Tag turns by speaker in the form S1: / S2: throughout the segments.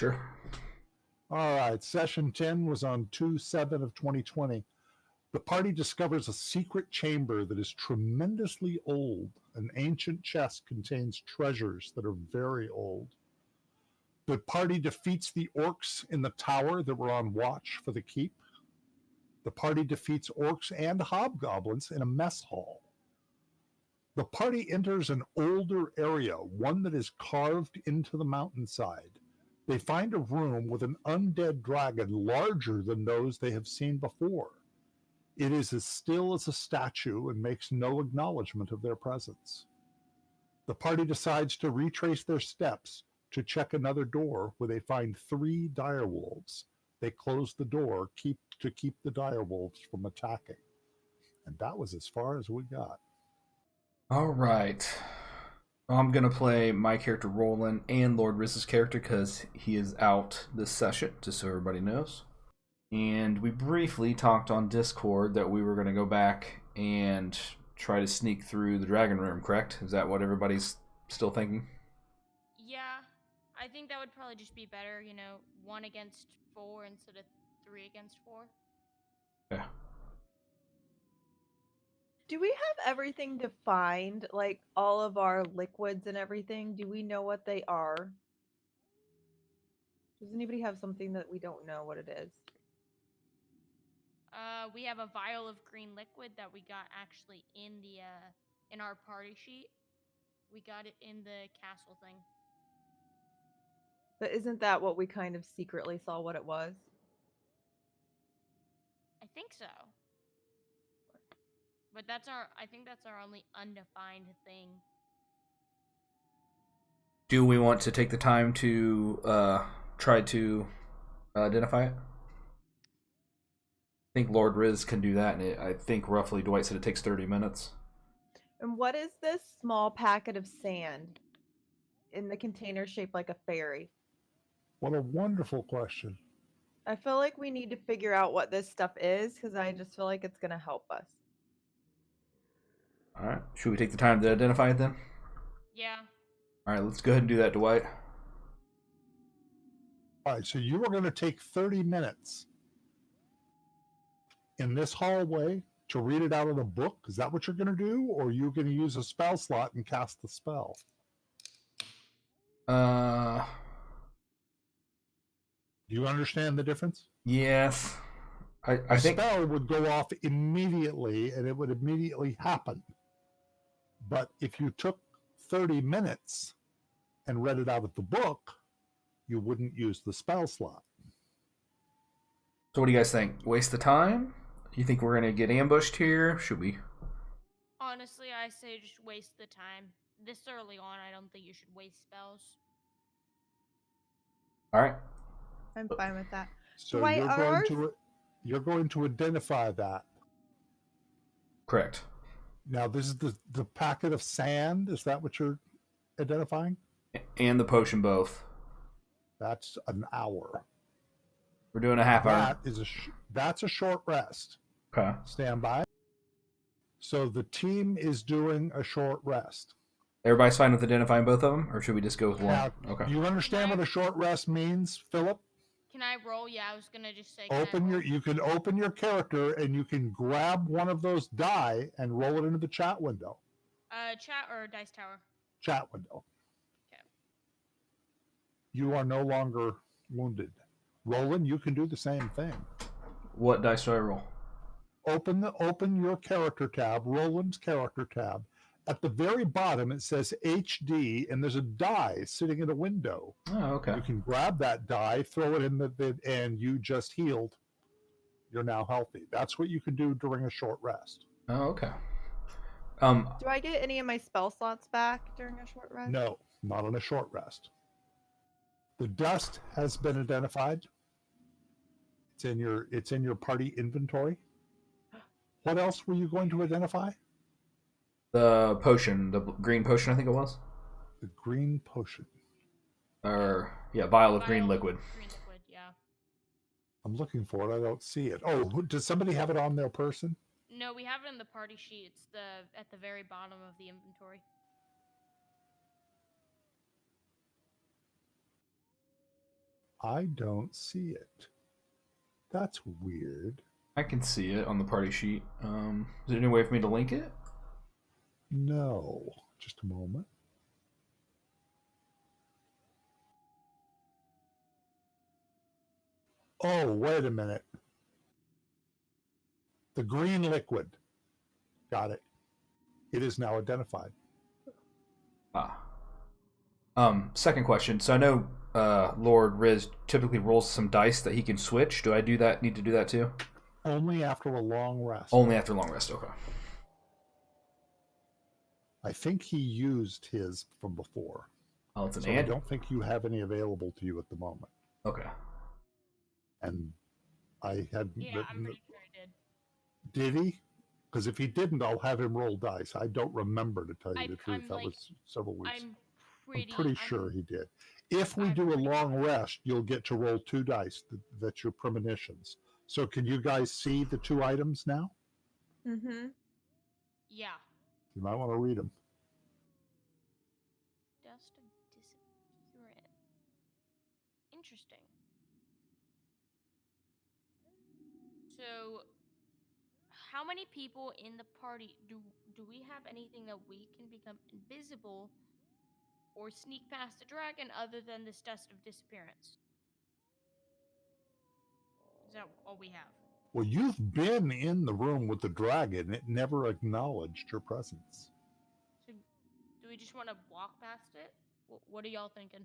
S1: Ashter.
S2: All right, session 10 was on 2/7 of 2020. The party discovers a secret chamber that is tremendously old. An ancient chest contains treasures that are very old. The party defeats the orcs in the tower that were on watch for the keep. The party defeats orcs and hobgoblins in a mess hall. The party enters an older area, one that is carved into the mountainside. They find a room with an undead dragon larger than those they have seen before. It is as still as a statue and makes no acknowledgement of their presence. The party decides to retrace their steps to check another door where they find 3 direwolves. They close the door to keep the direwolves from attacking. And that was as far as we got.
S1: All right. I'm going to play my character Roland and Lord Riz's character because he is out this session, just so everybody knows. And we briefly talked on Discord that we were going to go back and try to sneak through the dragon room, correct? Is that what everybody's still thinking?
S3: Yeah, I think that would probably just be better, 1 against 4 instead of 3 against 4.
S1: Yeah.
S4: Do we have everything defined, like all of our liquids and everything? Do we know what they are? Does anybody have something that we don't know what it is?
S3: We have a vial of green liquid that we got actually in our party sheet. We got it in the castle thing.
S4: But isn't that what we kind of secretly saw what it was?
S3: I think so. But I think that's our only undefined thing.
S1: Do we want to take the time to try to identify it? I think Lord Riz can do that, and I think roughly Dwight said it takes 30 minutes.
S4: And what is this small packet of sand in the container shaped like a fairy?
S2: What a wonderful question.
S4: I feel like we need to figure out what this stuff is because I just feel like it's going to help us.
S1: All right. Should we take the time to identify it then?
S3: Yeah.
S1: All right, let's go ahead and do that, Dwight.
S2: All right, so you were going to take 30 minutes in this hallway to read it out of the book. Is that what you're going to do? Or are you going to use a spell slot and cast the spell?
S1: Do
S2: you understand the difference?
S1: Yes. I think
S2: the spell would go off immediately and it would immediately happen. But if you took 30 minutes and read it out of the book, you wouldn't use the spell slot.
S1: So what do you guys think? Waste the time? You think we're going to get ambushed here? Should we?
S3: Honestly, I say just waste the time. This early on, I don't think you should waste spells.
S1: All right.
S4: I'm fine with that.
S2: So
S4: Why
S2: you're going to identify that.
S1: Correct.
S2: Now, this is the packet of sand. Is that what you're identifying?
S1: And the potion both.
S2: That's an hour.
S1: We're doing a half hour.
S2: That's a short rest.
S1: Okay.
S2: Stand by. So the team is doing a short rest.
S1: Everybody's fine with identifying both of them, or should we just go with one?
S2: Now,
S1: okay.
S2: You understand what a short rest means, Philip?
S3: Can I roll? Yeah, I was gonna just say.
S2: You can open your character and you can grab one of those die and roll it into the chat window.
S3: Chat or dice tower?
S2: Chat window.
S3: Okay.
S2: You are no longer wounded. Roland, you can do the same thing.
S1: What dice do I roll?
S2: Open your character tab, Roland's character tab. At the very bottom, it says HD, and there's a die sitting in a window.
S1: Oh, okay.
S2: You can grab that die, throw it in and you just healed. You're now healthy. That's what you can do during a short rest.
S1: Oh, okay.
S4: Do I get any of my spell slots back during a short rest?
S2: No, not on a short rest. The dust has been identified. It's in your party inventory. What else were you going to identify?
S1: The potion, the green potion, I think it was.
S2: The green potion.
S1: Vial of green liquid.
S3: Green liquid, yeah.
S2: I'm looking for it. I don't see it. Oh, does somebody have it on their person?
S3: No, we have it in the party sheet. It's at the very bottom of the inventory.
S2: I don't see it. That's weird.
S1: I can see it on the party sheet. Is there any way for me to link it?
S2: No. Just a moment. Oh, wait a minute. The green liquid. Got it. It is now identified.
S1: Ah. Second question. So I know Lord Riz typically rolls some dice that he can switch. Do I do that? Need to do that too?
S2: Only after a long rest.
S1: Only after long rest. Okay.
S2: I think he used his from before.
S1: Oh, it's an
S2: So I
S1: and.
S2: don't think you have any available to you at the moment.
S1: Okay.
S2: And I had.
S3: Yeah, I'm pretty sure I did.
S2: Did he? Because if he didn't, I'll have him roll dice. I don't remember, to tell you the truth.
S3: I'm
S2: That
S3: like-
S2: was several weeks.
S3: I'm
S2: I'm pretty sure he did. If we
S3: I'm
S2: do a
S3: pretty
S2: long
S3: sure.
S2: rest, you'll get to roll 2 dice. That's your premonitions. So can you guys see the 2 items now?
S4: Mm-hmm.
S3: Yeah.
S2: You might want to read them.
S3: Dust of disappearance. Interesting. So, how many people in the party do we have anything that we can become invisible or sneak past the dragon other than this dust of disappearance? Is that all we have?
S2: Well, you've been in the room with the dragon. It never acknowledged your presence.
S3: So, do we just want to walk past it? What are y'all thinking?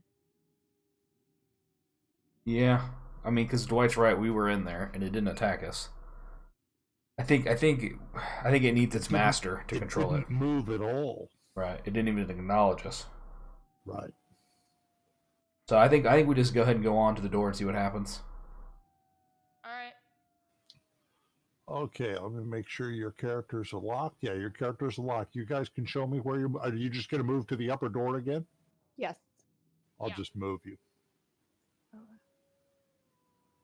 S1: Yeah. I mean, because Dwight's right. We were in there, and it didn't attack us. I think it needs its master to control it.
S2: Didn't move at all.
S1: Right. It didn't even acknowledge us.
S2: Right.
S1: So I think we just go ahead and go on to the door and see what happens.
S3: All right.
S2: Okay, let me make sure your characters are locked. Yeah, your characters are locked. You guys can show me where you're. Are you just going to move to the upper door again?
S4: Yes.
S2: I'll
S3: Yeah.
S2: just move you.
S4: Okay.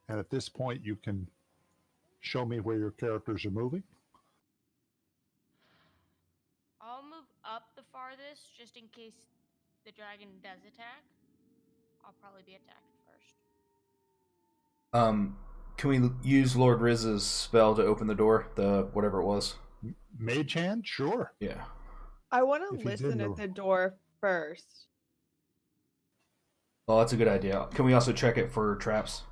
S2: And at this point, you can show me where your characters are moving.
S3: I'll move up the farthest just in case the dragon does attack. I'll probably be attacked first.
S1: Can we use Lord Riz's spell to open the door? The whatever it was.
S2: Mage hand? Sure.
S1: Yeah.
S4: I want
S2: If
S4: to
S2: you
S4: listen
S2: didn't-
S4: at the door first.
S1: Well, that's a good idea. Can we also check it for traps?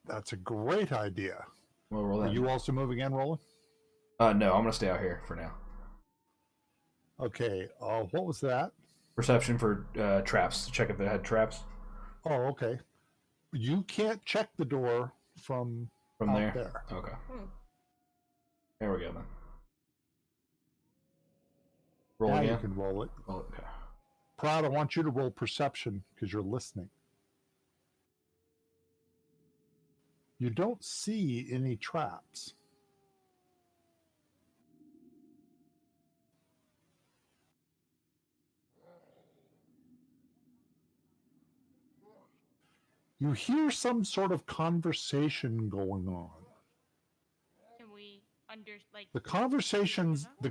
S2: That's a great idea.
S1: We'll roll
S2: Are
S1: that.
S2: you also moving in, Roland?
S1: No, I'm gonna stay out here for now.
S2: Okay. What was that?
S1: Perception for traps. Check if it had traps
S2: Oh, okay. You can't check the door from
S1: from
S2: out
S1: there.
S2: there.
S1: Okay.
S4: Hmm.
S1: There we go then. Roll
S2: Now
S1: again.
S2: you can roll it.
S1: Oh, okay.
S2: Proud, I want you to roll perception because you're listening. You don't see any traps. You hear some sort of conversation going on.
S3: Can we
S2: The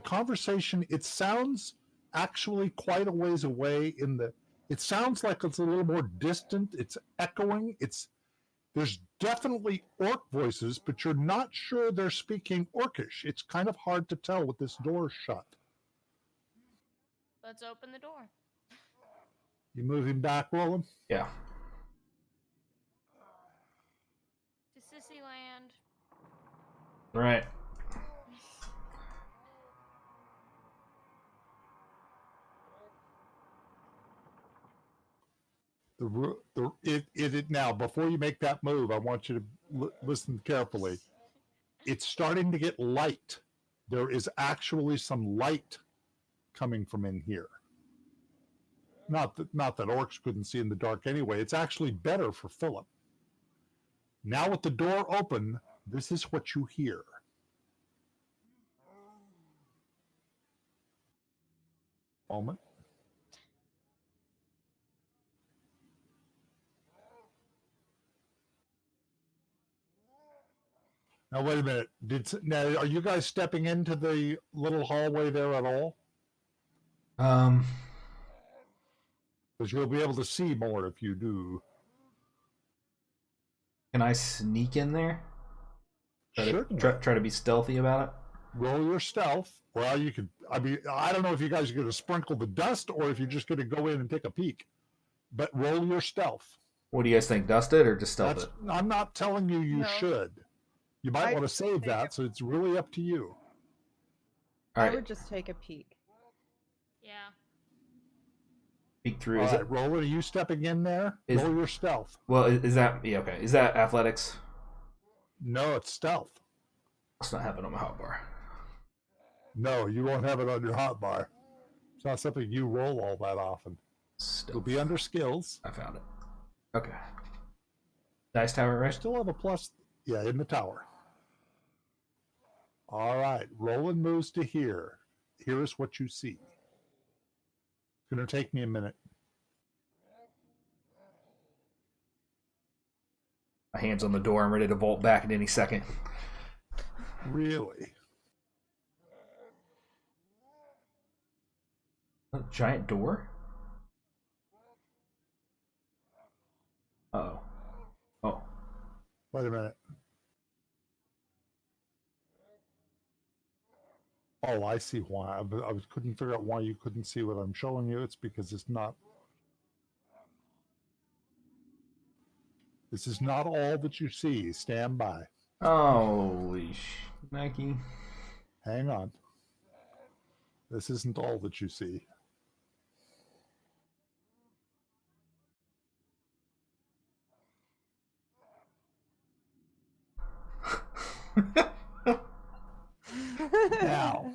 S2: conversation, it sounds actually quite a ways away it sounds like it's a little more distant. It's echoing. There's definitely orc voices, but you're not sure they're speaking orcish. It's kind of hard to tell with this door shut.
S3: Let's open the door.
S2: You moving back, Roland?
S1: Yeah.
S3: To Sissyland.
S1: Right.
S2: Now, before you make that move, I want you to listen carefully. It's starting to get light. There is actually some light coming from in here. Not that orcs couldn't see in the dark anyway. It's actually better for Philip. Now with the door open, this is what you hear. Moment. Now wait a minute. Now are you guys stepping into the little hallway there at all? Because you'll be able to see more if you do.
S1: Can I sneak in there?
S2: Certainly.
S1: Try to be stealthy about it?
S2: Roll your stealth. Well, you could. I mean, I don't know if you guys are going to sprinkle the dust or if you're just going to go in and take a peek. But roll your stealth.
S1: What do you guys think? Dust it or just stealth it?
S2: I'm not telling you
S4: No.
S2: should. You might
S4: I
S2: want to save
S4: take
S2: that,
S4: it.
S2: so it's really up to you.
S1: All
S4: I
S1: right,
S4: would just take a peek.
S3: Yeah.
S1: peek through.
S2: All
S1: Is
S2: right,
S1: it?
S2: Roland, are you stepping in there?
S1: Is-
S2: Roll your stealth.
S1: Well, is that okay? Is that athletics?
S2: No, it's stealth.
S1: It's not happening on my hotbar.
S2: No, you won't have it on your hotbar. It's not something you roll all that often. It'll be under skills.
S1: I found it. Okay. Dice tower,
S2: You
S1: right?
S2: still have a plus. Yeah, in the tower. All right, Roland moves to here. Here is what you see. It's going to take me a minute.
S1: My hand's on the door. I'm ready to vault back at any second.
S2: Really?
S1: A giant door? Uh-oh. Oh.
S2: Wait a minute. Oh, I see why. I couldn't figure out why you couldn't see what I'm showing you. It's because it's not. This is not all that you see. Stand by.
S1: Holy Nike.
S2: Hang on. This isn't all that you see. Now,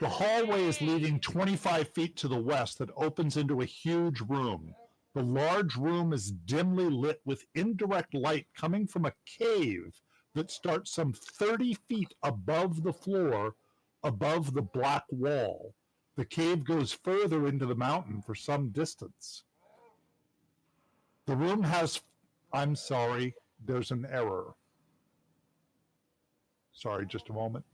S2: the hallway is leading 25 feet to the west that opens into a huge room. The large room is dimly lit with indirect light coming from a cave that starts some 30 feet above the floor, above the black wall. The cave goes further into the mountain for some distance. The room has, I'm sorry, there's an error. Sorry, just a moment.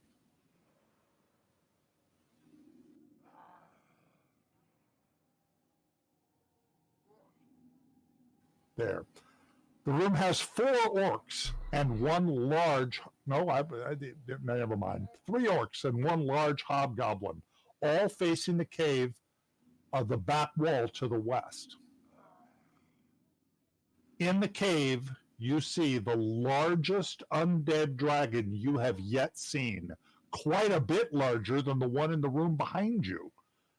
S2: There. The room has 4 orcs and 1 large, never mind, 3 orcs and 1 large hobgoblin, all facing the cave of the back wall to the west. In the cave, you see the largest undead dragon you have yet seen, quite a bit larger than the one in the room behind you.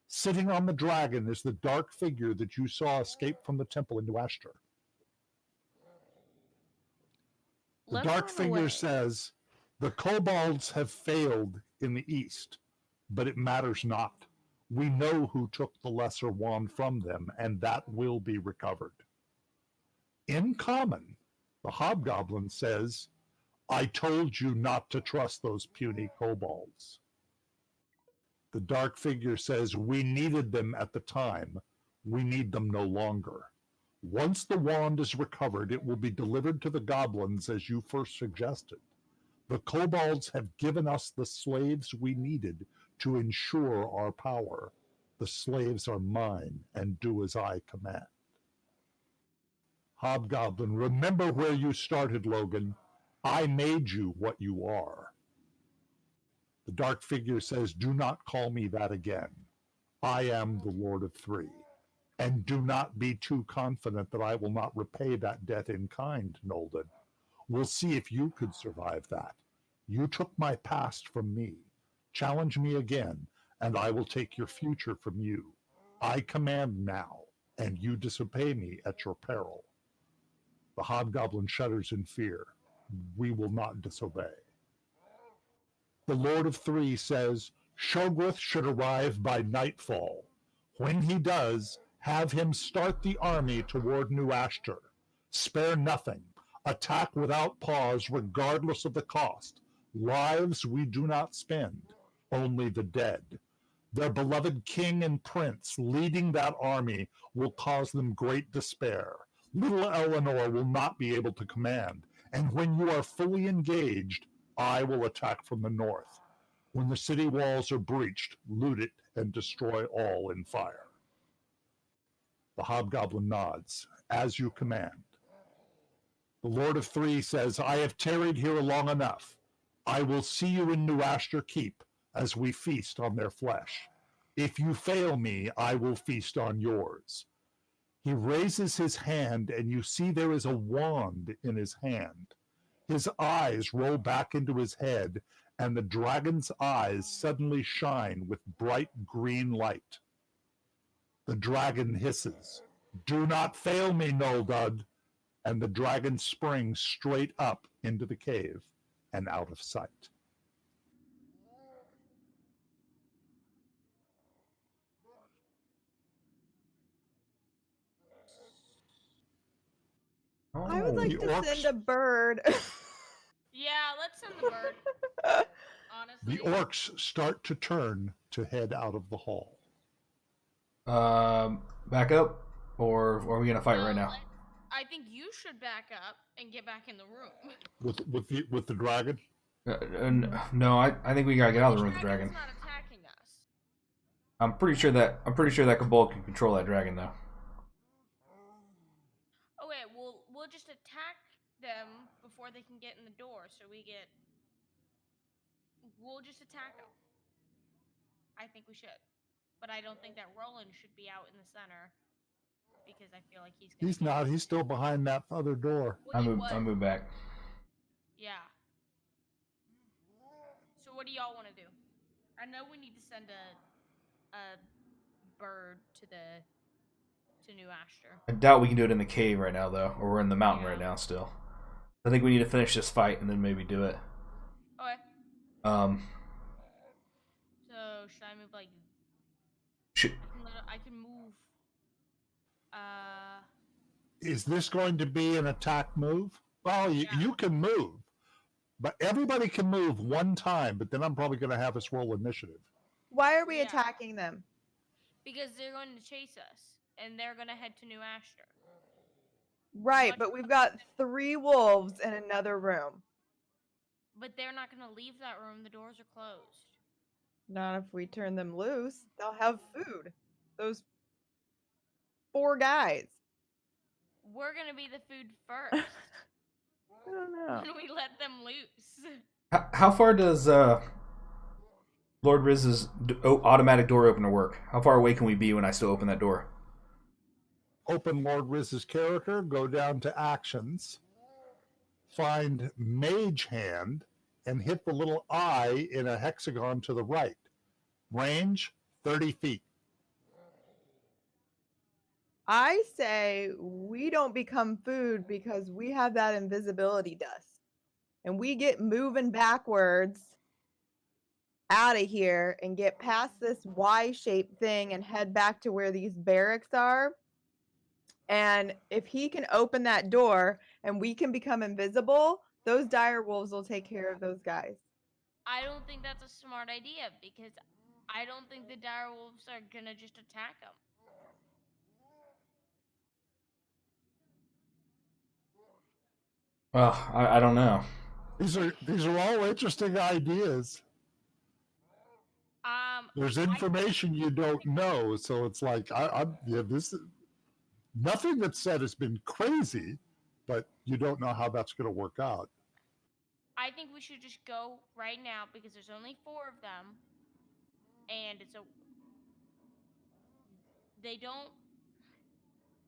S2: Sitting on the dragon is the dark figure that you saw escape from the temple into Ashter. The
S3: Let's
S2: dark
S3: run
S2: figure
S3: away.
S2: says, the kobolds have failed in the east, but it matters not. We know who took the lesser wand from them, and that will be recovered. In common, the hobgoblin says, I told you not to trust those puny kobolds. The dark figure says, we needed them at the time. We need them no longer. Once the wand is recovered, it will be delivered to the goblins as you first suggested. The kobolds have given us the slaves we needed to ensure our power. The slaves are mine and do as I command. Hobgoblin, remember where you started, Logan. I made you what you are. The dark figure says, do not call me that again. I am the Lord of Three. And do not be too confident that I will not repay that debt in kind, Nolden. We'll see if you could survive that. You took my past from me. Challenge me again, and I will take your future from you. I command now, and you disobey me at your peril. The hobgoblin shudders in fear. We will not disobey. The Lord of Three says, Shoggoth should arrive by nightfall. When he does, have him start the army toward New Ashter. Spare nothing. Attack without pause, regardless of the cost. Lives we do not spend, only the dead. Their beloved king and prince leading that army will cause them great despair. Little Eleanor will not be able to command, and when you are fully engaged, I will attack from the north. When the city walls are breached, loot it and destroy all in fire. The hobgoblin nods. As you command. The Lord of Three says, I have tarried here long enough. I will see you in New Ashter Keep as we feast on their flesh. If you fail me, I will feast on yours. He raises his hand, and you see there is a wand in his hand. His eyes roll back into his head, and the dragon's eyes suddenly shine with bright green light. The dragon hisses, Do not fail me, Noldud. And the dragon springs straight up into the cave and out of sight.
S4: I would like
S2: The
S4: to
S2: orcs-
S4: send a bird.
S3: Yeah, let's send the bird. Honestly.
S2: The orcs start to turn to head out of the hall.
S1: Back up, or are we gonna fight right now?
S3: I think you should back up and get back in the room.
S2: With the dragon?
S1: No, I think we gotta get out of the room with the dragon.
S3: Not attacking us.
S1: I'm pretty sure that Kobold can control that dragon though.
S3: Okay, we'll just attack them before they can get in the door, so we'll just attack them. I think we should, but I don't think that Roland should be out in the center because I feel like
S2: He's not. He's still behind that other door.
S1: I moved back.
S3: Yeah. So what do y'all want to do? I know we need to send a bird to New Ashter.
S1: I doubt we can do it in the cave right now though, or we're in the mountain right now still. I think we need to finish this fight and then maybe do it.
S3: Okay. So should I move like? I can move.
S2: Is this going to be an attack move? Well, you can move, but everybody can move one time. But then I'm probably going to have us roll initiative.
S4: Why are we attacking them?
S3: Because they're going to chase us, and they're going to head to New Ashter.
S4: Right, but we've got 3 wolves in another room.
S3: But they're not going to leave that room. The doors are closed.
S4: Not if we turn them loose. They'll have food. Those 4 guys.
S3: We're going to be the food first.
S4: I don't know.
S3: When we let them loose.
S1: How far does Lord Riz's automatic door opener work? How far away can we be when I still open that door?
S2: Open Lord Riz's character, go down to actions, find Mage Hand, and hit the little eye in a hexagon to the right. Range, 30 feet.
S4: I say we don't become food because we have that invisibility dust. And we get moving backwards out of here and get past this Y-shaped thing and head back to where these barracks are. And if he can open that door and we can become invisible, those dire wolves will take care of those guys.
S3: I don't think that's a smart idea because I don't think the dire wolves are going to just attack them.
S1: Well, I don't know.
S2: These are all interesting ideas. There's information you don't know, so it's like this. Nothing that's said has been crazy, but you don't know how that's going to work out.
S3: I think we should just go right now because there's only 4 of them, and they don't.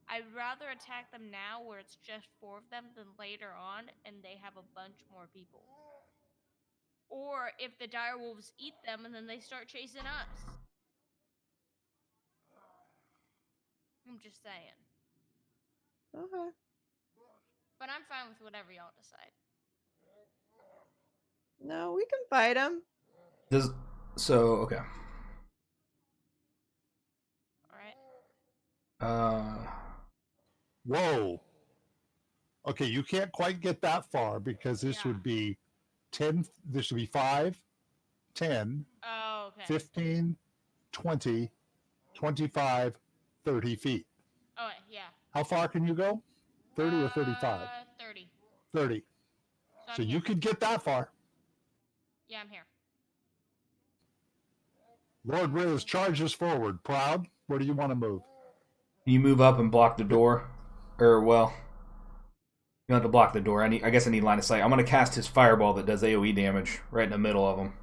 S3: I'd rather attack them now where it's just 4 of them than later on and they have a bunch more people. Or if the dire wolves eat them and then they start chasing us. I'm just saying.
S4: Okay.
S3: But I'm fine with whatever y'all decide.
S4: No, we can fight them.
S1: Okay.
S3: Alright.
S2: Whoa. Okay, you can't quite get that far because this would be 10, this would be 5, 10, 15, 20, 25, 30 feet.
S3: Oh, yeah.
S2: How far can you go? 30 or 35?
S3: 30.
S2: 30. So you could get that far.
S3: Yeah, I'm here.
S2: Lord Riz charges forward. Proud, where do you want to move?
S1: Can you move up and block the door? Or, well... You have to block the door. I guess I need line of sight. I'm gonna cast his fireball that does AOE damage right in the middle of him.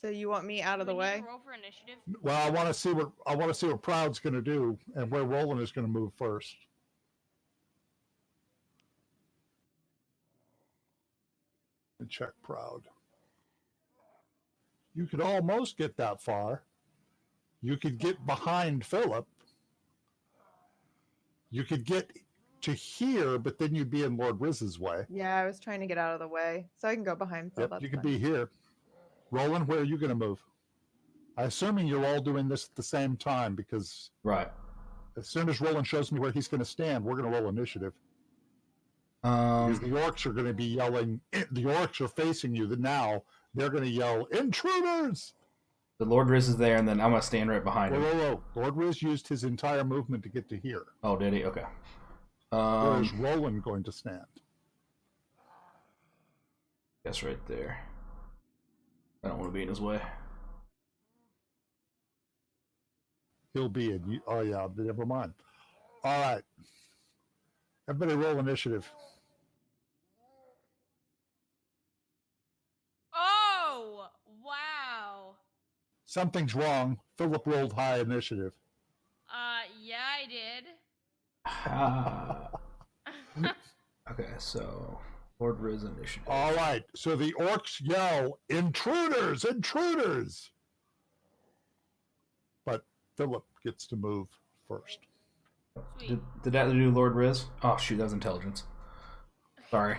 S4: So you want me out of the
S3: Do we need
S4: way?
S3: to roll for initiative?
S2: Well, I want to see what Proud's going to do and where Roland is going to move first. And check Proud. You could almost get that far. You could get behind Philip. You could get to here, but then you'd be in Lord Riz's way.
S4: Yeah, I was trying to get out of the way. So I can go behind Phil.
S2: Yep,
S4: That's
S2: you could
S4: fine.
S2: be here. Roland, where are you going to move? I'm assuming you're all doing this at the same time because
S1: Right.
S2: as soon as Roland shows me where he's going to stand, we're going to roll initiative. Because the orcs are going to be yelling. The orcs are facing you. Now they're going to yell, "Intruders!"
S1: The Lord Riz is there, and then I'm gonna stand right behind him.
S2: Whoa. Lord Riz used his entire movement to get to here.
S1: Oh, did he? Okay.
S2: Where is Roland going to stand?
S1: Guess right there. I don't want to be in his way.
S2: He'll be in. Oh yeah, never mind. All right. Everybody roll initiative.
S3: Oh, wow.
S2: Something's wrong. Philip rolled high initiative.
S3: Yeah, I did.
S1: Ah. Okay, so Lord Riz initiative.
S2: All right. So the orcs yell, "Intruders! Intruders!" But Philip gets to move first.
S3: Sweet.
S1: Did that do Lord Riz? Oh shoot, that was intelligence. Sorry.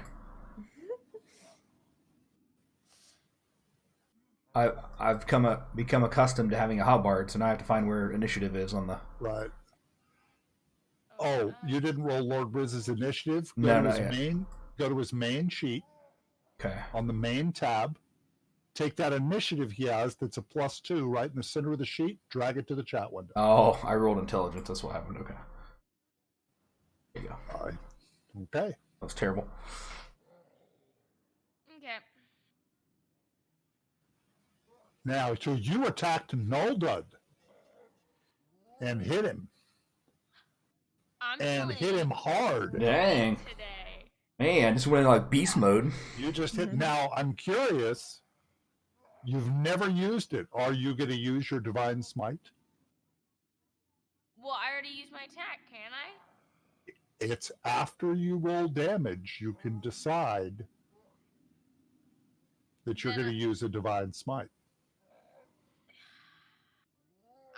S1: I've become accustomed to having a halberd, so now I have to find where initiative is on the.
S2: Right. Oh, you didn't roll Lord Riz's initiative?
S1: No,
S2: Go to his main sheet
S1: Okay.
S2: on the main tab. Take that initiative he has that's a +2 right in the center of the sheet. Drag it to the chat window.
S1: Oh, I rolled intelligence. That's what happened. Okay. There you go.
S2: All right. Okay.
S1: That was terrible.
S3: Okay.
S2: Now, so you attacked Noldud and hit him.
S3: I'm
S2: And
S3: feeling
S2: hit him hard.
S1: Dang.
S3: today.
S1: Man, I just went in like beast mode.
S2: You just hit. Now, I'm curious. You've never used it. Are you going to use your Divine Smite?
S3: Well, I already used my attack, can I?
S2: It's after you roll damage, you can decide that you're
S3: Then
S2: going to use a Divine Smite.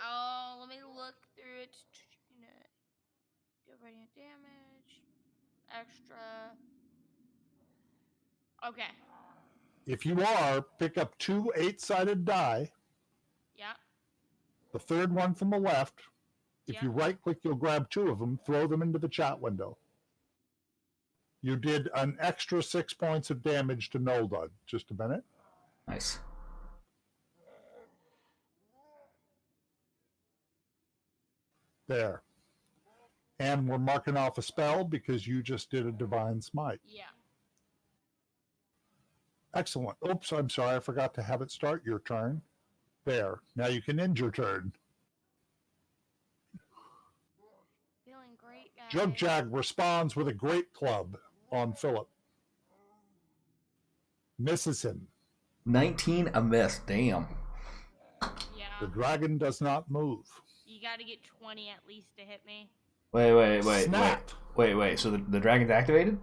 S3: Oh, let me look through it. Do radiant damage. Extra. Okay.
S2: If you are, pick up 2 8-sided die,
S3: Yeah.
S2: the third one from the left. If
S3: Yeah.
S2: you right-click, you'll grab 2 of them, throw them into the chat window. You did an extra 6 points of damage to Noldud. Just a minute.
S1: Nice.
S2: There. And we're marking off a spell because you just did a Divine Smite.
S3: Yeah.
S2: Excellent. Oops, I'm sorry. I forgot to have it start your turn. There. Now you can end your turn.
S3: Feeling great, guys.
S2: Jugjag responds with a great club on Philip. Misses him.
S1: 19 a miss. Damn.
S3: Yeah.
S2: The dragon does not move.
S3: You gotta get 20 at least to hit me.
S1: Wait.
S2: Snap.
S1: Wait. So the dragon's activated?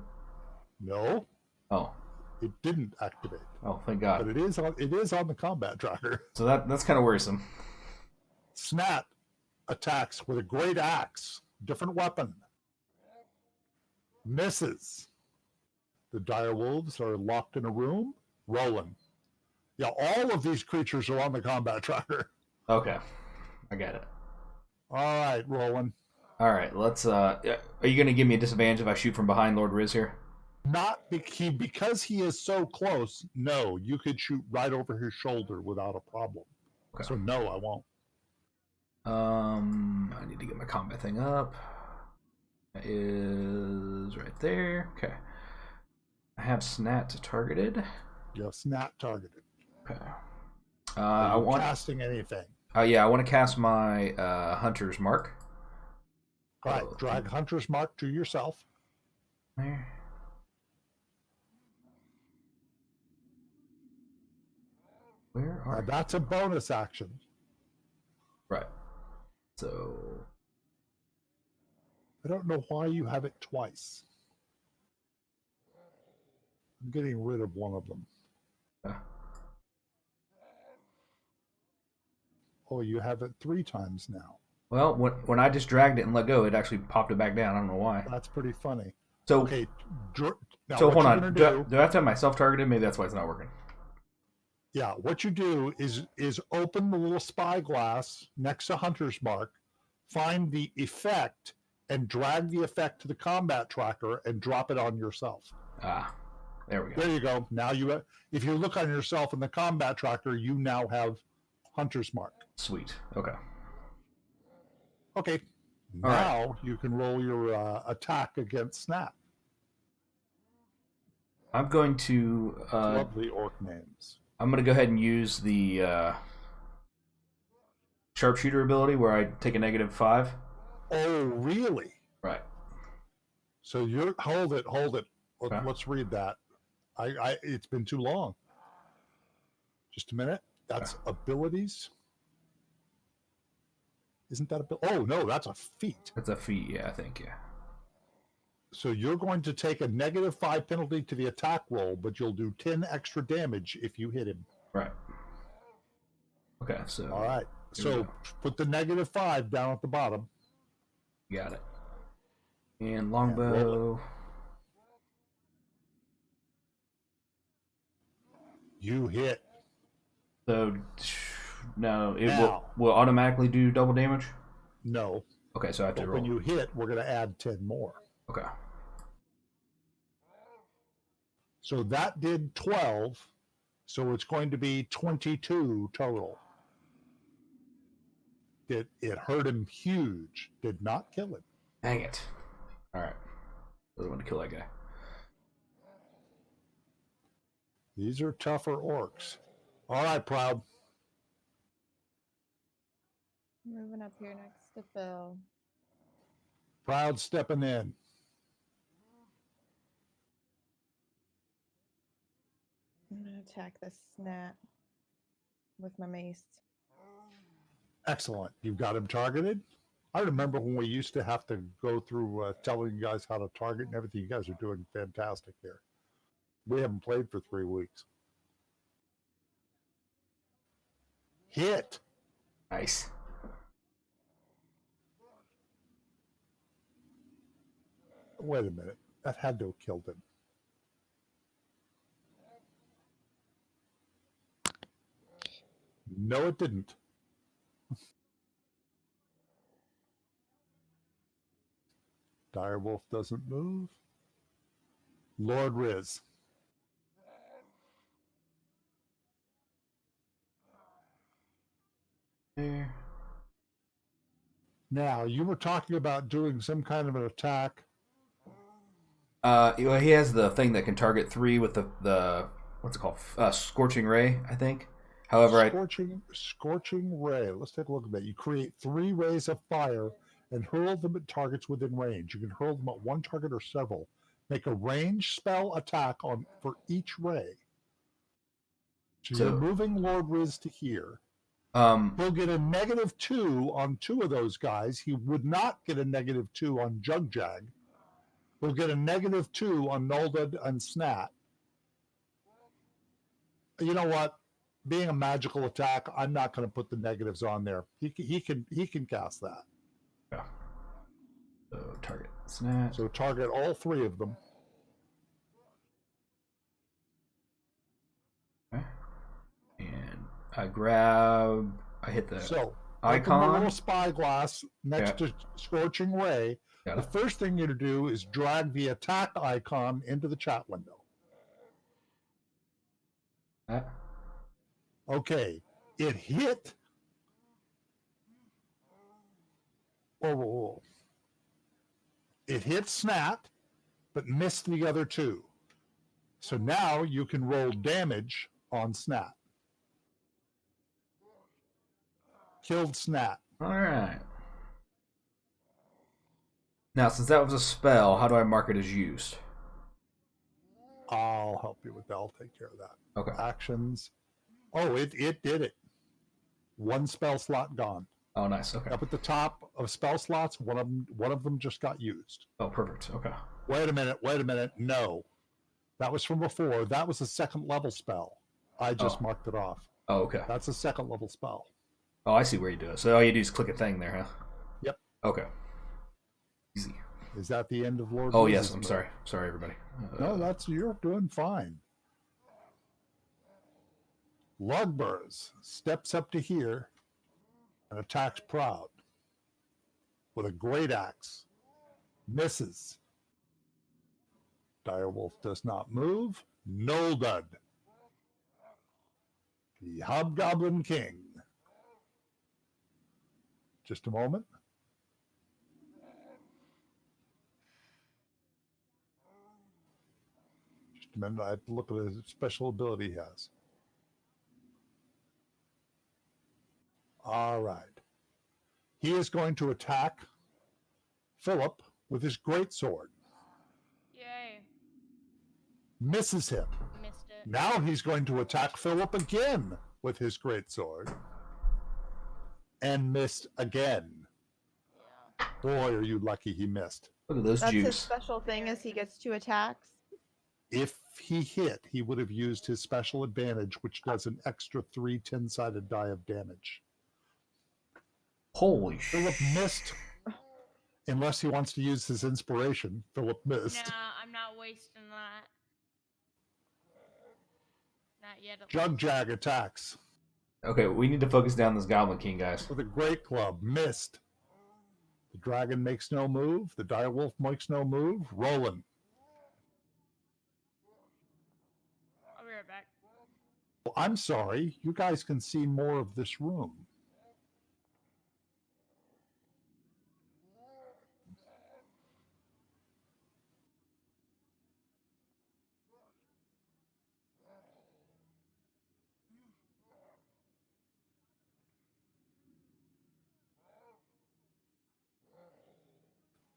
S2: No,
S1: Oh.
S2: it didn't activate.
S1: Oh, thank
S2: But
S1: God.
S2: it is on the combat tracker.
S1: So that's kind of worrisome.
S2: Snap attacks with a great axe, different weapon. Misses. The dire wolves are locked in a room, rolling. Yeah, all of these creatures are on the combat tracker.
S1: Okay. I get it.
S2: All right, Roland.
S1: All right, let's. Are you going to give me a disadvantage if I shoot from behind Lord Riz here?
S2: Not because he is so close. No, you could shoot right over his shoulder without a problem.
S1: Okay.
S2: So no, I won't.
S1: I need to get my combat thing up. That is right there. Okay. I have Snat targeted.
S2: Yes, not targeted.
S1: Okay.
S2: Are
S1: I
S2: you
S1: want.
S2: casting anything.
S1: Yeah, I want to cast my Hunter's Mark.
S2: All right, drag Hunter's Mark to yourself.
S1: There. Where
S2: Now
S1: are
S2: that's a bonus action.
S1: Right. So
S2: I don't know why you have it twice. I'm getting rid of one of them.
S1: uh,
S2: Oh, you have it 3 times now.
S1: well, when I just dragged it and let go, it actually popped it back down. I don't know why.
S2: That's pretty funny.
S1: So
S2: Okay, now
S1: so
S2: what
S1: hold
S2: you're
S1: on.
S2: going
S1: Do,
S2: to do,
S1: do I have to have myself targeted? Maybe that's why it's not working.
S2: yeah, what you do is open the little spyglass next to Hunter's Mark, find the effect, and drag the effect to the combat tracker and drop it on yourself.
S1: Ah, there we go.
S2: There you go. Now if you look on yourself in the combat tracker, you now have Hunter's Mark.
S1: Sweet. Okay.
S2: Okay.
S1: All right.
S2: Now you can roll your attack against Snap.
S1: I'm going to
S2: Lovely orc names.
S1: I'm going to go ahead and use the sharpshooter ability where I take a -5.
S2: Oh, really?
S1: Right.
S2: So you're hold it.
S1: Okay.
S2: Let's read that. It's been too long. Just a minute. That's abilities. Isn't that a oh no, that's a feat.
S1: That's a feat, yeah, I think, yeah.
S2: So you're going to take a -5 penalty to the attack roll, but you'll do 10 extra damage if you hit him.
S1: Right. Okay, so
S2: all right. So put the -5 down at the bottom.
S1: Got it. And longbow.
S2: You hit.
S1: So no, it will automatically do double damage?
S2: No.
S1: Okay, so I have to roll.
S2: When you hit, we're going to add 10 more.
S1: Okay.
S2: So that did 12. So it's going to be 22 total. It hurt him huge. Did not kill him.
S1: Dang it. All right. Really want to kill that guy.
S2: These are tougher orcs. All right, Proud.
S4: Moving up here next to Phil.
S2: Proud stepping in.
S4: I'm going to attack the snap with my mace.
S2: Excellent. You've got him targeted. I remember when we used to have to go through telling you guys how to target and everything. You guys are doing fantastic here. We haven't played for 3 weeks. Hit.
S1: Nice.
S2: Wait a minute. That had to have killed him. No, it didn't. Direwolf doesn't move. Lord Riz.
S1: There.
S2: Now, you were talking about doing some kind of an attack.
S1: Well, he has the thing that can target 3 with the what's it called? Scorching Ray, I think. However,
S2: Scorching Ray. Let's take a look at that. You create 3 rays of fire and hurl them at targets within range. You can hurl them at one target or several. Make a ranged spell attack for each ray. So you're moving Lord Riz to here. He'll get a -2 on 2 of those guys. He would not get a -2 on Jugjag. He'll get a -2 on Noldud and Snat. You know what? Being a magical attack, I'm not going to put the negatives on there. He can cast that.
S1: Yeah. So target Snat.
S2: So target all 3 of them.
S1: Okay. And I hit the icon.
S2: Open the little spyglass next to Scorching Ray. The first thing you're to do is drag the attack icon into the chat window. Okay, it hit. It hit Snat, but missed the other 2. So now you can roll damage on Snat. Killed Snat.
S1: All right. Now, since that was a spell, how do I mark it as used?
S2: I'll help you with that. I'll take care of that.
S1: Okay.
S2: Actions. Oh, it did it. One spell slot gone.
S1: Oh, nice. Okay.
S2: Up at the top of spell slots, one of them just got used.
S1: Oh, perfect. Okay.
S2: Wait a minute. No. That was from before. That was a second level spell. I just marked it off.
S1: Oh, okay.
S2: That's a second level spell.
S1: Oh, I see where you do it. So all you do is click a thing there, huh?
S2: Yep.
S1: Okay. Easy.
S2: Is that the end of Lord?
S1: Oh,
S2: Riz's
S1: yes. I'm
S2: move?
S1: sorry. Sorry, everybody.
S2: No, you're doing fine. Lugburs steps up to here and attacks Proud with a great axe. Misses. Direwolf does not move. Noldud. The Hobgoblin King. Just a moment. Just a minute. I have to look at the special ability he has. All right. He is going to attack Philip with his greatsword.
S3: Yay.
S2: Misses him.
S3: Missed it.
S2: Now he's going to attack Philip again with his greatsword. And missed again.
S3: Yeah.
S2: Boy, are you lucky he missed.
S1: Look at those
S4: That's his
S1: Jews.
S4: special thing as he gets 2 attacks.
S2: If he hit, he would have used his special advantage, which does an extra 3 10-sided die of damage.
S1: Holy
S2: Philip
S1: shit.
S2: missed. Unless he wants to use his inspiration. Philip missed.
S3: Nah, I'm not wasting that. Not yet.
S2: Jugjag attacks
S1: Okay, we need to focus down this Goblin King, guys.
S2: with a great club. Missed. The dragon makes no move. The direwolf makes no move. Roland.
S3: I'll be right back.
S2: Well, I'm sorry. You guys can see more of this room.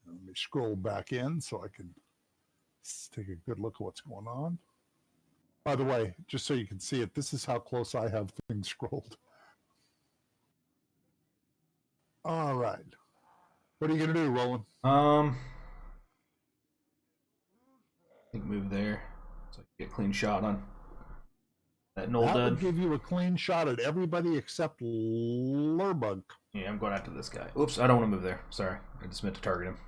S2: Let me scroll back in so I can take a good look at what's going on. By the way, just so you can see it, this is how close I have things scrolled. All right. What are you going to do, Roland?
S1: I think move there. So I can get a clean shot on that Noldud.
S2: That would give you a clean shot at everybody except Lurbug.
S1: Yeah, I'm going after this guy. Oops, I don't want to move there. Sorry. I just meant to target him.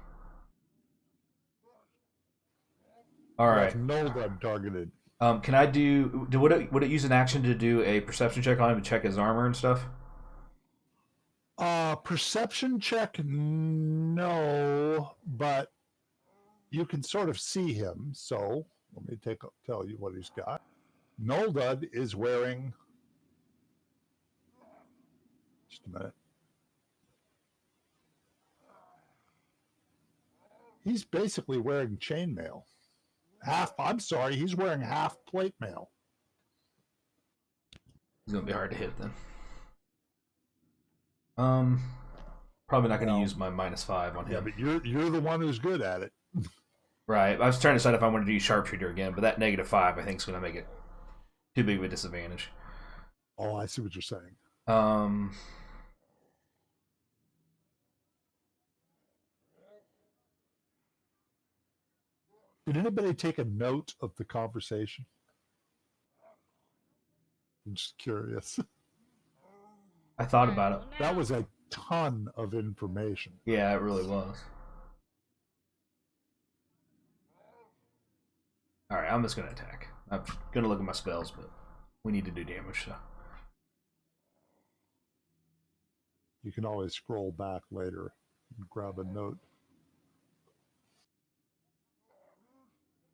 S1: All right.
S2: Noldud targeted.
S1: Can I would it use an action to do a perception check on him to check his armor and stuff?
S2: Perception check, no, but you can sort of see him. So let me tell you what he's got. Noldud is wearing. Just a minute. He's basically wearing chainmail. He's wearing half plate mail.
S1: He's gonna be hard to hit then. Probably not gonna use my -5 on him.
S2: Yeah, but you're the one who's good at it.
S1: Right. I was trying to decide if I wanted to use sharpshooter again, but that -5 I think is gonna make it too big of a disadvantage.
S2: Oh, I see what you're saying. Did anybody take a note of the conversation? I'm just curious.
S1: I thought about it.
S2: That was a ton of information.
S1: Yeah, it really was. Alright, I'm just gonna attack. I'm gonna look at my spells, but we need to do damage, so.
S2: You can always scroll back later and grab a note.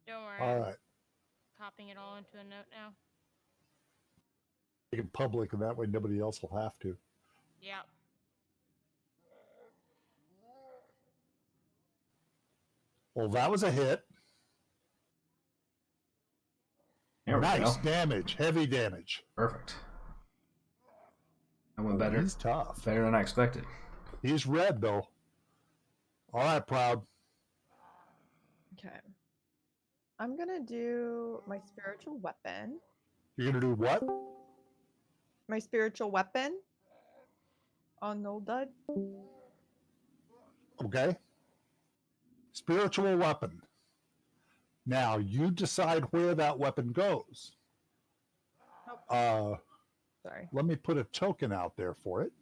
S3: Don't worry.
S2: All
S3: I'm
S2: right.
S3: copying it all into a note now.
S2: Make it public, and that way nobody else will have to.
S3: Yeah.
S2: Well, that was a hit.
S1: There we
S2: Nice
S1: go.
S2: damage, heavy damage.
S1: Perfect. I went better.
S2: He's tough.
S1: Better than I expected.
S2: He's red, though. All right, Proud.
S4: I'm gonna do my spiritual weapon.
S2: You're going to do what?
S4: My spiritual weapon on Noldud.
S2: Okay. Spiritual weapon. Now, you decide where that weapon goes.
S4: Sorry.
S2: Let me put a token out there for it.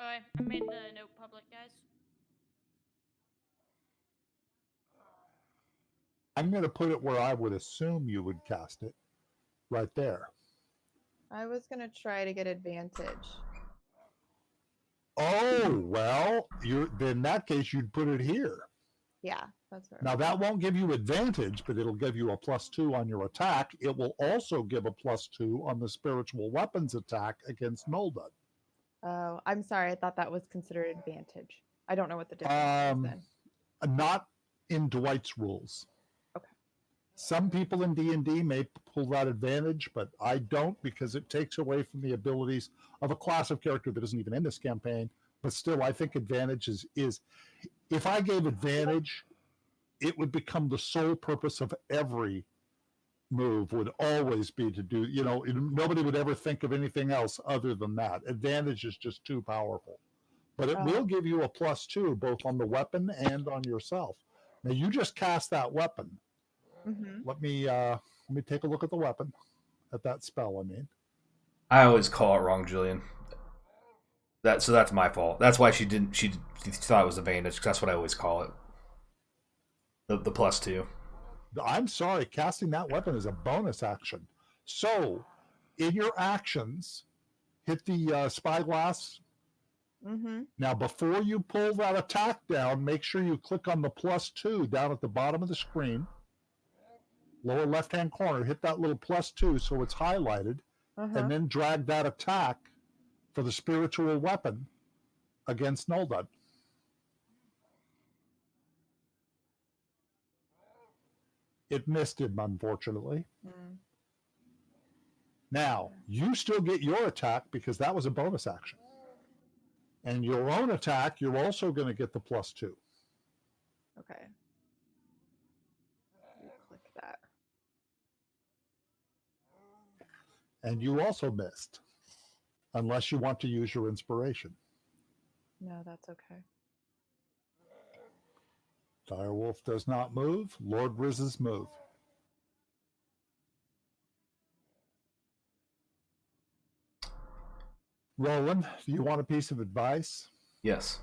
S3: Alright, I made the note public, guys.
S2: I'm going to put it where I would assume you would cast it, right there.
S4: I was gonna try to get advantage.
S2: Oh, well, in that case, you'd put it here.
S4: Yeah, that's right.
S2: Now, that won't give you advantage, but it'll give you a +2 on your attack. It will also give a +2 on the spiritual weapons attack against Noldud.
S4: Oh, I'm sorry. I thought that was considered advantage. I don't know what the difference is then.
S2: Not in Dwight's rules.
S4: Okay.
S2: Some people in D&D may pull that advantage, but I don't, because it takes away from the abilities of a class of character that isn't even in this campaign. But still, I think advantage is if I gave advantage, it would become the sole purpose of every move would always be to do, nobody would ever think of anything else other than that. Advantage is just too powerful. But it will give you a +2 both on the weapon and on yourself. Now, you just cast that weapon.
S4: Mm-hmm.
S2: Let me take a look at the weapon, at that spell, I mean.
S1: I always call it wrong, Jillian. So that's my fault. That's why she thought it was advantage, because that's what I always call it. The +2.
S2: I'm sorry, casting that weapon is a bonus action. So, in your actions, hit the spyglass.
S4: Mm-hmm.
S2: Now, before you pull that attack down, make sure you click on the +2 down at the bottom of the screen. Lower left-hand corner, hit that little +2 so it's highlighted, and then drag that attack for the spiritual weapon against Noldud. It missed him, unfortunately.
S4: Mm.
S2: Now, you still get your attack because that was a bonus action. And your own attack, you're also going to get the +2.
S4: Okay. Click that.
S2: And you also missed, unless you want to use your inspiration.
S4: No, that's okay.
S2: Direwolf does not move. Lord Riz's move. Roland, do you want a piece of advice?
S1: Yes.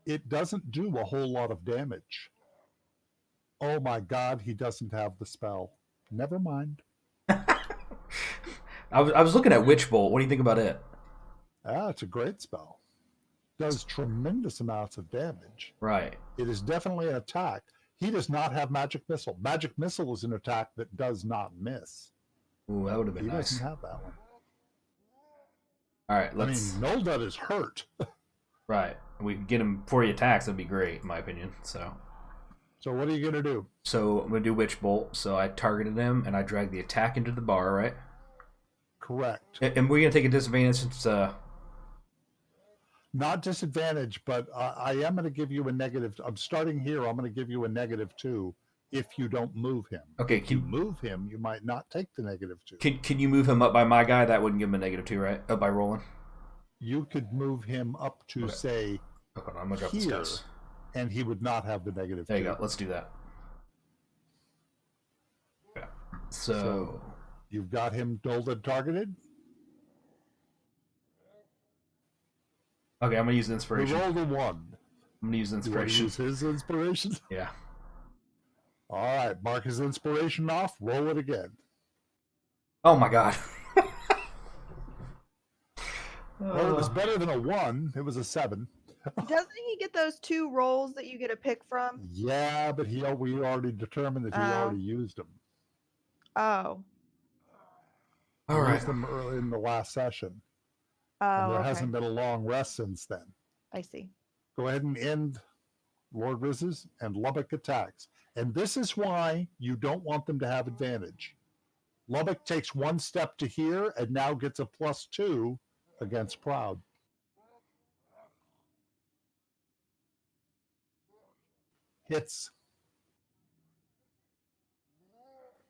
S2: It doesn't do a whole lot of damage. Oh my God, he doesn't have the spell. Never mind.
S1: I was looking at Witch Bolt. What do you think about it?
S2: It's a great spell. Does tremendous amounts of damage.
S1: Right.
S2: It is definitely an attack. He does not have Magic Missile. Magic Missile is an attack that does not miss.
S1: Ooh, that would have been
S2: He
S1: nice.
S2: doesn't have that one.
S1: All right, let's.
S2: I mean, Noldud is hurt.
S1: Right. We can get him before he attacks. That'd be great, in my opinion. So
S2: what are you going to do?
S1: So I'm going to do Witch Bolt. So I targeted him, and I dragged the attack into the bar, right?
S2: Correct.
S1: And we're going to take a disadvantage since...
S2: Not disadvantage, but I am going to give you a negative. I'm starting here. I'm going to give you a -2 if you don't move him.
S1: Okay.
S2: If you move him, you might not take the -2.
S1: Can you move him up by my guy? That wouldn't give him a -2, right? Up by Roland?
S2: You could move him up to, say,
S1: okay, I'm gonna drop
S2: here,
S1: this,
S2: and he would not have the -2.
S1: There you go. Let's do that. Okay. So
S2: you've got him Noldud targeted.
S1: Okay, I'm gonna use the inspiration.
S2: We rolled a 1.
S1: I'm gonna use the inspiration.
S2: You want to use his inspiration?
S1: Yeah.
S2: All right, mark his inspiration off. Roll it again.
S1: Oh my God.
S2: Well, it was better than a 1. It was a 7.
S4: Doesn't he get those 2 rolls that you get a pick from?
S2: Yeah, but we already determined that he already used them.
S4: Oh.
S1: All right.
S2: Used them early in the last session.
S4: Oh,
S2: and there
S4: okay.
S2: hasn't been a long rest since then.
S4: I see.
S2: Go ahead and end Lord Riz's and Lubbock attacks. And this is why you don't want them to have advantage. Lubbock takes 1 step to here and now gets a +2 against Proud. Hits.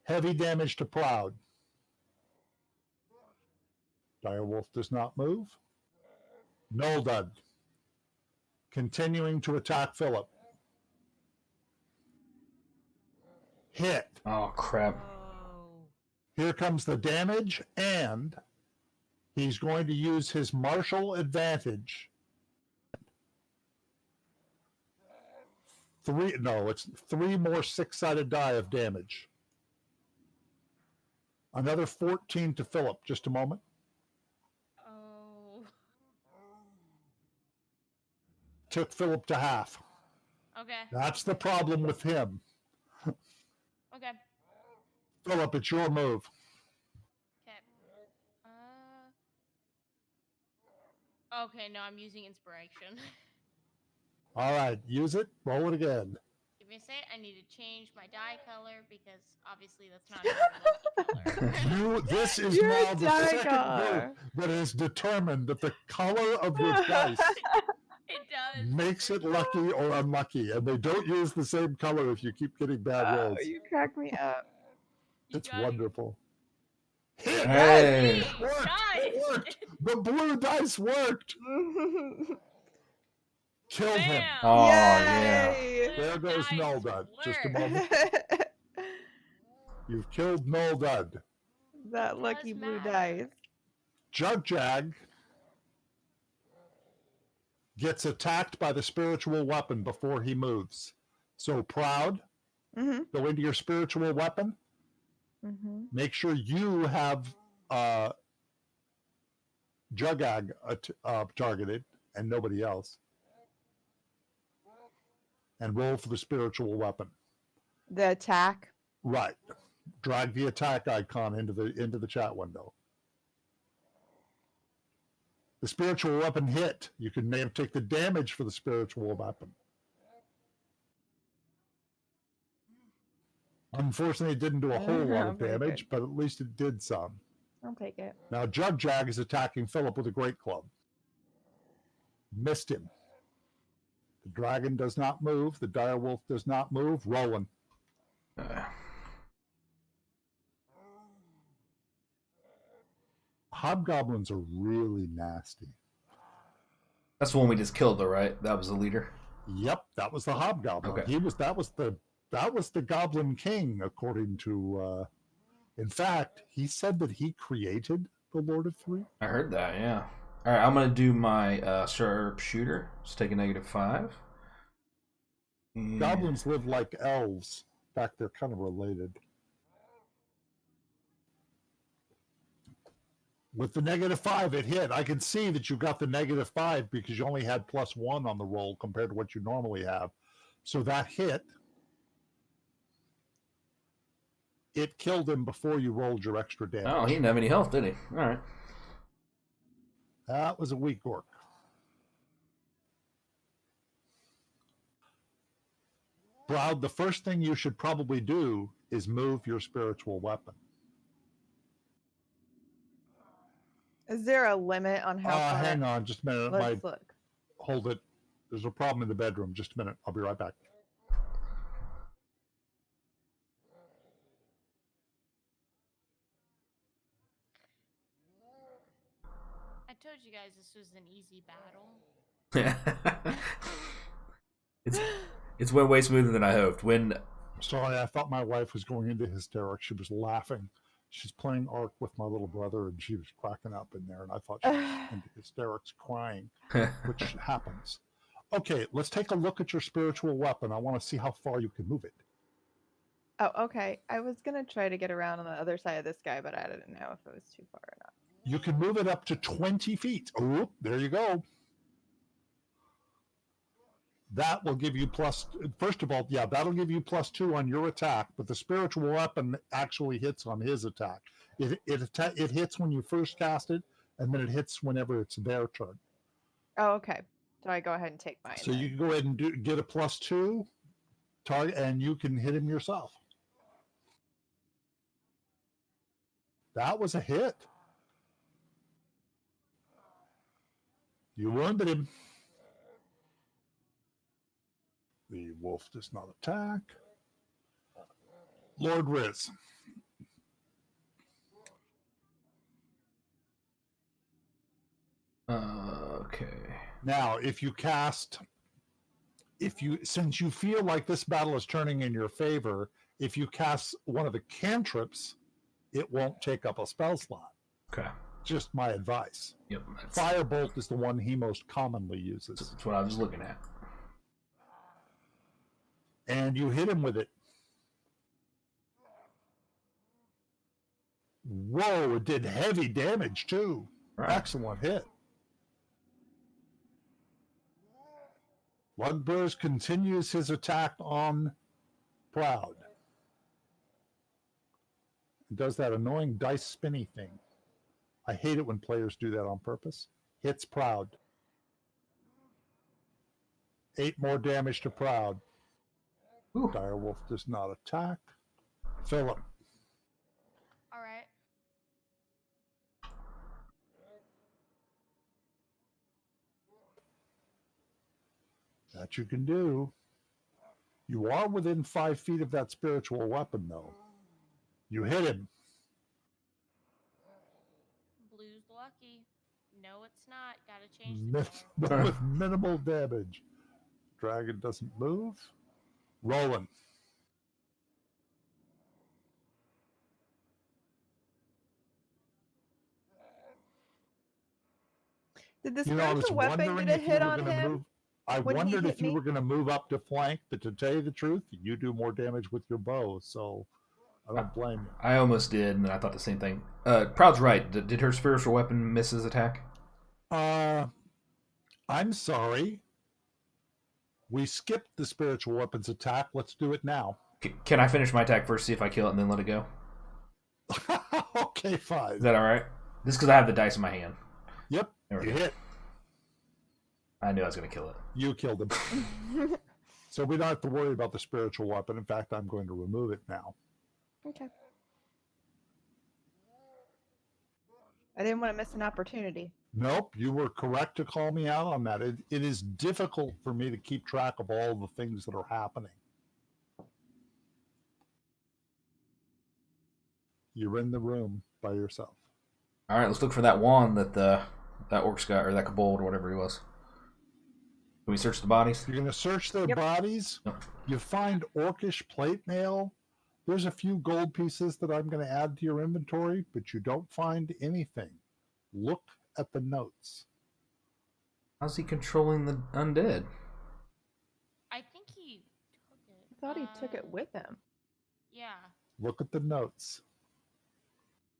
S2: Heavy damage to Proud. Direwolf does not move. Noldud. Continuing to attack Philip. Hit.
S1: Oh, crap.
S3: Oh.
S2: Here comes the damage, and he's going to use his martial advantage. It's 3 more 6-sided die of damage. Another 14 to Philip. Just a moment.
S3: Oh.
S2: Took Philip to half.
S3: Okay.
S2: That's the problem with him.
S3: Okay.
S2: Philip, it's your move.
S3: Okay. Okay, no, I'm using inspiration.
S2: All right, use it. Roll it again.
S3: Give me a sec. I need to change my dye color because obviously that's not a very lucky color.
S2: This is
S4: You're
S2: now
S4: a
S2: the second
S4: Dagger.
S2: group that has determined that the color of your dice
S3: It does.
S2: makes it lucky or unlucky, and they don't use the same color if you keep getting bad rolls.
S4: You crack me up.
S2: It's
S3: got it.
S2: wonderful.
S1: Hey.
S2: It worked. It
S3: Nice.
S2: worked. The blue dice worked. Killed him.
S3: Bam.
S1: Oh, yeah.
S4: Yay!
S2: There goes
S3: Nice
S2: Noldud. Just a
S3: work.
S2: moment. You've killed Noldud.
S4: That lucky
S3: Does
S4: blue
S3: matter.
S4: dice.
S2: Jugjag gets attacked by the spiritual weapon before he moves. So Proud,
S4: Mm-hmm.
S2: go into your spiritual weapon.
S4: Mm-hmm.
S2: Make sure you have Jugag targeted and nobody else. And roll for the spiritual weapon.
S4: The attack.
S2: Right. Drag the attack icon into the chat window. The spiritual weapon hit. You can take the damage for the spiritual weapon. Unfortunately, it didn't do a whole lot of
S4: Very
S2: damage, but at least it did some.
S4: I'll take it.
S2: Now, Jugjag is attacking Philip with a great club. Missed him. The dragon does not move. The direwolf does not move. Roland. Hobgoblins are really nasty.
S1: That's the one we just killed, though, right? That was the leader.
S2: Yep, that was the hobgoblin.
S1: Okay.
S2: That was the Goblin King, according to. In fact, he said that he created the Lord of Three.
S1: I heard that, yeah. All right, I'm going to do my sharpshooter. Just take a -5. And...
S2: Goblins live like elves. In fact, they're kind of related. With the -5, it hit. I can see that you got the -5 because you only had +1 on the roll compared to what you normally have. So that hit. It killed him before you rolled your extra damage.
S1: Oh, he didn't have any health, did he? All right.
S2: That was a weak orc. Broud, the first thing you should probably do is move your spiritual weapon.
S4: Is there a limit on how far?
S2: Hang on just a minute.
S4: Let's look.
S2: Hold it. There's a problem in the bedroom. Just a minute. I'll be right back.
S3: I told you guys this was an easy battle.
S1: It's went way smoother than I hoped. When
S2: Sorry, I thought my wife was going into hysterics. She was laughing. She's playing Ark with my little brother, and she was cracking up in there, and I thought she was into hysterics, crying, which happens. Okay, let's take a look at your spiritual weapon. I want to see how far you can move it.
S4: Oh, okay. I was gonna try to get around on the other side of this guy, but I didn't know if it was too far or not.
S2: You can move it up to 20 feet. Oh, there you go. That will give you first of all, yeah, that'll give you +2 on your attack, but the spiritual weapon actually hits on his attack. It hits when you first cast it, and then it hits whenever it's their turn.
S4: Oh, okay. So I go ahead and take mine.
S2: So
S4: then.
S2: you can go ahead and get a +2 target, and you can hit him yourself. That was a hit. You wounded him. The wolf does not attack. Lord Riz.
S1: Okay.
S2: Now, since you feel like this battle is turning in your favor, if you cast one of the cantrips, it won't take up a spell slot.
S1: Okay.
S2: Just my advice.
S1: Yep.
S2: Firebolt is the one he most commonly uses.
S1: That's what I was looking at.
S2: And you hit him with it. Whoa, it did heavy damage too.
S1: Right.
S2: Excellent hit. Lugburs continues his attack on Proud. It does that annoying dice spinny thing. I hate it when players do that on purpose. Hits Proud. 8 more damage to Proud.
S1: Ooh.
S2: Direwolf does not attack. Philip.
S3: All right.
S2: That you can do. You are within 5 feet of that spiritual weapon, though. You hit him.
S3: Blue's lucky. No, it's not. Gotta change the
S2: But with minimal damage. Dragon doesn't move. Roland.
S4: Did the
S2: You know, I was
S4: spiritual weapon
S2: wondering
S4: get a
S2: if you
S4: hit
S2: were
S4: on
S2: going to
S4: him?
S2: move. I
S4: when he
S2: wondered
S4: hit
S2: if you
S4: me?
S2: were going to move up to flank, but to tell you the truth, you do more damage with your bow, so I don't blame you.
S1: I almost did, and I thought the same thing. Proud's right. Did her spiritual weapon miss his attack?
S2: I'm sorry. We skipped the spiritual weapons attack. Let's do it now.
S1: Can I finish my attack first, see if I kill it, and then let it go?
S2: Okay, fine.
S1: Is that all right? Just because I have the dice in my hand.
S2: Yep,
S1: There we
S2: you
S1: go.
S2: hit.
S1: I knew I was going to kill it.
S2: You killed him. So we don't have to worry about the spiritual weapon. In fact, I'm going to remove it now.
S4: Okay. I didn't want to miss an opportunity.
S2: Nope, you were correct to call me out on that. It is difficult for me to keep track of all the things that are happening. You're in the room by yourself.
S1: All right, let's look for that wand that that orc's got, or that kobold, or whatever he was. Can we search the bodies?
S2: You're going to search their bodies.
S1: Yep.
S2: You find orcish plate mail. There's a few gold pieces that I'm going to add to your inventory, but you don't find anything. Look at the notes.
S1: How's he controlling the undead?
S3: I think he took it.
S4: I thought he took it with him.
S3: Yeah.
S2: Look at the notes.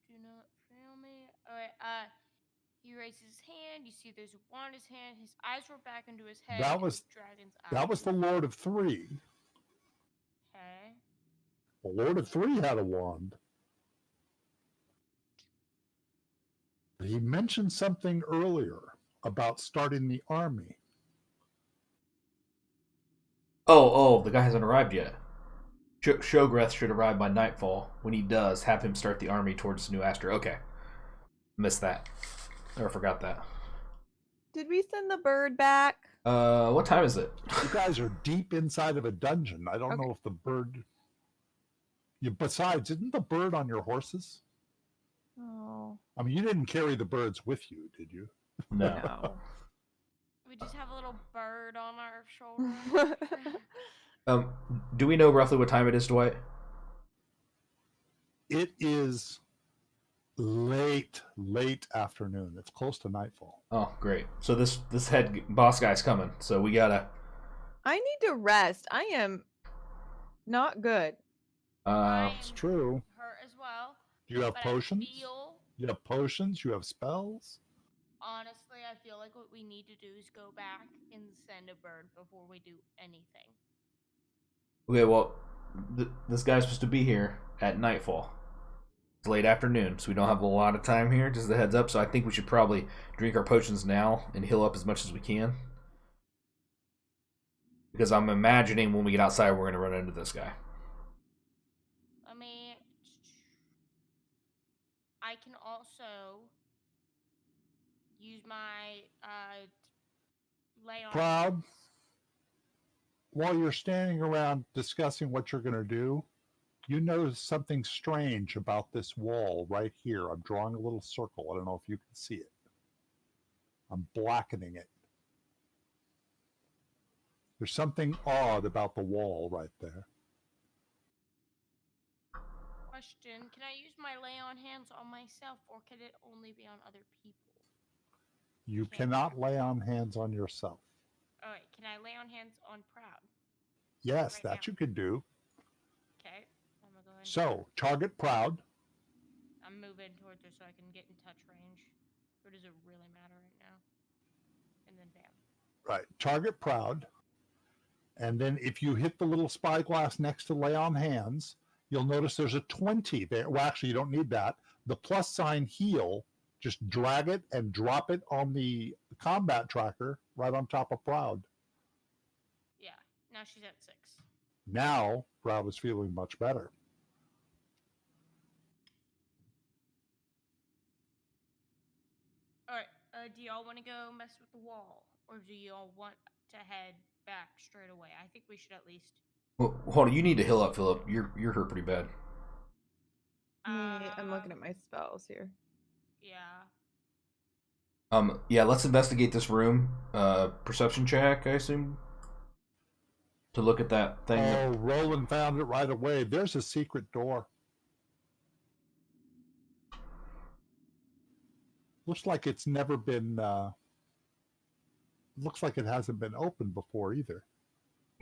S3: Do not fail me. Alright, he raises his hand. You see there's a wand in his hand. His eyes roll back into his head.
S2: That was
S3: dragon's
S2: that
S3: eyes.
S2: was the Lord of Three.
S3: Okay.
S2: The Lord of Three had a wand. He mentioned something earlier about starting the army.
S1: Oh, the guy hasn't arrived yet. Shogreth should arrive by nightfall. When he does, have him start the army towards New Ashter. Okay. Missed that. Or forgot that.
S4: Did we send the bird back?
S1: What time is it?
S2: You guys are deep inside of a dungeon. I don't
S4: Okay.
S2: know if the bird... Besides, isn't the bird on your horses?
S4: Oh,
S2: I mean, you didn't carry the birds with you, did you?
S1: No.
S4: no.
S3: We just have a little bird on our shoulder.
S1: Do we know roughly what time it is, Dwight?
S2: It is late afternoon. It's close to nightfall.
S1: Oh, great. So this head boss guy's coming. So we gotta.
S4: I need to rest. I am not good.
S2: It's true.
S3: Her as well.
S2: Do you have
S3: But
S2: potions?
S3: I feel,
S2: You have potions? You have spells?
S3: honestly, I feel like what we need to do is go back and send a bird before we do anything.
S1: Okay, well, this guy's supposed to be here at nightfall. It's late afternoon, so we don't have a lot of time here. Just a heads up. So I think we should probably drink our potions now and heal up as much as we can. Because I'm imagining when we get outside, we're going to run into this guy.
S3: I mean, I can also use my lay on.
S2: Proud. while you're standing around discussing what you're going to do, you notice something strange about this wall right here. I'm drawing a little circle. I don't know if you can see it. I'm blackening it. There's something odd about the wall right there.
S3: Question: can I use my lay on hands on myself, or can it only be on other people?
S2: You
S3: Okay.
S2: cannot lay on hands on yourself.
S3: All right. Can I lay on hands on Proud?
S2: Yes,
S3: Right
S2: that
S3: now.
S2: you can do.
S3: Okay. I'm gonna go ahead.
S2: So, target Proud.
S3: I'm moving towards her so I can get in touch range. Or does it really matter right now? And then bam.
S2: Right, target Proud. And then if you hit the little spyglass next to lay on hands, you'll notice there's a 20 there. Well, actually, you don't need that. The plus sign heal, just drag it and drop it on the combat tracker right on top of Proud.
S3: Yeah. Now she's at 6.
S2: Now, Proud is feeling much better.
S3: All right. Do y'all want to go mess with the wall, or do y'all want to head back straight away? I think we should at least.
S1: Well, hold on. You need to heal up, Philip. You're hurt pretty bad.
S4: I'm looking at my spells here.
S3: Yeah.
S1: Yeah. Let's investigate this room. Perception check, I assume, to look at that thing.
S2: Oh, Roland found it right away. There's a secret door. Looks like it's never been. Looks like it hasn't been opened before either.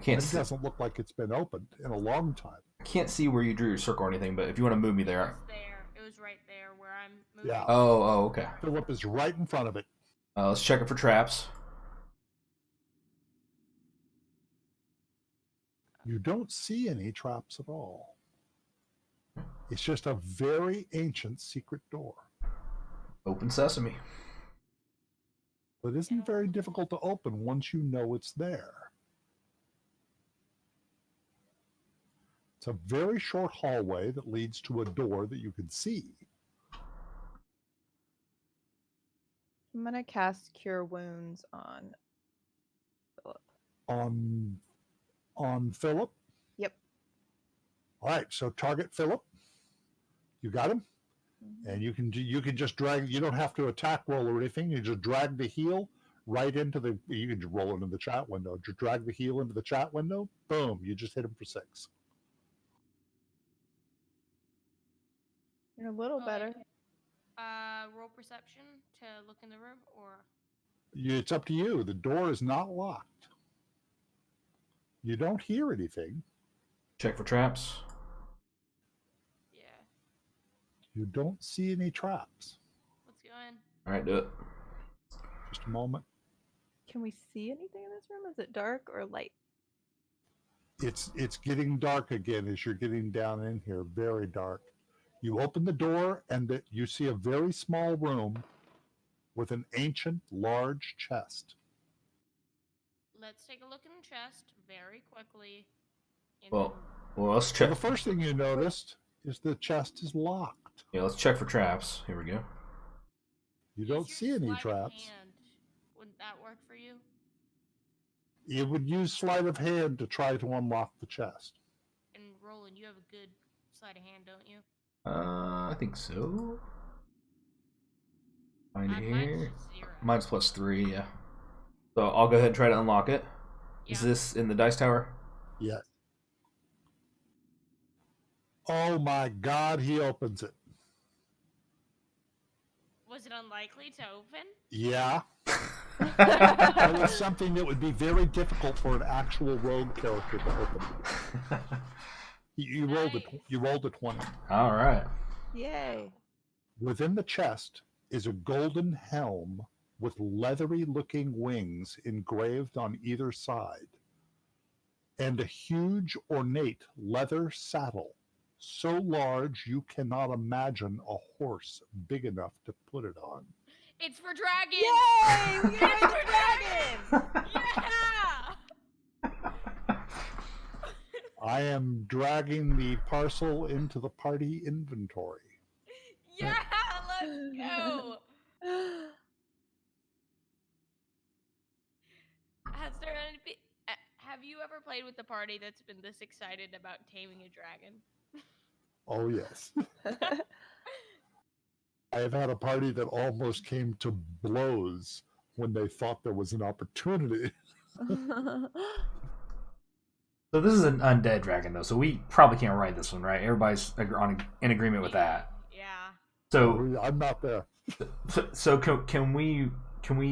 S1: Can't
S2: It
S1: see,
S2: doesn't look like it's been opened in a long time.
S1: can't see where you drew your circle or anything, but if you want to move me
S3: It
S1: there.
S3: was there. It was right there where I'm moving.
S2: Yeah.
S1: Oh, okay.
S2: Philip is right in front of it.
S1: Let's check it for traps.
S2: You don't see any traps at all. It's just a very ancient secret door.
S1: Open sesame.
S2: But it isn't very difficult to open once you know it's there. It's a very short hallway that leads to a door that you can see.
S4: I'm gonna cast Cure Wounds on Philip.
S2: On Philip?
S4: Yep.
S2: All right, so target Philip. You got him? And you can just drag. You don't have to attack roll or anything. You just drag the heal right into the. You can just roll it into the chat window. Just drag the heal into the chat window. Boom! You just hit him for 6.
S4: You're a little better.
S3: Roll perception to look in the room, or
S2: It's up to you. The door is not locked. You don't hear anything.
S1: Check for traps.
S3: yeah.
S2: You don't see any traps.
S3: Let's go in.
S1: All right, do it.
S2: Just a moment.
S4: Can we see anything in this room? Is it dark or light?
S2: It's getting dark again as you're getting down in here. Very dark. You open the door and you see a very small room with an ancient, large chest.
S3: Let's take a look in the chest very quickly.
S1: Well, let's
S2: So
S1: check.
S2: the first thing you noticed is the chest is locked.
S1: Yeah, let's check for traps. Here we go.
S2: You don't see any traps.
S3: Hand. Wouldn't that work for you?
S2: You would use sleight of hand to try to unlock the chest.
S3: And Roland, you have a good sleight of hand, don't you?
S1: I think so. Find it
S3: Mine's
S1: here.
S3: just 0.
S1: Mine's +3, yeah. So I'll go ahead and try to unlock it. Is
S3: Yeah.
S1: this in the dice tower?
S2: Yes. Oh my God, he opens it.
S3: Was it unlikely to open?
S2: Yeah. That was something that would be very difficult for an actual rogue character to open. You rolled a 20.
S1: All right.
S4: Yay.
S2: Within the chest is a golden helm with leathery looking wings engraved on either side, and a huge ornate leather saddle so large you cannot imagine a horse big enough to put it on.
S3: It's for dragons!
S4: Yay! We
S3: It's
S4: got
S3: for
S4: the dragon!
S3: Yeah!
S2: I am dragging the parcel into the party inventory.
S3: Yeah! Let's go! Have you ever played with a party that's been this excited about taming a dragon?
S2: Oh, yes. I have had a party that almost came to blows when they thought there was an opportunity.
S1: So this is an undead dragon, though, so we probably can't ride this one, right? Everybody's in agreement with that.
S3: Yeah.
S1: So,
S2: I'm not there.
S1: so can we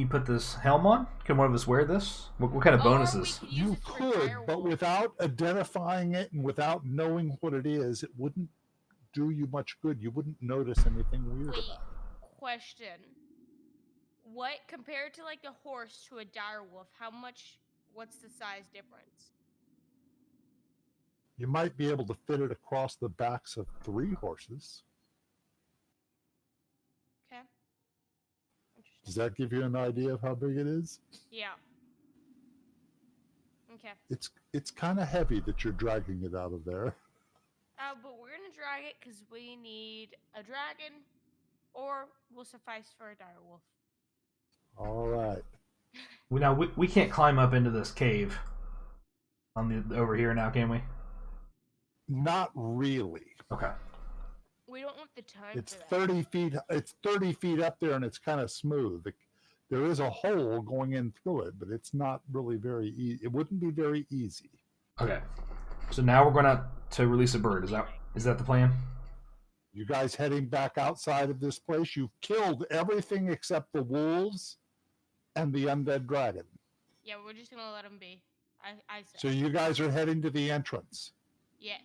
S1: put this helm on? Can one of us wear this? What kind of bonuses?
S3: Or we could use
S2: You
S3: it for
S2: could,
S3: direwolf.
S2: but without identifying it and without knowing what it is, it wouldn't do you much good. You wouldn't notice anything weird
S3: Wait,
S2: about it.
S3: question. What, compared to like a horse to a direwolf, what's the size difference?
S2: You might be able to fit it across the backs of 3 horses.
S3: Okay.
S2: Does that give you an idea of how big it is?
S3: Yeah. Okay.
S2: It's kind of heavy that you're dragging it out of there.
S3: But we're gonna drag it because we need a dragon, or will suffice for a direwolf.
S2: All right.
S1: Now we can't climb up into this cave on the over here now, can we?
S2: Not really.
S1: Okay.
S3: We don't have the time
S2: It's
S3: for that.
S2: 30 feet. It's 30 feet up there, and it's kind of smooth. There is a hole going in through it, but it's not really very easy. It wouldn't be very easy.
S1: Okay. So now we're going to release a bird. Is that the plan?
S2: You guys heading back outside of this place? You've killed everything except the wolves and the undead dragon.
S3: Yeah, we're just gonna let them be. I said.
S2: So you guys are heading to the entrance.
S3: Yes.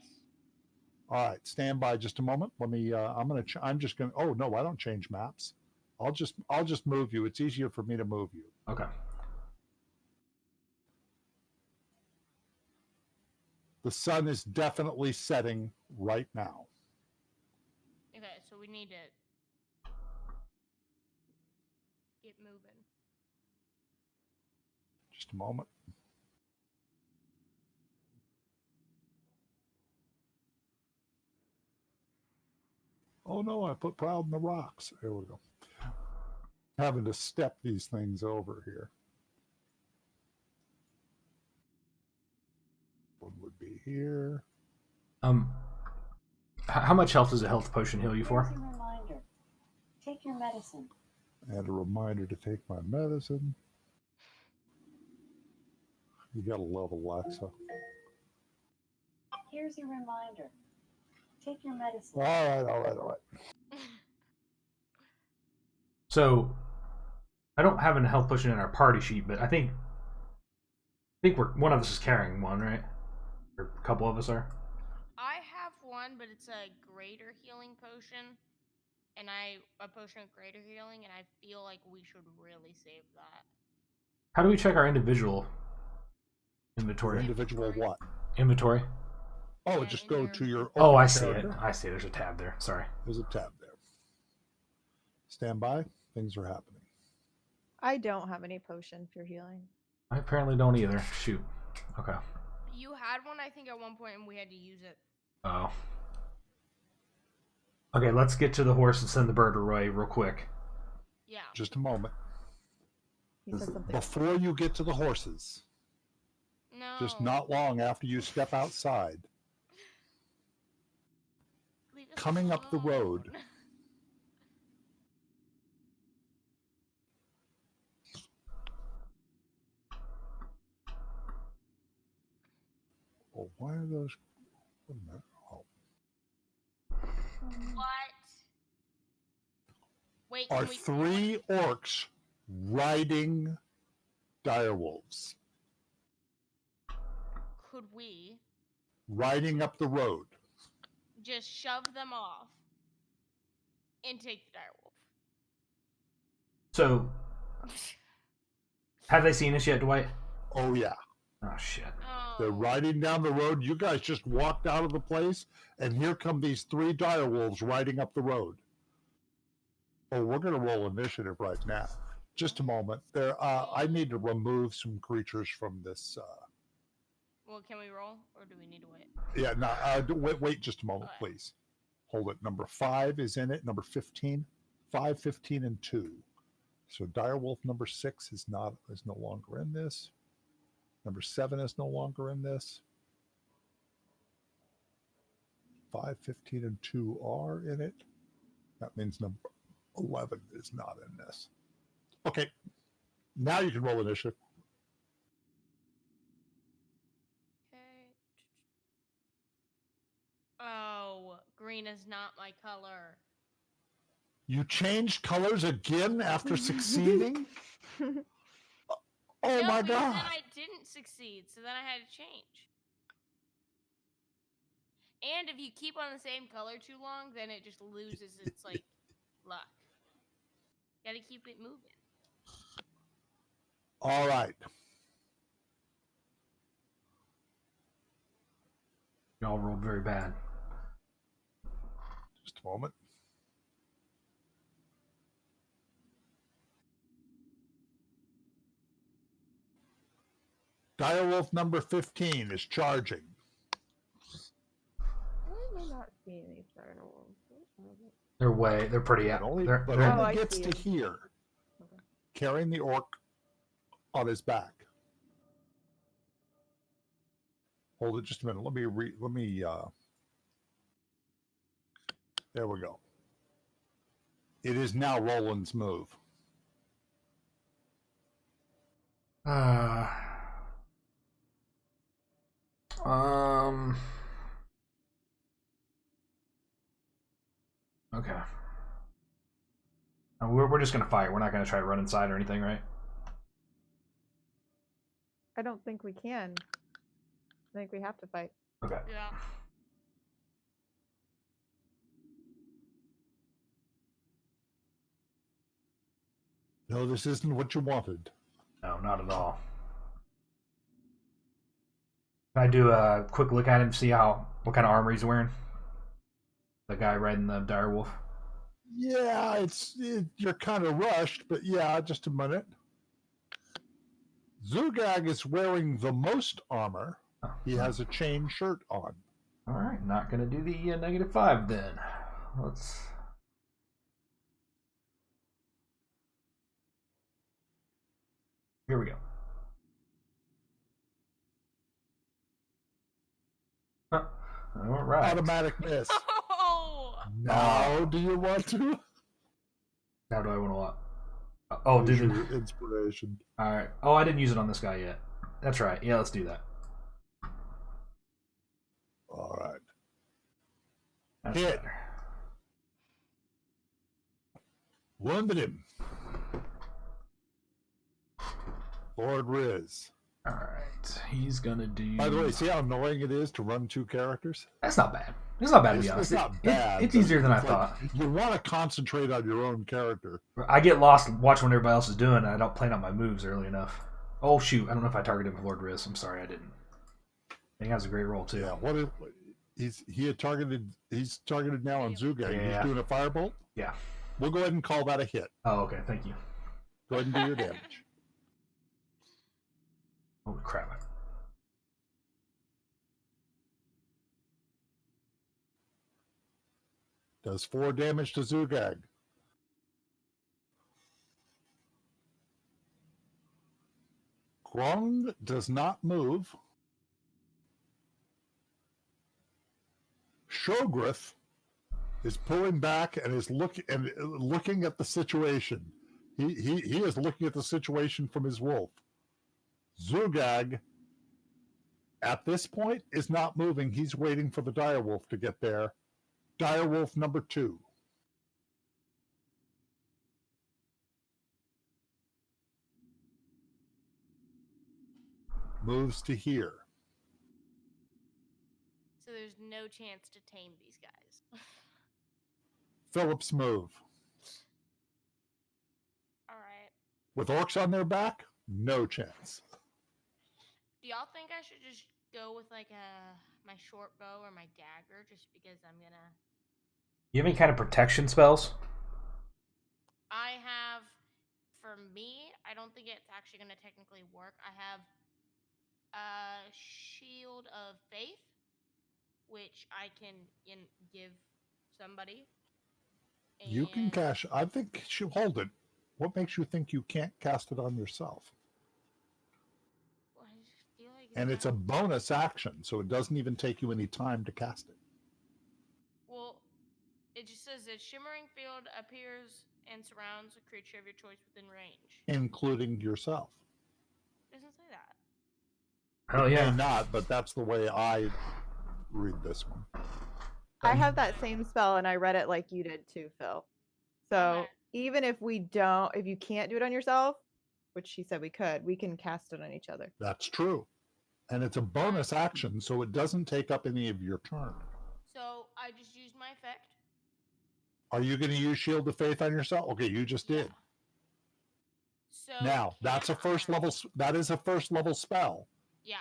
S2: All right, stand by just a moment. Let me. I'm just gonna. Oh no, I don't change maps. I'll just move you. It's easier for me to move you.
S1: Okay.
S2: The sun is definitely setting right now.
S3: Okay, so we need to get moving.
S2: Just a moment. Oh no, I put Proud in the rocks. There we go. Having to step these things over here. One would be here.
S1: How much health does a health potion heal you for?
S5: Here's a reminder. Take your medicine.
S2: And a reminder to take my medicine. You gotta love Alexa.
S5: Here's a reminder. Take your medicine.
S2: All right.
S1: So, I don't have a health potion in our party sheet, but I think one of us is carrying one, right? Or a couple of us are.
S3: I have one, but it's a greater healing potion, and a potion of greater healing, and I feel like we should really save that.
S1: How do we check our individual inventory?
S2: Individual what?
S1: Inventory.
S2: Oh,
S3: Yeah,
S2: just
S3: in
S2: go
S3: your-
S2: to your.
S1: Oh,
S2: open
S1: I see it.
S2: character.
S1: I see it. There's a tab there. Sorry.
S2: There's a tab there. Stand by. Things are happening.
S4: I don't have any potion for healing.
S1: I apparently don't either. Shoot. Okay.
S3: You had one, I think, at one point, and we had to use it.
S1: Oh. Okay, let's get to the horse and send the bird away real quick.
S3: Yeah.
S2: Just a moment.
S4: He said something.
S2: Before you get to the horses,
S3: No.
S2: just not long after you step outside,
S3: Leave us
S2: coming up the
S3: alone.
S2: road. Oh, why are those? Wait a minute. Oh.
S3: What? Wait,
S2: Are
S3: can we...
S2: 3 orcs riding direwolves
S3: Could we
S2: riding up the road?
S3: just shove them off and take the direwolf?
S1: So, have they seen us yet, Dwight?
S2: Oh yeah,
S1: Oh, shit.
S3: Oh.
S2: they're riding down the road. You guys just walked out of the place, and here come these 3 direwolves riding up the road. Oh, we're gonna roll initiative right now. Just a moment. I need to remove some creatures from this.
S3: Well, can we roll, or do we need to wait?
S2: Yeah, no. Wait just a moment,
S3: Alright.
S2: please. Hold it. Number 5 is in it. Number 15, 5, 15, and 2. So direwolf number 6 is no longer in this. Number 7 is no longer in this. 5, 15, and 2 are in it. That means number 11 is not in this. Okay. Now you can roll initiative.
S3: Okay. Oh, green is not my color.
S2: You changed colors again after succeeding? Oh
S3: no,
S2: my
S3: because
S2: god.
S3: then I didn't succeed, so then I had to change. And if you keep on the same color too long, then it just loses its like luck. Gotta keep it moving.
S2: All right.
S1: Y'all rolled very bad.
S2: Just a moment. Direwolf number 15 is charging.
S4: Why am I not seeing these direwolves?
S1: They're pretty
S2: But
S1: out.
S2: only,
S1: They're,
S2: but
S1: they're-
S2: only
S4: I
S2: gets
S4: see
S2: to
S4: it.
S2: here,
S4: Okay.
S2: carrying the orc on his back. Hold it just a minute. There we go. It is now Roland's move.
S1: Okay. We're just gonna fight. We're not gonna try to run inside or anything, right?
S4: I don't think we can. I think we have to fight.
S1: Okay.
S3: Yeah.
S2: No, this isn't what you wanted.
S1: No, not at all. Can I do a quick look at him, see what kind of armor he's wearing? The guy riding the direwolf.
S2: Yeah, you're kind of rushed, but yeah, just a minute. Zugag is wearing the most armor.
S1: Oh,
S2: He has a chain shirt on.
S1: All right, not gonna do the -5 then. Let's. Here we go. Huh. All right.
S2: Automatic miss.
S3: Oh!
S2: Now, do you want to?
S1: Now do I want to what? Oh,
S2: Use
S1: dude.
S2: your inspiration.
S1: All right. Oh, I didn't use it on this guy yet. That's right. Yeah, let's do that.
S2: All right.
S1: That's
S2: Hit.
S1: better.
S2: Wounded him. Lord Riz.
S1: All right. He's gonna do.
S2: By the way, see how annoying it is to run 2 characters?
S1: That's not bad. It's not bad to be
S2: It's
S1: honest.
S2: not bad.
S1: It's
S2: but
S1: easier than I
S2: like,
S1: thought.
S2: You want to concentrate on your own character.
S1: I get lost watching what everybody else is doing, and I don't plan out my moves early enough. Oh shoot! I don't know if I targeted with Lord Riz. I'm sorry, I didn't. I think that was a great roll too.
S2: Yeah. He's targeted now on Zugag.
S1: Yeah.
S2: He's doing a firebolt.
S1: Yeah.
S2: We'll go ahead and call that a hit.
S1: Oh, okay. Thank you.
S2: Go ahead and do your damage.
S1: Holy crap!
S2: Does 4 damage to Zugag. Grung does not move. Shogrith is pulling back and is looking at the situation. He is looking at the situation from his wolf. Zugag, at this point, is not moving. He's waiting for the direwolf to get there. Direwolf number 2. Moves to here.
S3: So there's no chance to tame these guys.
S2: Philip's move.
S3: Alright.
S2: With orcs on their back, no chance.
S3: Do y'all think I should just go with like my short bow or my dagger just because I'm gonna...
S1: You have any kind of protection spells?
S3: I have, for me, I don't think it's actually gonna technically work. I have a Shield of Faith, which I can give somebody.
S2: You can
S3: And-
S2: cast. I think you hold it. What makes you think you can't cast it on yourself? And it's a bonus action, so it doesn't even take you any time to cast it.
S3: Well, it just says that shimmering field appears and surrounds a creature of your choice within range.
S2: Including yourself.
S3: It doesn't say that.
S1: Hell
S2: It
S1: yeah.
S2: may not, but that's the way I read this one.
S4: I have that same spell and I read it like you did too, Phil. So
S3: Okay.
S4: even if you can't do it on yourself, which she said we could, we can cast it on each other.
S2: That's true. And it's a bonus action, so it doesn't take up any of your turn.
S3: So I just used my effect.
S2: Are you going to use Shield of Faith on yourself? Okay, you just did.
S3: Yeah. So
S2: Now, that is a first level spell.
S3: Yeah.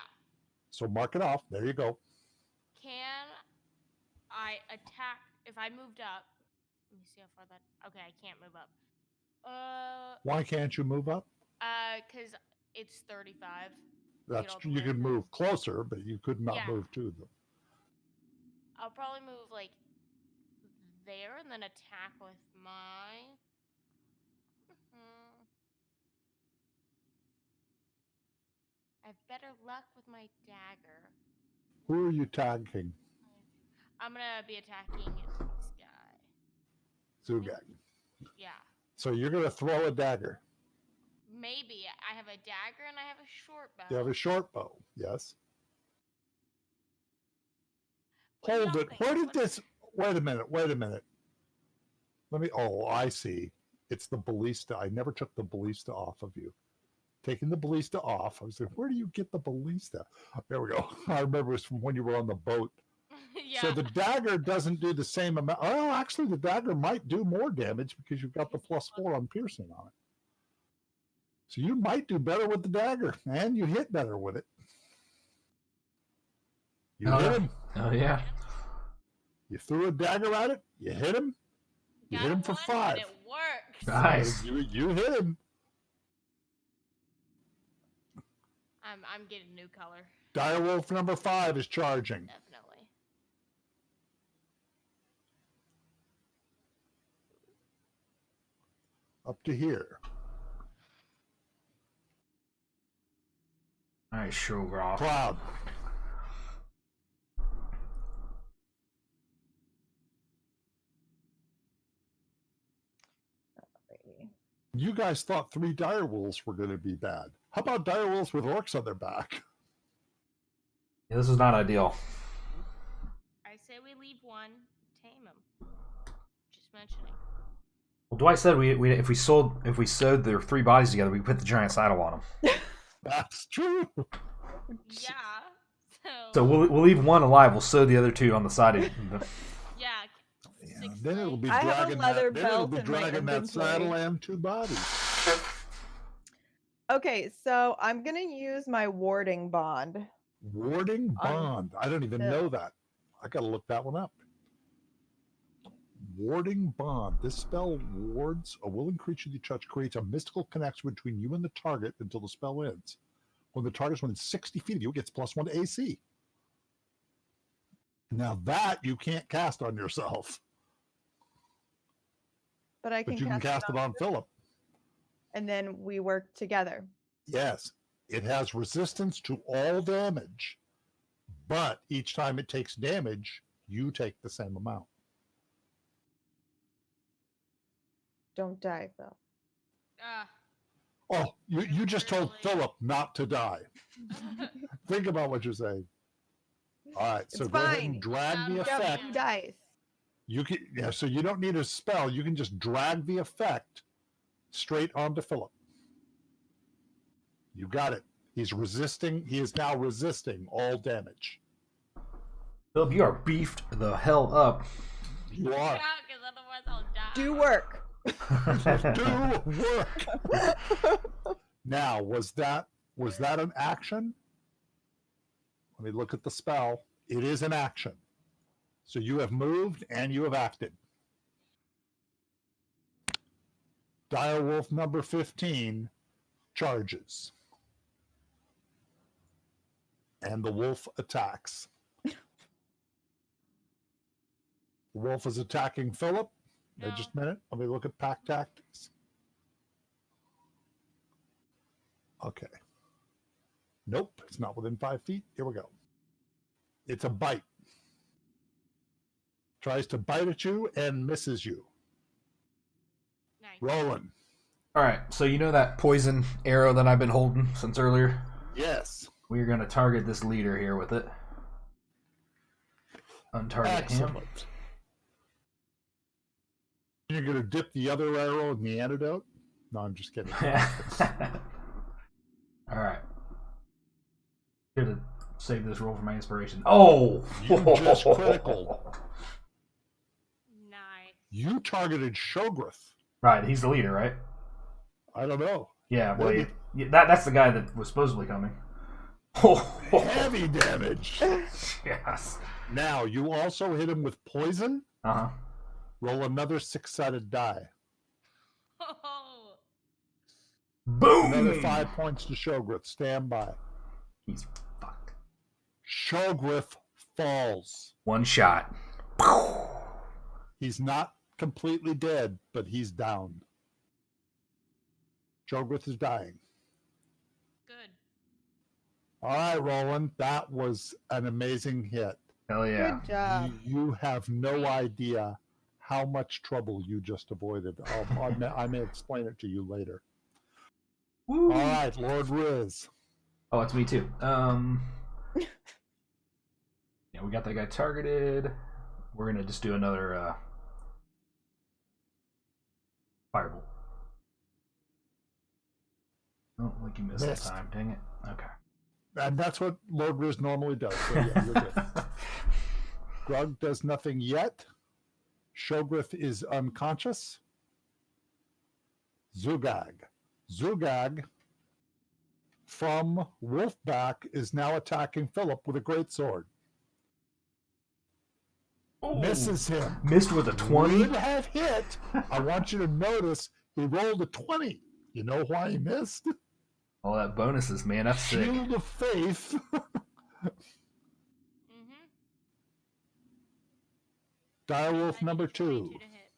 S2: So mark it off. There you go.
S3: Can I attack if I moved up? Let me see how far that. Okay, I can't move up.
S2: Why can't you move up?
S3: Cause it's 35.
S2: That's
S3: all the
S2: you
S3: way
S2: can
S3: up.
S2: move closer, but you could not
S3: Yeah.
S2: move to them.
S3: I'll probably move like there and then attack with my. I have better luck with my dagger.
S2: Who are you tagging?
S3: I'm gonna be attacking this guy.
S2: Zugag.
S3: Yeah.
S2: So you're going to throw a dagger.
S3: Maybe. I have a dagger and I have a short bow.
S2: You have a short bow. Yes.
S3: What do y'all
S2: Hold it.
S3: think?
S2: Where did this... Wait a minute. Let me... Oh, I see. It's the ballista. I never took the ballista off of you. Taking the ballista off. I was like, where do you get the ballista? There we go. I remember it was from when you were on the boat.
S3: Yeah.
S2: So the dagger doesn't do the same amount. Oh, actually, the dagger might do more damage because you've got the +4 on piercing on it. So you might do better with the dagger, and you hit better with it. You hit him.
S1: Oh yeah.
S2: You threw a dagger at it. You hit him. You
S3: Got
S2: hit him for
S3: one,
S2: 5.
S3: and it works.
S1: Nice.
S2: You hit him.
S3: I'm getting new color.
S2: Direwolf number 5 is charging.
S3: Definitely.
S2: Up to here.
S1: Nice show off.
S2: Cloud. You guys thought 3 direwolves were going to be bad. How about direwolves with orcs on their back?
S1: Yeah, this is not ideal.
S3: I say we leave one, tame him. Just mentioning.
S1: Well, Dwight said we if we sewed their 3 bodies together, we could put the giant saddle on them.
S2: That's true.
S3: Yeah.
S1: So we'll leave one alive. We'll sew the other 2 on the side.
S3: Yeah.
S2: Yeah, then it'll be
S4: I have a
S2: dragging
S4: leather
S2: that. Then it'll
S4: belt
S2: be
S4: in my
S2: dragging that
S4: inventory.
S2: saddle and 2 bodies.
S4: Okay, so I'm gonna use my warding bond.
S2: Warding bond. I don't even know that. I got to look that one up. Warding bond. This spell wards a willing creature you touch, creates a mystical connection between you and the target until the spell ends. When the target's within 60 feet of you, it gets +1 to AC. Now that you can't cast on yourself,
S4: But I can,
S2: but you can cast it on Philip.
S4: and then we work together.
S2: Yes, it has resistance to all damage, but each time it takes damage, you take the same amount.
S4: Don't die, Phil.
S2: Oh, you just told
S3: Really?
S2: Philip not to die. Think about what you're saying. All right, so
S4: It's
S2: go ahead
S4: fine.
S2: and drag the
S3: You
S4: You have
S2: effect.
S4: 2 dice.
S2: You can, yeah, so you don't need a spell. You can just drag the effect straight onto Philip. You got it. He's resisting. He is now resisting all damage.
S1: Philip, you are beefed the hell up.
S2: You
S3: Yeah,
S2: are.
S3: because otherwise I'll die.
S4: Do work.
S2: Do work. Now, was that an action? Let me look at the spell. It is an action. So you have moved and you have acted. Direwolf number 15 charges. And the wolf attacks. The wolf is attacking Philip.
S3: No.
S2: Just a minute. Let me look at pack tactics. Okay. Nope, it's not within 5 feet. Here we go. It's a bite. Tries to bite at you and misses you.
S3: Nice.
S2: Rolling.
S1: All right, so you know that poison arrow that I've been holding since earlier?
S2: Yes.
S1: We're going to target this leader here with it. Untarget him.
S2: Excellent. You're going to dip the other arrow in the antidote? No, I'm just kidding.
S1: All right. Should have saved this roll for my inspiration. Oh!
S2: You just critical.
S3: Nice.
S2: You targeted Shoggoth.
S1: Right, he's the leader, right?
S2: I don't know.
S1: Yeah, well,
S2: Maybe.
S1: that's the guy that was supposedly coming.
S2: Heavy damage.
S1: Yes.
S2: Now, you also hit him with poison.
S1: Uh-huh.
S2: Roll another 6-sided die.
S3: Oh.
S1: Boom!
S2: Another 5 points to Shoggoth. Stand by.
S1: He's fucked.
S2: Shoggoth falls.
S1: One shot.
S2: He's not completely dead, but he's down. Shoggoth is dying.
S3: Good.
S2: All right, Roland, that was an amazing hit.
S1: Hell yeah.
S4: Good job.
S2: You have no idea how much trouble you just avoided. I may explain it to you later.
S1: Woo.
S2: All right, Lord Riz.
S1: Oh, it's me too. Yeah, we got that guy targeted. We're gonna just do another firebolt. Oh, like you missed that
S2: Missed.
S1: time. Dang it. Okay.
S2: And that's what Lord Riz normally does. So yeah, you're good. Grug does nothing yet. Shoggoth is unconscious. Zugag. Zugag from Wolfback is now attacking Philip with a greatsword.
S1: Oh,
S2: Misses him.
S1: missed with a 20.
S2: Would have hit. I want you to notice he rolled a 20. You know why he missed?
S1: All that bonuses, man. That's sick.
S2: Shield of Faith.
S3: Mm-hmm.
S2: Direwolf number
S3: I need 22
S2: 2
S3: to hit.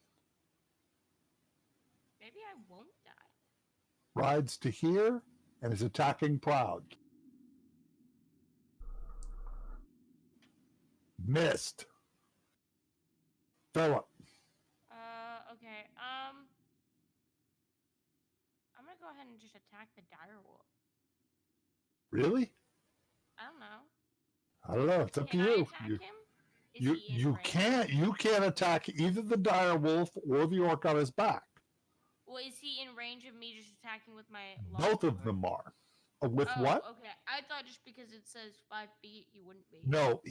S3: Maybe I won't die.
S2: rides to here and is attacking Proud. Missed. Philip.
S3: Okay. I'm gonna go ahead and just attack the direwolf.
S2: Really?
S3: I don't know.
S2: I don't know. It's up to
S3: Can I
S2: you.
S3: attack
S2: You,
S3: him? Is he in
S2: you
S3: range?
S2: can't attack either the direwolf or the orc on his back.
S3: Well, is he in range of me just attacking with my
S2: Both of
S3: longsword?
S2: them are. With
S3: Oh,
S2: what?
S3: okay. I thought just because it says 5 feet, he wouldn't be.
S2: No,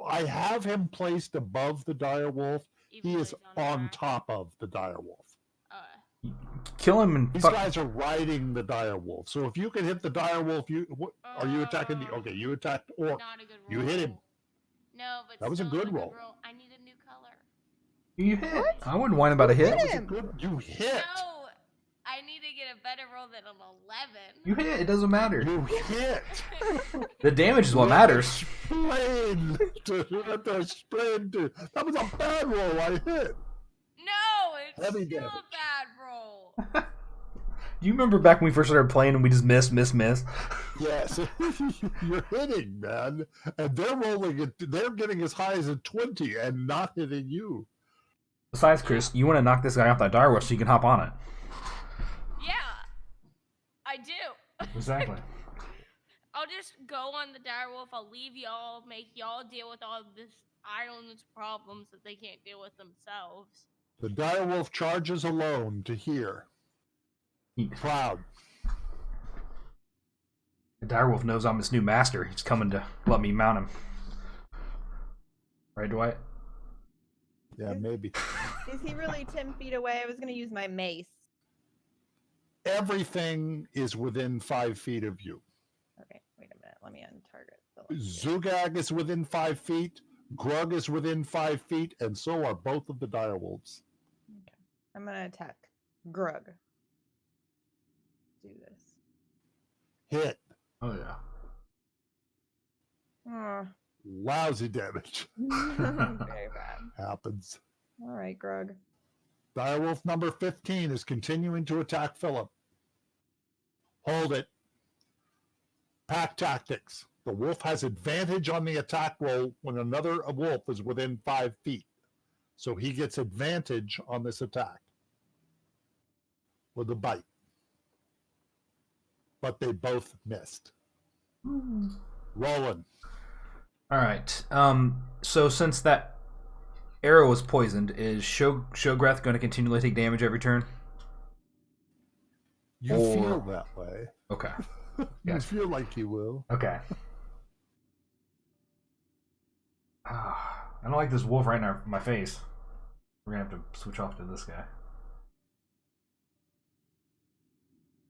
S2: I have him placed above the direwolf.
S3: Even
S2: He
S3: though
S2: is
S3: he's
S2: on
S3: back?
S2: top of the direwolf.
S1: Kill him and
S2: These
S1: fuck.
S2: guys are riding the direwolf. So if you can hit the direwolf, are you attacking the?
S3: Oh.
S2: Okay, you attacked the orc.
S3: Not a good roll.
S2: You hit him.
S3: No, but
S2: That was a
S3: still
S2: good
S3: not
S2: roll.
S3: I need a new color.
S1: You hit. I wouldn't whine about a hit.
S2: That was a
S4: him.
S2: good. You hit.
S3: No, I need to get a better roll than an 11.
S1: You hit. It doesn't matter.
S2: You hit.
S1: The damage is what matters.
S2: Explain to. That was a bad roll. I hit.
S3: No, it's
S2: Heavy
S3: still
S2: damage.
S3: a bad roll.
S1: Do you remember back when we first started playing and we just miss?
S2: Yes, you're hitting, man, and they're rolling it. They're getting as high as a 20 and not hitting you.
S1: Besides, Chris, you want to knock this guy off that direwolf so you can hop on it.
S3: Yeah, I do.
S1: Exactly.
S3: I'll just go on the direwolf. I'll leave y'all, make y'all deal with all this island's problems that they can't deal with themselves.
S2: The direwolf charges alone to here. Proud.
S1: The direwolf knows I'm his new master. He's coming to let me mount him. Right, Dwight?
S2: Yeah, maybe.
S4: Is he really 10 feet away? I was going to use my mace.
S2: Everything is within 5 feet of you.
S4: Okay, wait a minute. Let me untarget.
S2: Zugag is within 5 feet. Grug is within 5 feet, and so are both of the direwolves.
S4: Okay. I'm going to attack Grug. Do this.
S2: Hit.
S1: Oh, yeah.
S4: Oh,
S2: Lousy damage.
S4: very bad.
S2: Happens.
S4: All right, Grug.
S2: Direwolf number 15 is continuing to attack Philip. Hold it. Pack tactics. The wolf has advantage on the attack roll when another wolf is within 5 feet. So he gets advantage on this attack with a bite. But they both missed. Rolling.
S1: All right. So since that arrow was poisoned, is Shograth going to continually take damage every turn?
S2: You feel that way.
S1: Okay.
S2: You
S1: Gotcha.
S2: feel like you will.
S1: Okay. I don't like this wolf right in my face. We're gonna have to switch off to this guy.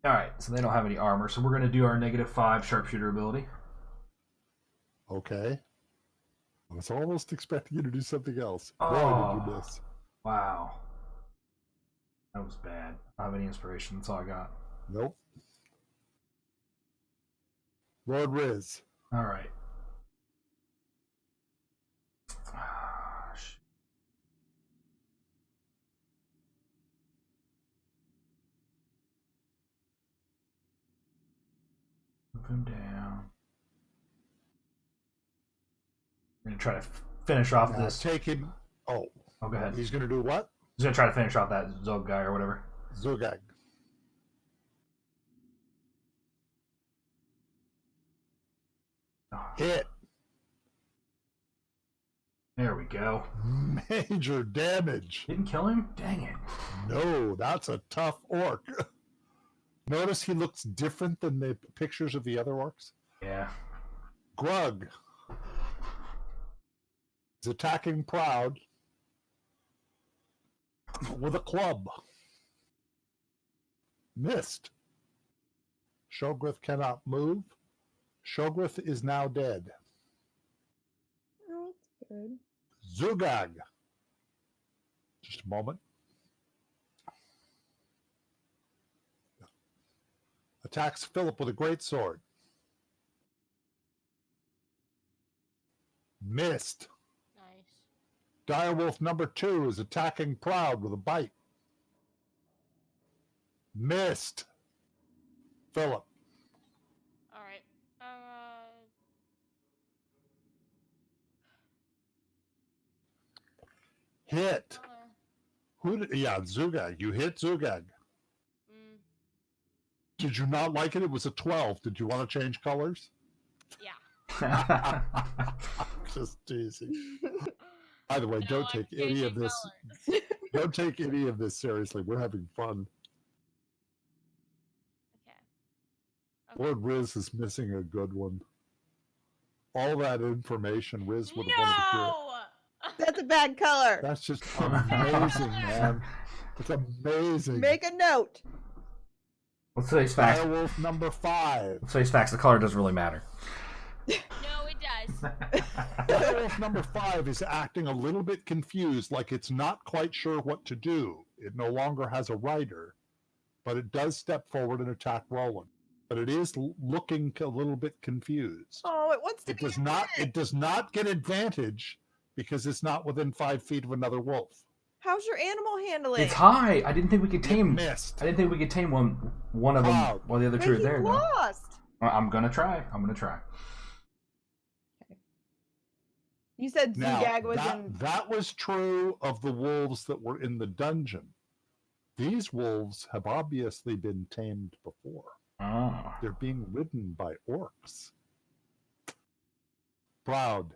S1: Alright, so they don't have any armor, so we're gonna do our -5 sharpshooter ability.
S2: Okay. I was almost expecting you to do something else.
S1: Oh.
S2: Boy, did you miss.
S1: Wow. That was bad. I don't have any inspiration, that's all I got.
S2: Nope. Lord Riz.
S1: Alright. Move him down. I'm gonna try to finish off
S2: Now
S1: this.
S2: take him. Oh,
S1: Oh, go ahead.
S2: he's going to do what?
S1: He's gonna try to finish off that Zog guy or whatever.
S2: Zugag.
S1: Oh,
S2: Hit.
S1: there we go.
S2: Major damage.
S1: Didn't kill him? Dang it.
S2: No, that's a tough orc. Notice he looks different than the pictures of the other orcs.
S1: Yeah.
S2: Grug is attacking Proud with a club. Missed. Shogrith cannot move. Shogrith is now dead.
S4: Oh, that's good.
S2: Zugag. Just a moment. Attacks Philip with a great sword. Missed.
S3: Nice.
S2: Direwolf number 2 is attacking Proud with a bite. Missed. Philip.
S3: All right.
S2: Hit.
S3: Color.
S2: Who did, yeah, Zugag. You hit Zugag.
S3: Mm,
S2: Did you not like it? It was a 12. Did you want to change colors?
S3: yeah.
S2: Just teasing. By the way,
S3: No,
S2: don't
S3: I'm
S2: take any of
S3: changing
S2: this.
S3: colors.
S2: Don't take any of this seriously. We're having fun.
S3: Okay.
S2: Lord Riz is missing a good one. All that information, Riz would have wanted to hear it.
S3: No.
S4: That's a bad color.
S2: That's just amazing, man. It's amazing.
S4: Make a note.
S1: Let's face facts.
S2: Direwolf number 5.
S1: Let's face facts. The color doesn't really matter.
S3: No, it does.
S2: Direwolf number 5 is acting a little bit confused, like it's not quite sure what to do. It no longer has a rider, but it does step forward and attack Roland. But it is looking a little bit confused.
S4: Oh, it wants to
S2: It
S4: be
S2: does
S4: a
S2: not.
S4: hit.
S2: It does not get advantage because it's not within 5 feet of another wolf.
S4: How's your animal handling?
S1: It's high. I didn't think we could tame.
S2: Missed.
S1: I didn't think we could tame one of them
S2: Proud.
S1: while the other
S4: But
S1: two are
S4: he
S1: there. Though.
S4: lost.
S1: I'm gonna try.
S4: You said
S2: Now,
S4: Zugag was in.
S2: that was true of the wolves that were in the dungeon. These wolves have obviously been tamed before.
S1: Oh.
S2: They're being ridden by orcs. Proud.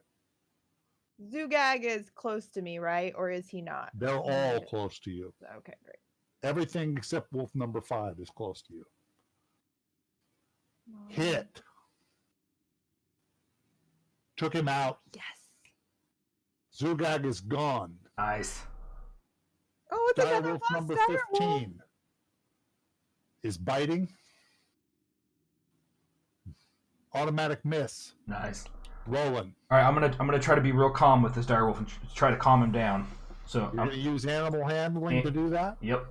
S4: Zugag is close to me, right? Or is he not?
S2: They're all close to you.
S4: Okay, great.
S2: Everything except wolf number 5 is close to you. Hit. Took him out.
S4: Yes.
S2: Zugag is gone.
S1: Nice.
S4: Oh, it's another
S2: Direwolf
S4: lost
S2: number
S4: direwolf.
S2: 15 is biting. Automatic miss.
S1: Nice.
S2: Rolling.
S1: All right, I'm gonna try to be real calm with this direwolf and try to calm him down. So,
S2: You're going to use animal handling to do that?
S1: yep.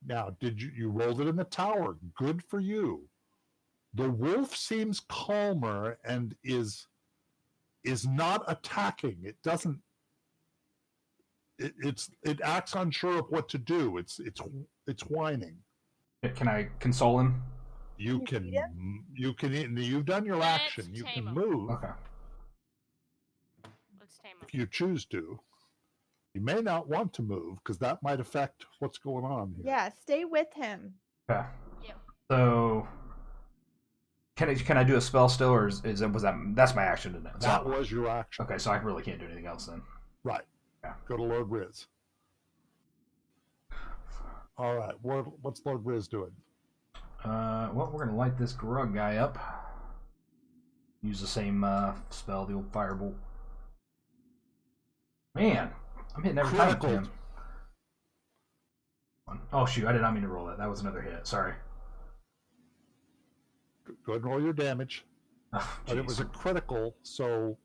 S2: Now, did you rolled it in the tower? Good for you. The wolf seems calmer and is not attacking. It doesn't. It acts unsure of what to do. It's whining.
S1: Can I console him?
S2: You
S4: Can
S2: can,
S4: you beat
S2: you've done your
S3: Let's
S2: action. You
S3: tame
S2: can
S3: him.
S2: move
S1: Okay.
S3: Let's tame him.
S2: if you choose to. You may not want to move because that might affect what's going on here.
S4: Yeah, stay with him.
S1: Okay.
S3: Yep.
S1: So can I do a spell still, or that's my action, isn't it?
S2: That was your action.
S1: Okay, so I really can't do anything else then.
S2: Right.
S1: Yeah.
S2: Go to Lord Riz. All right. What's Lord Riz doing?
S1: Well, we're gonna light this Grug guy up. Use the same spell, the old firebolt. Man, I'm hitting every time with
S2: Critical.
S1: him. Oh shoot, I did not mean to roll that. That was another hit. Sorry.
S2: Go ahead and roll your damage.
S1: Oh,
S2: But it was a critical, so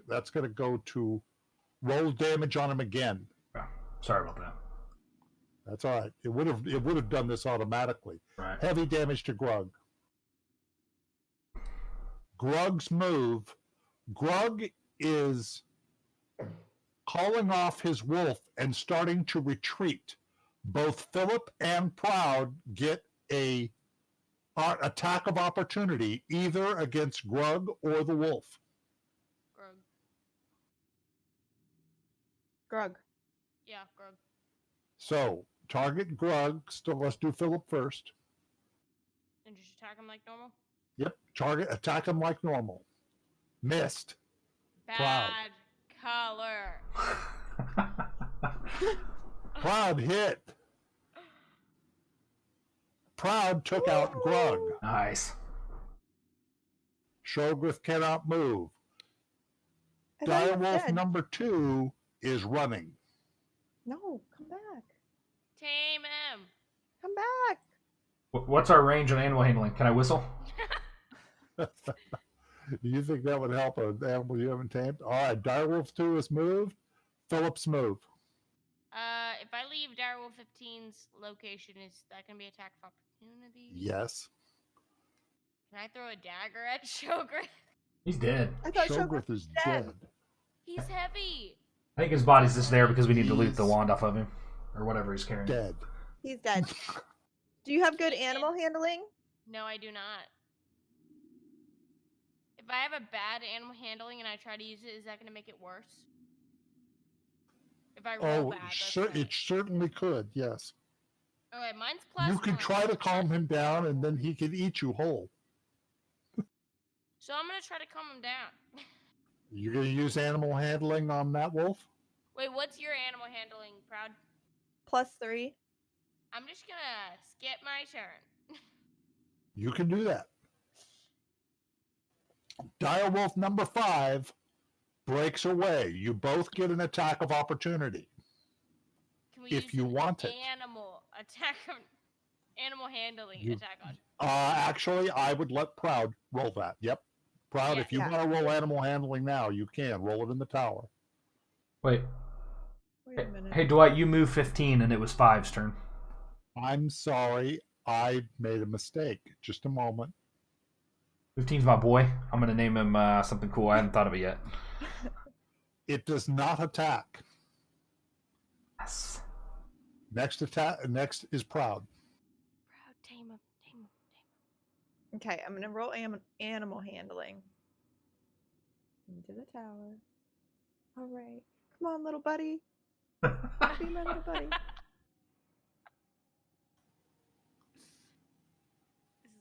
S2: that's going to go to roll damage on him again.
S1: yeah. Sorry about that.
S2: That's all right. It would have done this automatically.
S1: Right.
S2: Heavy damage to Grug. Grug's move. Grug is calling off his wolf and starting to retreat. Both Philip and Proud get a attack of opportunity either against Grug or the wolf.
S3: Grug.
S4: Grug.
S3: Yeah, Grug.
S2: So target Grug. Still, let's do Philip first.
S3: And just attack him like normal?
S2: Yep. Target. Attack him like normal. Missed.
S3: Bad
S2: Proud.
S3: color.
S2: Proud hit. Proud took out Grug.
S1: Nice.
S2: Shoggoth cannot move.
S4: I thought he was
S2: Direwolf
S4: dead.
S2: number 2 is running.
S4: No, come back.
S3: Tame him.
S4: Come back.
S1: What's our range on animal handling? Can I whistle?
S2: Do you think that would help an animal you haven't tamed? All right, Direwolf 2 is moved. Philip's move.
S3: If I leave Direwolf 15's location, is that gonna be attack of opportunity?
S2: Yes.
S3: Can I throw a dagger at Shoggoth?
S1: He's dead.
S4: I thought Shoggoth
S2: Shoggoth is dead.
S3: He's heavy.
S1: I think his body's just there because we need to loot the wand off of him, or whatever he's carrying.
S2: Dead.
S4: He's dead. Do you have good animal handling?
S3: No, I do not. If I have a bad animal handling and I try to use it, is that gonna make it worse? If I roll
S2: Oh,
S3: bad, let's say.
S2: it certainly could, yes.
S3: Okay, mine's plus
S2: You could
S3: one.
S2: try to calm him down and then he could eat you whole.
S3: So I'm gonna try to calm him down.
S2: You're going to use animal handling on that wolf?
S3: Wait, what's your animal handling, Proud?
S4: +3.
S3: I'm just gonna skip my turn.
S2: You can do that. Direwolf number 5 breaks away. You both get an attack of opportunity.
S3: Can we
S2: If
S3: use
S2: you
S3: an
S2: want it.
S3: Animal handling
S2: You-
S3: attack on.
S2: Actually, I would let Proud roll that. Yep. Proud,
S3: Yeah.
S2: if you
S4: Yeah.
S2: want to roll animal handling now, you can. Roll it in the tower.
S1: Wait.
S4: Wait a minute.
S1: Hey, Dwight, you moved 15 and it was 5's turn.
S2: I'm sorry. I made a mistake. Just a moment.
S1: 15's my boy. I'm going to name him something cool. I haven't thought of it yet.
S2: It does not attack.
S1: Yes.
S2: Next is Proud.
S3: Proud, tame him, tame him, tame
S4: Okay, I'm gonna roll animal handling. Into the tower. All right, come on, little buddy. Be my little buddy.
S3: him.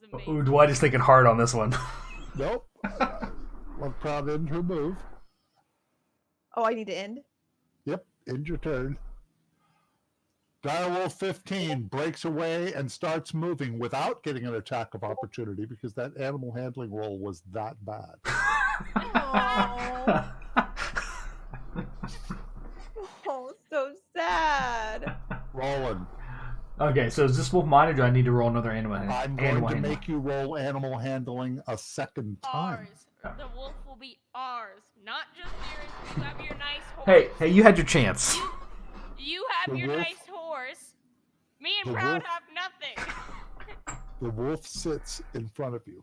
S3: This is amazing.
S1: Ooh, Dwight is thinking hard on this one.
S2: Nope. Let Proud end her move.
S4: Oh, I need to end.
S2: Yep. End your turn. Direwolf 15 breaks away and starts moving without getting an attack of opportunity because that animal handling roll was that bad.
S4: Oh, oh, so sad.
S2: Roland,
S1: Okay, so is this wolf mine or do I need to roll another animal handling?
S2: I'm going to make you roll animal handling a second time.
S3: Ours. The wolf will be ours, not just yours. You have your nice horse.
S1: Hey, you had your chance.
S3: You have
S2: The
S3: your
S2: wolf-
S3: nice horse. Me and
S2: the
S3: Proud
S2: wolf-
S3: have nothing.
S2: The wolf sits in front of you.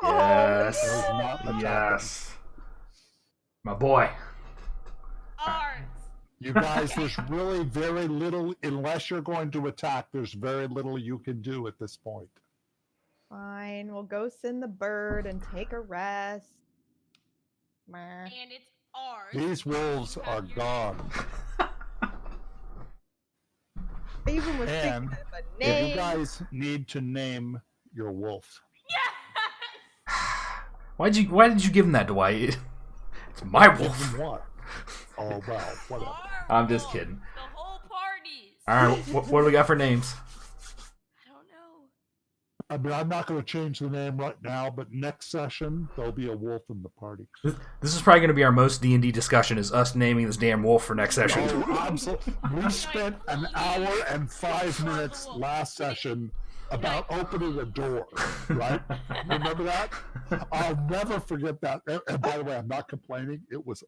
S1: Yes.
S2: That is not attacking.
S1: Yes. My boy.
S3: Ours.
S2: You guys, there's really very little, unless you're going to attack, there's very little you can do at this point.
S4: Fine, we'll go send the bird and take a rest. Meh.
S3: And it's ours.
S2: These wolves
S3: You
S2: are
S3: have your-
S2: gone.
S4: I even was
S2: And
S4: thinking of a
S2: if
S4: name.
S2: you guys need to name your wolf,
S3: Yes!
S1: Why did you give him that, Dwight? It's my
S2: give
S1: wolf.
S2: them what? Oh, well, whatever.
S3: Our
S1: I'm just
S3: wolf,
S1: kidding.
S3: The whole parties.
S1: All right, what do we got for names?
S3: I don't know.
S2: I mean, I'm not going to change the name right now, but next session, there'll be a wolf in the party.
S1: This is probably going to be our most D&D discussion, is us naming this damn wolf for next session.
S2: Oh, absolutely. We spent an hour and 5 minutes last session about opening a door, right? Remember that? I'll never forget that. And by the way, I'm not complaining. It was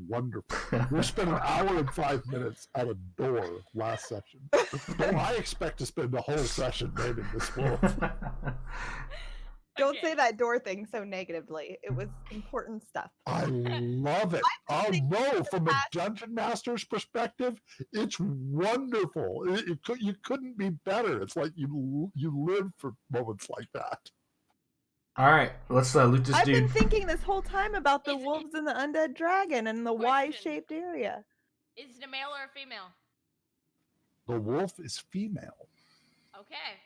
S2: wonderful. We spent an hour and 5 minutes at a door last session. Don't I expect to spend the whole session naming this wolf?
S4: Don't
S3: Okay.
S4: say that door thing so negatively. It was important stuff.
S2: I love it. Oh no, from a dungeon master's perspective, it's wonderful. You couldn't be better. It's like you live for moments like that.
S1: All right, let's loot this
S4: I've been
S1: dude.
S4: thinking this whole time about the
S3: Is it-
S4: wolves and the undead dragon and the
S3: Question.
S4: Y-shaped area.
S3: Is it a male or a female?
S2: The wolf is female.
S3: Okay.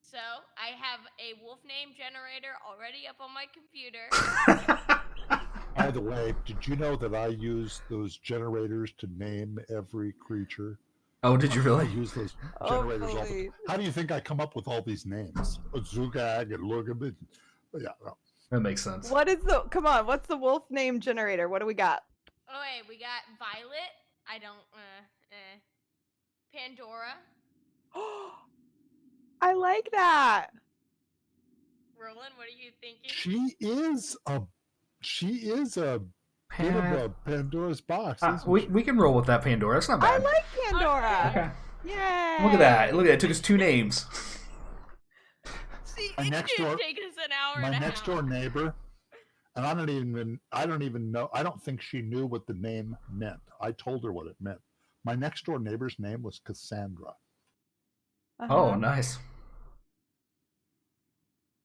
S3: So I have a wolf name generator already up on my computer.
S2: By the way, did you know that I use those generators to name every creature?
S1: Oh, did you
S2: I
S1: really?
S2: use those
S4: Oh,
S2: generators all the
S4: please.
S2: time. How do you think I come up with all these names? Zugag and Lugabit. Yeah, no.
S1: That makes sense.
S4: What is the? Come on, what's the wolf name generator? What do we got?
S3: Oh wait, we got Violet. I don't. Pandora.
S4: I like that.
S3: Roland, what are you thinking?
S2: She is a bit of a Pandora's box. Isn't
S1: we,
S2: she?
S1: we can roll with that Pandora. That's not
S4: I
S1: bad.
S4: like Pandora.
S1: Okay.
S4: Yay!
S1: Look at that. Look at that. It took us 2 names.
S3: See,
S2: My
S3: it
S2: next
S3: did
S2: door-
S3: take us an hour
S2: My
S3: and a
S2: next
S3: half.
S2: door neighbor, and I don't even know. I don't think she knew what the name meant. I told her what it meant. My next door neighbor's name was Cassandra.
S1: Oh, nice.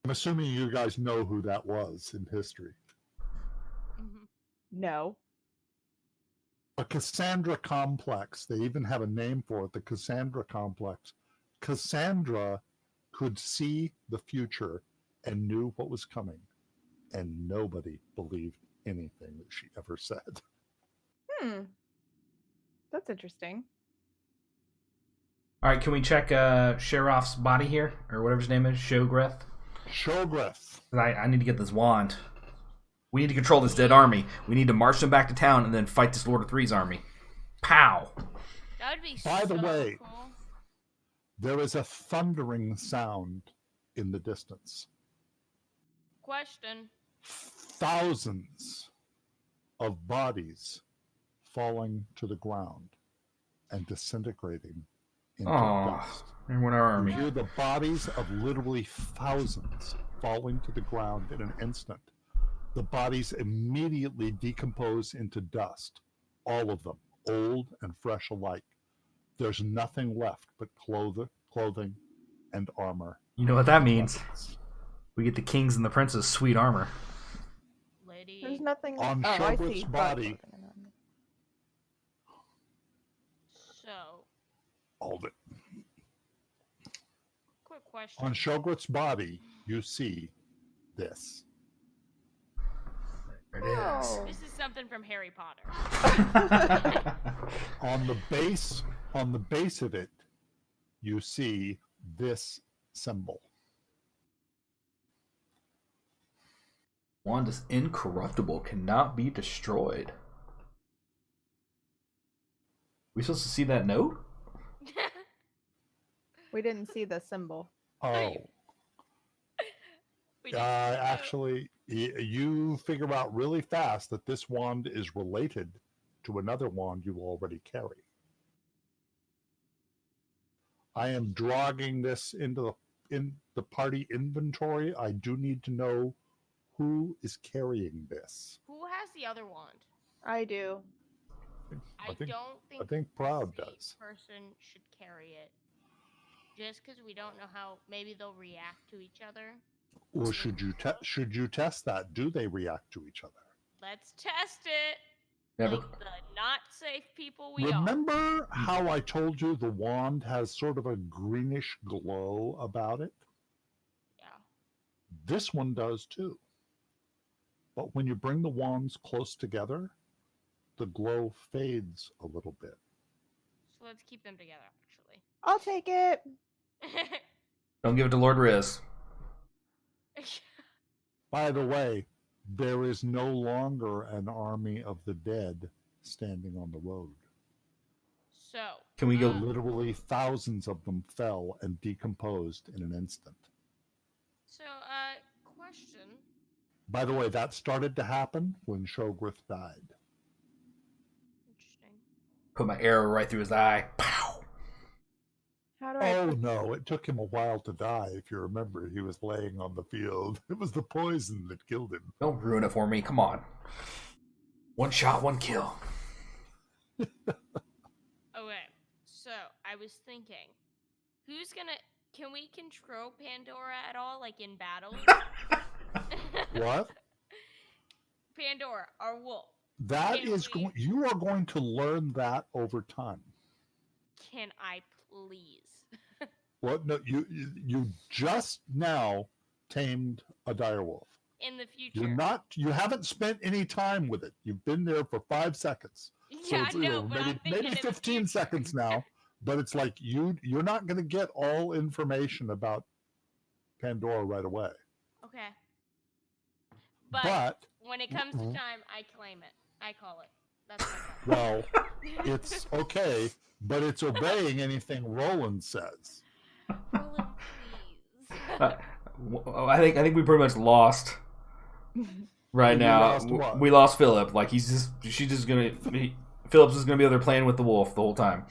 S2: I'm assuming you guys know who that was in history.
S3: Mhm.
S4: No.
S2: A Cassandra complex. They even have a name for it, the Cassandra complex. Cassandra could see the future and knew what was coming, and nobody believed anything that she ever said.
S4: That's interesting.
S1: All right, can we check Sheriff's body here? Or whatever his name is? Shogreth?
S2: Shogreth.
S1: I need to get this wand. We need to control this dead army. We need to march them back to town and then fight this Lord of Threes army. Pow!
S3: That would be
S2: By the
S3: so
S2: way-
S3: cool.
S2: There is a thundering sound in the distance.
S3: Question.
S2: Thousands of bodies falling to the ground and disintegrating into
S1: Aw,
S2: dust.
S1: everyone in our
S2: You
S1: army.
S2: hear the bodies of literally thousands falling to the ground in an instant. The bodies immediately decompose into dust. All of them, old and fresh alike. There's nothing left but clothing and armor.
S1: You know what that means?
S2: Weapons.
S1: We get the kings and the princes sweet armor.
S3: Lady.
S4: There's nothing.
S2: On
S4: I
S2: Shogreth's
S4: see.
S2: body.
S3: So,
S2: All of it.
S3: quick question.
S2: On Shogreth's body, you see this.
S1: There it
S4: Oh.
S3: This is something from Harry Potter.
S1: is.
S2: On the base of it, you see this symbol.
S1: Wand is incorruptible, cannot be destroyed. We supposed to see that note?
S4: We didn't see the symbol.
S2: Oh,
S3: We didn't know.
S2: actually, you figure out really fast that this wand is related to another wand you already carry. I am dragging this into the party inventory. I do need to know who is carrying this.
S3: Who has the other wand?
S4: I do.
S3: I don't think
S2: Proud
S3: the
S2: does.
S3: person should carry it. just because we don't know how maybe they'll react to each other.
S2: Or should you test that? Do they react to each other?
S3: Let's test it.
S1: Never.
S3: Like the not safe people we are.
S2: Remember how I told you the wand has sort of a greenish glow about it?
S3: Yeah.
S2: This one does too. But when you bring the wands close together, the glow fades a little bit.
S3: So let's keep them together, actually.
S4: I'll take it.
S1: Don't give it to Lord Riz.
S2: By the way, there is no longer an army of the dead standing on the road.
S3: So
S1: Can we go?
S2: Literally thousands of them fell and decomposed in an instant.
S3: So, question.
S2: By the way, that started to happen when Shoggoth died.
S3: Interesting.
S1: Put my arrow right through his eye. Pow!
S4: How do I?
S2: Oh no, it took him a while to die. If you remember, he was laying on the field. It was the poison that killed him.
S1: Don't ruin it for me. Come on. One shot, one kill.
S3: Okay, so I was thinking, can we control Pandora at all, like in battle?
S2: What?
S3: Pandora, our wolf.
S2: That is going. You are going to learn that over time.
S3: Can I please?
S2: What? No, you just now tamed a direwolf.
S3: In the future.
S2: You're not. You haven't spent any time with it. You've been there for 5 seconds.
S3: Yeah, I know, but I'm thinking
S2: maybe
S3: in the
S2: 15
S3: future.
S2: seconds now. But it's like you're not going to get all information about Pandora right away.
S3: Okay. But when it comes to time, I claim it. I call it. That's my
S2: well, it's okay, but it's obeying anything Roland says.
S3: Roland, please.
S1: I think we pretty much lost right
S2: You
S1: now.
S2: lost what?
S1: We lost Philip. Like Phillips is gonna be over there playing with the wolf the whole time.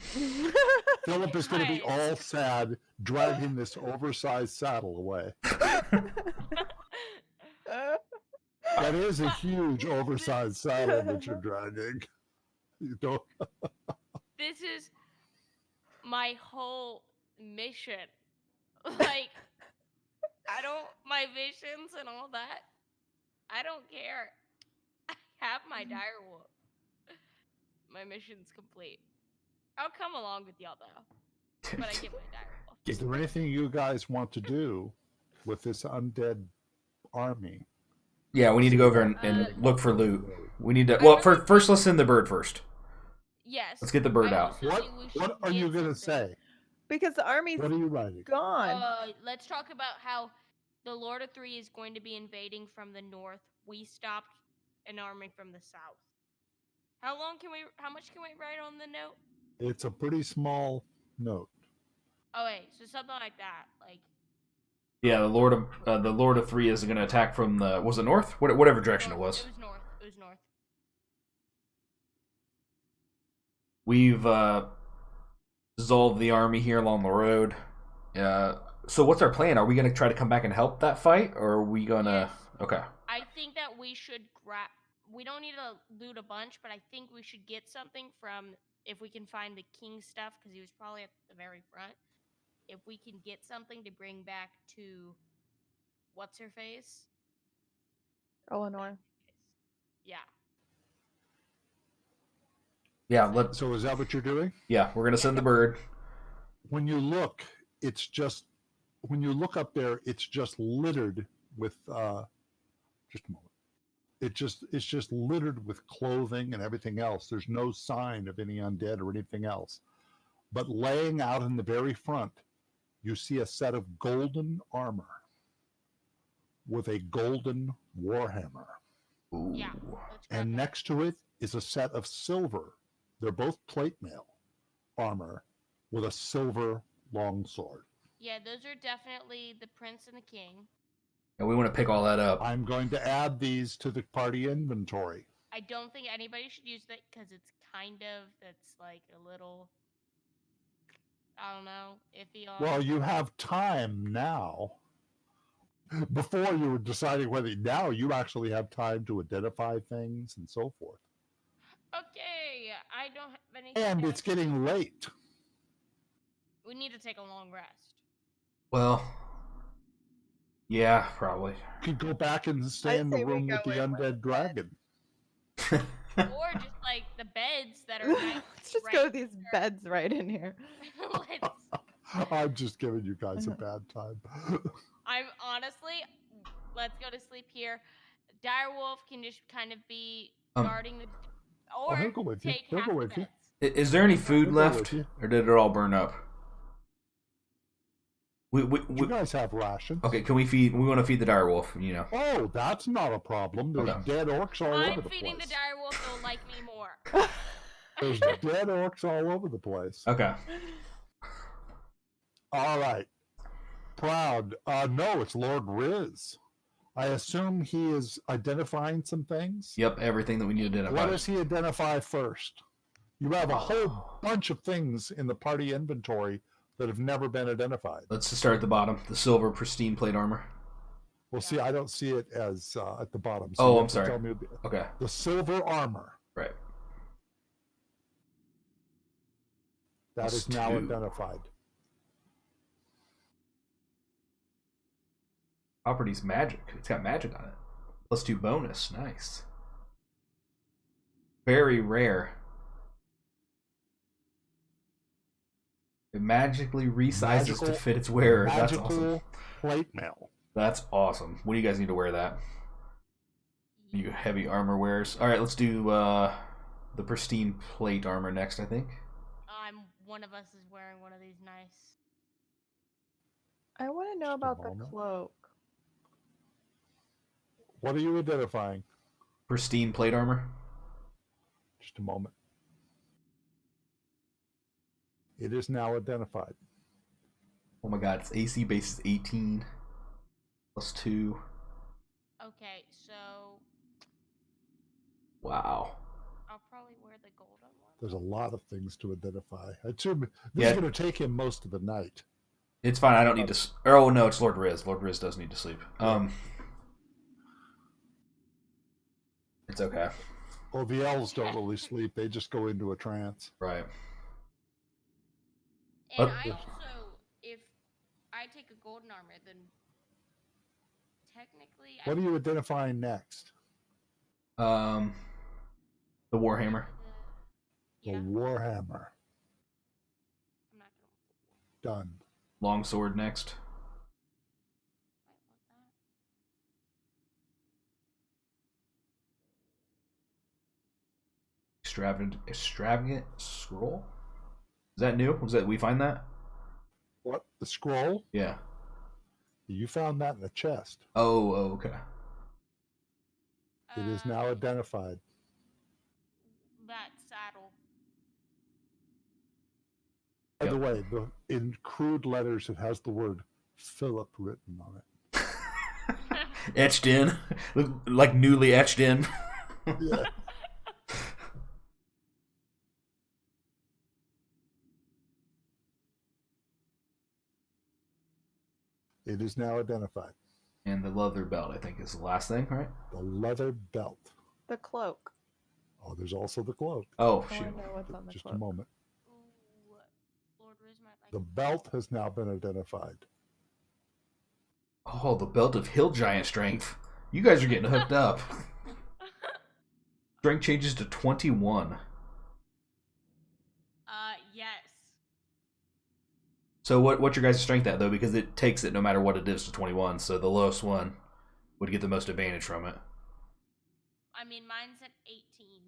S2: Philip is going to be all sad, dragging this oversized saddle away. That is a huge oversized saddle that you're dragging. You don't.
S3: This is my whole mission. Like, my visions and all that, I don't care. I have my dire wolf. My mission's complete. I'll come along with y'all, though. But I get my dire wolf.
S2: Is there anything you guys want to do with this undead army?
S1: Yeah, we need to go over and look for loot. We need to. Well, first let's send the bird first.
S3: Yes.
S1: Let's get the bird out.
S2: What are you going to say?
S4: Because the army's
S2: What are you writing?
S4: gone.
S3: Let's talk about how the Lord of Three is going to be invading from the north. We stopped an army from the south. How much can we write on the note?
S2: It's a pretty small note.
S3: Oh wait, so something like that, like.
S1: Yeah, the Lord of Three is going to attack from the north, whatever direction it was.
S3: It was north. It was north.
S1: We've dissolved the army here along the road. So what's our plan? Are we going to try to come back and help that fight, or are we going to?
S3: Yes.
S1: Okay.
S3: I think that we should grab. We don't need to loot a bunch, but I think we should get something from if we can find the king's stuff, because he was probably at the very front. If we can get something to bring back to what's her face?
S4: Eleanor.
S3: Yeah.
S1: Yeah.
S2: So is that what you're doing?
S1: Yeah, we're gonna send the bird.
S2: When you look, when you look up there, it's just littered with. Just a moment. It's just littered with clothing and everything else. There's no sign of any undead or anything else. But laying out in the very front, you see a set of golden armor with a golden warhammer.
S1: Ooh.
S3: Yeah.
S2: And next to it is a set of silver. They're both plate mail armor with a silver longsword.
S3: Yeah, those are definitely the prince and the king.
S1: And we want to pick all that up.
S2: I'm going to add these to the party inventory.
S3: I don't think anybody should use that because it's that's like a little, I don't know, iffy on.
S2: Well, you have time now. Before you were deciding whether now you actually have time to identify things and so forth.
S3: Okay, I don't have anything.
S2: And
S3: else.
S2: it's getting late.
S3: We need to take a long rest.
S1: Well, yeah, probably.
S2: You could go back and stay
S4: I'd
S2: in the
S4: say we
S2: room
S4: go
S2: with the
S4: in with
S2: undead dragon.
S3: Or just like the beds that are nice.
S4: Let's just
S3: right
S4: go to these
S3: here.
S4: beds right in here.
S2: I'm just giving you guys a bad time.
S3: I'm honestly, let's go to sleep here. Direwolf can just kind of be guarding the, or
S2: he'll go with you.
S3: take
S2: He'll
S3: half
S2: go
S3: the
S2: with you.
S3: beds.
S1: Is there any food
S2: I'll go with
S1: left,
S2: you.
S1: or did it all burn up?
S2: You guys have rations.
S1: Okay, can we feed? We want to feed the direwolf, you know.
S2: Oh, that's not a problem. There's
S1: Okay.
S2: dead orcs all
S3: I'm
S2: over the
S3: feeding
S2: place.
S3: the direwolf; they'll like me more.
S2: There's dead orcs all over the place.
S1: Okay.
S2: All right. Proud. No, it's Lord Riz. I assume he is identifying some things.
S1: Yep, everything that we need to identify.
S2: What does he identify first? You have a whole bunch of things in the party inventory that have never been identified.
S1: Let's just start at the bottom. The silver pristine plate armor.
S2: Well, see, I don't see it as at the bottom.
S1: Oh,
S2: you
S1: I'm
S2: have to
S1: sorry.
S2: Tell me
S1: Okay.
S2: the silver armor.
S1: Right.
S2: That
S1: Plus
S2: is now
S1: 2.
S2: identified.
S1: Property's magic. It's got magic on it. Plus 2 bonus. Nice. Very rare. It magically resizes to fit its wearer. That's awesome.
S2: Magical plate mail.
S1: That's awesome. When do you guys need to wear that? You heavy armor wearers. All right, let's do the pristine plate armor next, I think.
S3: One of us is wearing one of these nice.
S4: I want to know
S2: Just a
S4: about the
S2: moment.
S4: cloak.
S2: What are you identifying?
S1: Pristine plate armor.
S2: Just a moment. It is now identified.
S1: Oh my god, its AC base is 18. Plus 2.
S3: Okay, so
S1: Wow.
S3: I'll probably wear the golden one.
S2: There's a lot of things to identify. I assume this
S1: Yeah.
S2: is going to take him most of the night.
S1: It's fine, I don't need to... Oh, no, it's Lord Riz. Lord Riz does need to sleep. It's okay.
S2: Well, the elves don't really sleep. They just go into a trance.
S1: Right.
S3: And
S1: Oh.
S3: I also, if I take a golden armor, then technically
S2: What are you identifying next?
S1: The Warhammer.
S2: The
S3: Yeah,
S2: Warhammer.
S3: I'm not gonna
S2: Done.
S1: Longsword next.
S3: might want that.
S1: Extravagant scroll? Is that new? Was that we find that?
S2: What? The scroll?
S1: Yeah.
S2: You found that in the chest.
S1: Oh, okay.
S2: It is now identified.
S3: That saddle.
S2: By the
S1: Yep.
S2: way, in crude letters, it has the word Philip written on it.
S1: Etched in. Like newly etched in.
S2: Yeah. It is now identified.
S1: And the leather belt, I think, is the last thing, right?
S2: The leather belt.
S4: The cloak.
S2: Oh, there's also the cloak.
S1: Oh,
S4: I
S1: shoot.
S4: want to know what's on the
S2: Just
S4: cloak.
S2: a moment.
S3: Ooh, Lord Riz might like
S2: The belt has now been identified.
S1: Oh, the belt of hill giant strength. You guys are getting hooked up. Strength changes to 21.
S3: Yes.
S1: So what's your guys' strength at, though? Because it takes it no matter what it is to 21, so the lowest one would get the most advantage from it.
S3: I mean, mine's at 18.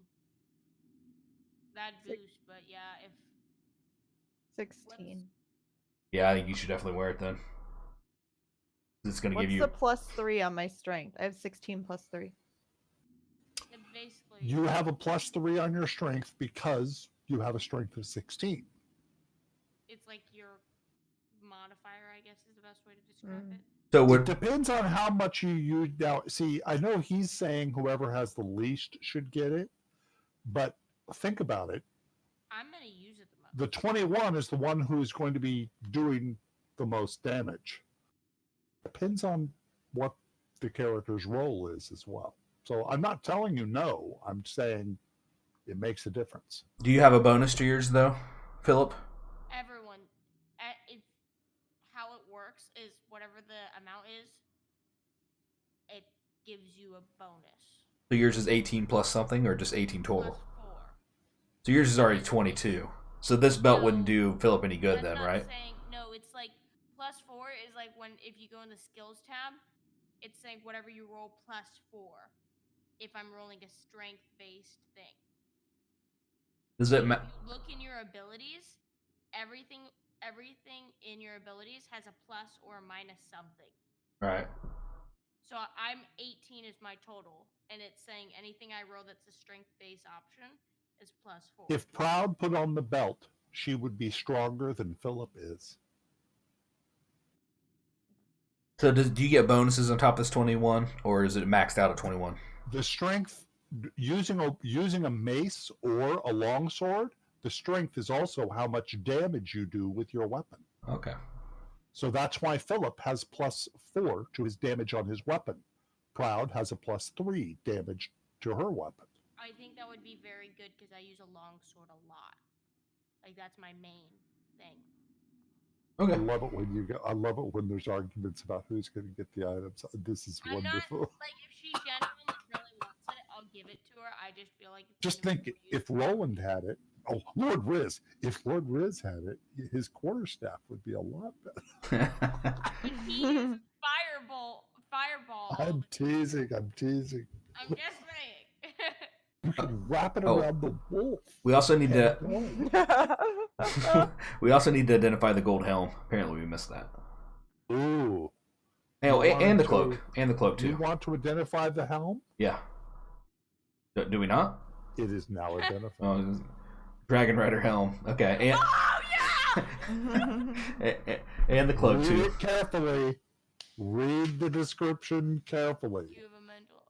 S3: That'd boost, but yeah, if
S4: 16.
S1: Yeah, I think you should definitely wear it then. It's going to
S4: What's
S1: give you...
S4: the +3 on my strength? I have 16 +3.
S3: it basically
S2: You have a +3 on your strength because you have a strength of 16.
S3: it's like your modifier, I guess is the best way to describe
S4: Mm.
S3: it.
S1: So
S2: It
S1: what...
S2: depends on how much you use. Now, see, I know he's saying whoever has the least should get it, but think about it.
S3: I'm gonna use it the most.
S2: The 21 is the one who's going to be doing the most damage. Depends on what the character's role is as well. So I'm not telling you no. I'm saying it makes a difference.
S1: Do you have a bonus to yours, though, Philip?
S3: Everyone, if how it works gives you a bonus.
S1: So yours is 18 plus something, or just 18 total?
S3: Plus 4.
S1: So yours is already 22. So this belt wouldn't
S3: No,
S1: do Philip any good
S3: That's
S1: then,
S3: not
S1: right?
S3: saying no. It's like plus 4 is like when if you go in the skills tab, it's saying whatever you roll plus 4. If I'm rolling a strength based thing.
S1: Does it
S3: If
S1: matter?
S3: you look in your abilities, everything in your abilities has a plus or a minus something.
S1: Right.
S3: So I'm 18 is my total, and it's saying anything I roll that's a strength based option is plus 4.
S2: If Proud put on the belt, she would be stronger than Philip is.
S1: So do you get bonuses on top of this 21, or is it maxed out at 21?
S2: The strength, using a mace or a longsword, the strength is also how much damage you do with your weapon.
S1: Okay.
S2: So that's why Philip has plus 4 to his damage on his weapon. Proud has a plus 3 damage to her weapon.
S3: I think that would be very good because I use a longsword a lot. Like that's my main thing.
S1: Okay.
S2: I love it when there's arguments about who's going to get the items. This is
S3: I'm
S2: wonderful.
S3: not like if she genuinely really wants it, I'll give it to her. I just feel like it's
S2: Just
S3: gonna
S2: think,
S3: be
S2: if
S3: useful.
S2: Roland had it, Lord Riz, if Lord Riz had it, his quarterstaff would be a lot better.
S3: But he uses fireball.
S2: I'm teasing.
S3: I'm just saying.
S2: You can wrap it
S1: Oh.
S2: around the wolf.
S1: We also need to
S4: Oh,
S1: we also need to identify the gold helm. Apparently we missed that.
S2: Ooh.
S1: Oh,
S2: You
S1: and the
S2: wanted
S1: cloak.
S2: to-
S1: And the cloak
S2: You
S1: too.
S2: want to identify the helm?
S1: Yeah. Do we not?
S2: It is now identified.
S1: Oh, Dragon Rider helm. Okay.
S3: Oh yeah!
S1: And the cloak
S2: Read
S1: too.
S2: it carefully. Read the description carefully.
S3: You have a mental.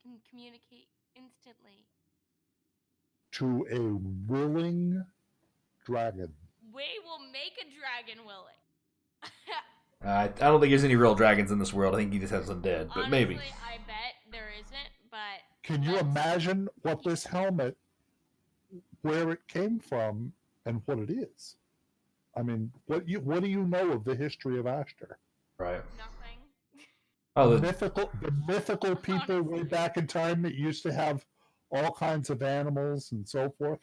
S3: Can communicate instantly.
S2: To a willing dragon.
S3: We will make a dragon willing.
S1: I don't think there's any real dragons in this world. I think he just has them dead, but
S3: Honestly,
S1: maybe.
S3: I bet there isn't, but
S2: Can you imagine what this helmet, where it came from, and what it is? I mean, what do you know of the history of Ashter?
S1: Right.
S3: nothing.
S1: Oh,
S2: The mythical people way
S3: Honestly.
S2: back in time that used to have all kinds of animals and so forth.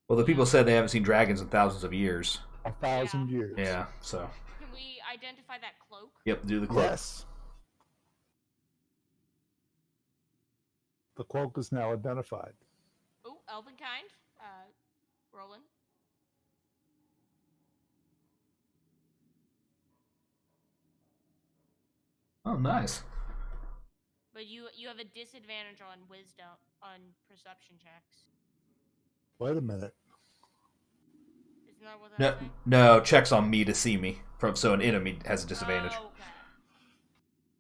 S1: well, the people said they haven't seen dragons in thousands of years.
S2: 1,000 years.
S1: Yeah, so.
S3: Can we identify that cloak?
S1: Yep, do the cloak.
S2: Yes. The cloak is now identified.
S3: Oh, Elvenkind. Roland.
S1: Oh, nice.
S3: But you have a disadvantage on wisdom on perception checks.
S2: Wait a minute.
S3: Isn't that what
S1: No,
S3: that's saying?
S1: no, checks on me to see me. So an enemy has a disadvantage.
S3: Oh, okay.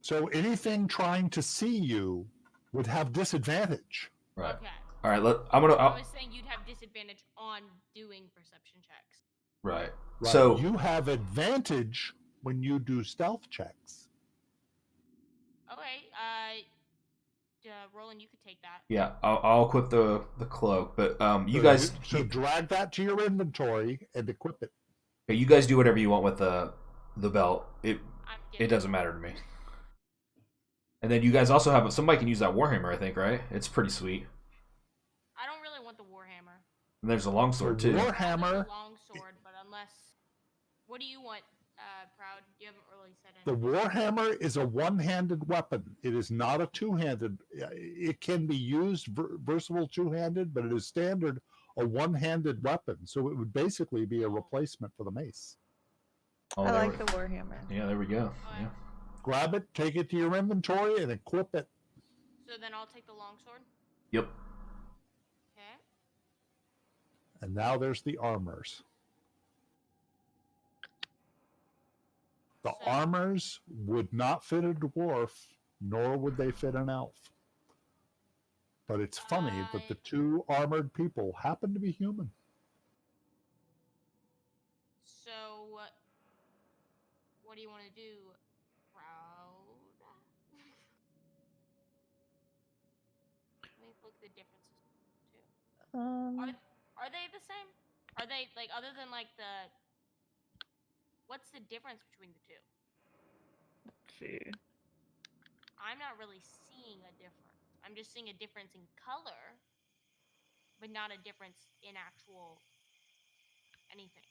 S2: So anything trying to see you would have disadvantage.
S1: Right.
S3: Okay.
S1: All right. I'm gonna.
S3: I was saying you'd have disadvantage on doing perception checks.
S1: Right.
S2: Right?
S1: So
S2: you have advantage when you do stealth checks.
S3: Okay. Roland, you could take that.
S1: yeah, I'll equip the cloak, but you
S2: So
S1: guys,
S2: so drag that to your inventory and equip it.
S1: you guys do whatever you want with the belt. It
S3: I'm getting
S1: doesn't matter to me. And then you guys also have somebody can use that warhammer, I think, right? It's pretty sweet.
S3: I don't really want the warhammer.
S1: And there's a longsword
S2: The
S1: too.
S2: warhammer.
S3: The long sword, but unless. What do you want, Proud? You haven't really said
S2: The
S3: anything.
S2: warhammer is a one-handed weapon. It is not a two-handed. It can be used versatile two-handed, but it is standard a one-handed weapon. So it would basically be a replacement for the mace.
S1: Oh,
S4: I
S1: there
S4: like
S1: we-
S4: the Warhammer.
S1: Yeah, there we go.
S3: Okay.
S1: Yeah.
S2: Grab it, take it to your inventory, and equip it.
S3: So then I'll take the longsword.
S1: Yep.
S3: Okay.
S2: And now there's the armors. The
S3: So-
S2: armors would not fit a dwarf, nor would they fit an elf. But it's funny that the two armored people happen to be human.
S3: So, what do you want to do, Proud? Let me look at the differences too. Are they the same? Are they like other than like the? What's the difference between the two?
S4: Let's see.
S3: I'm not really seeing a difference. I'm just seeing a difference in color, but not a difference in actual anything.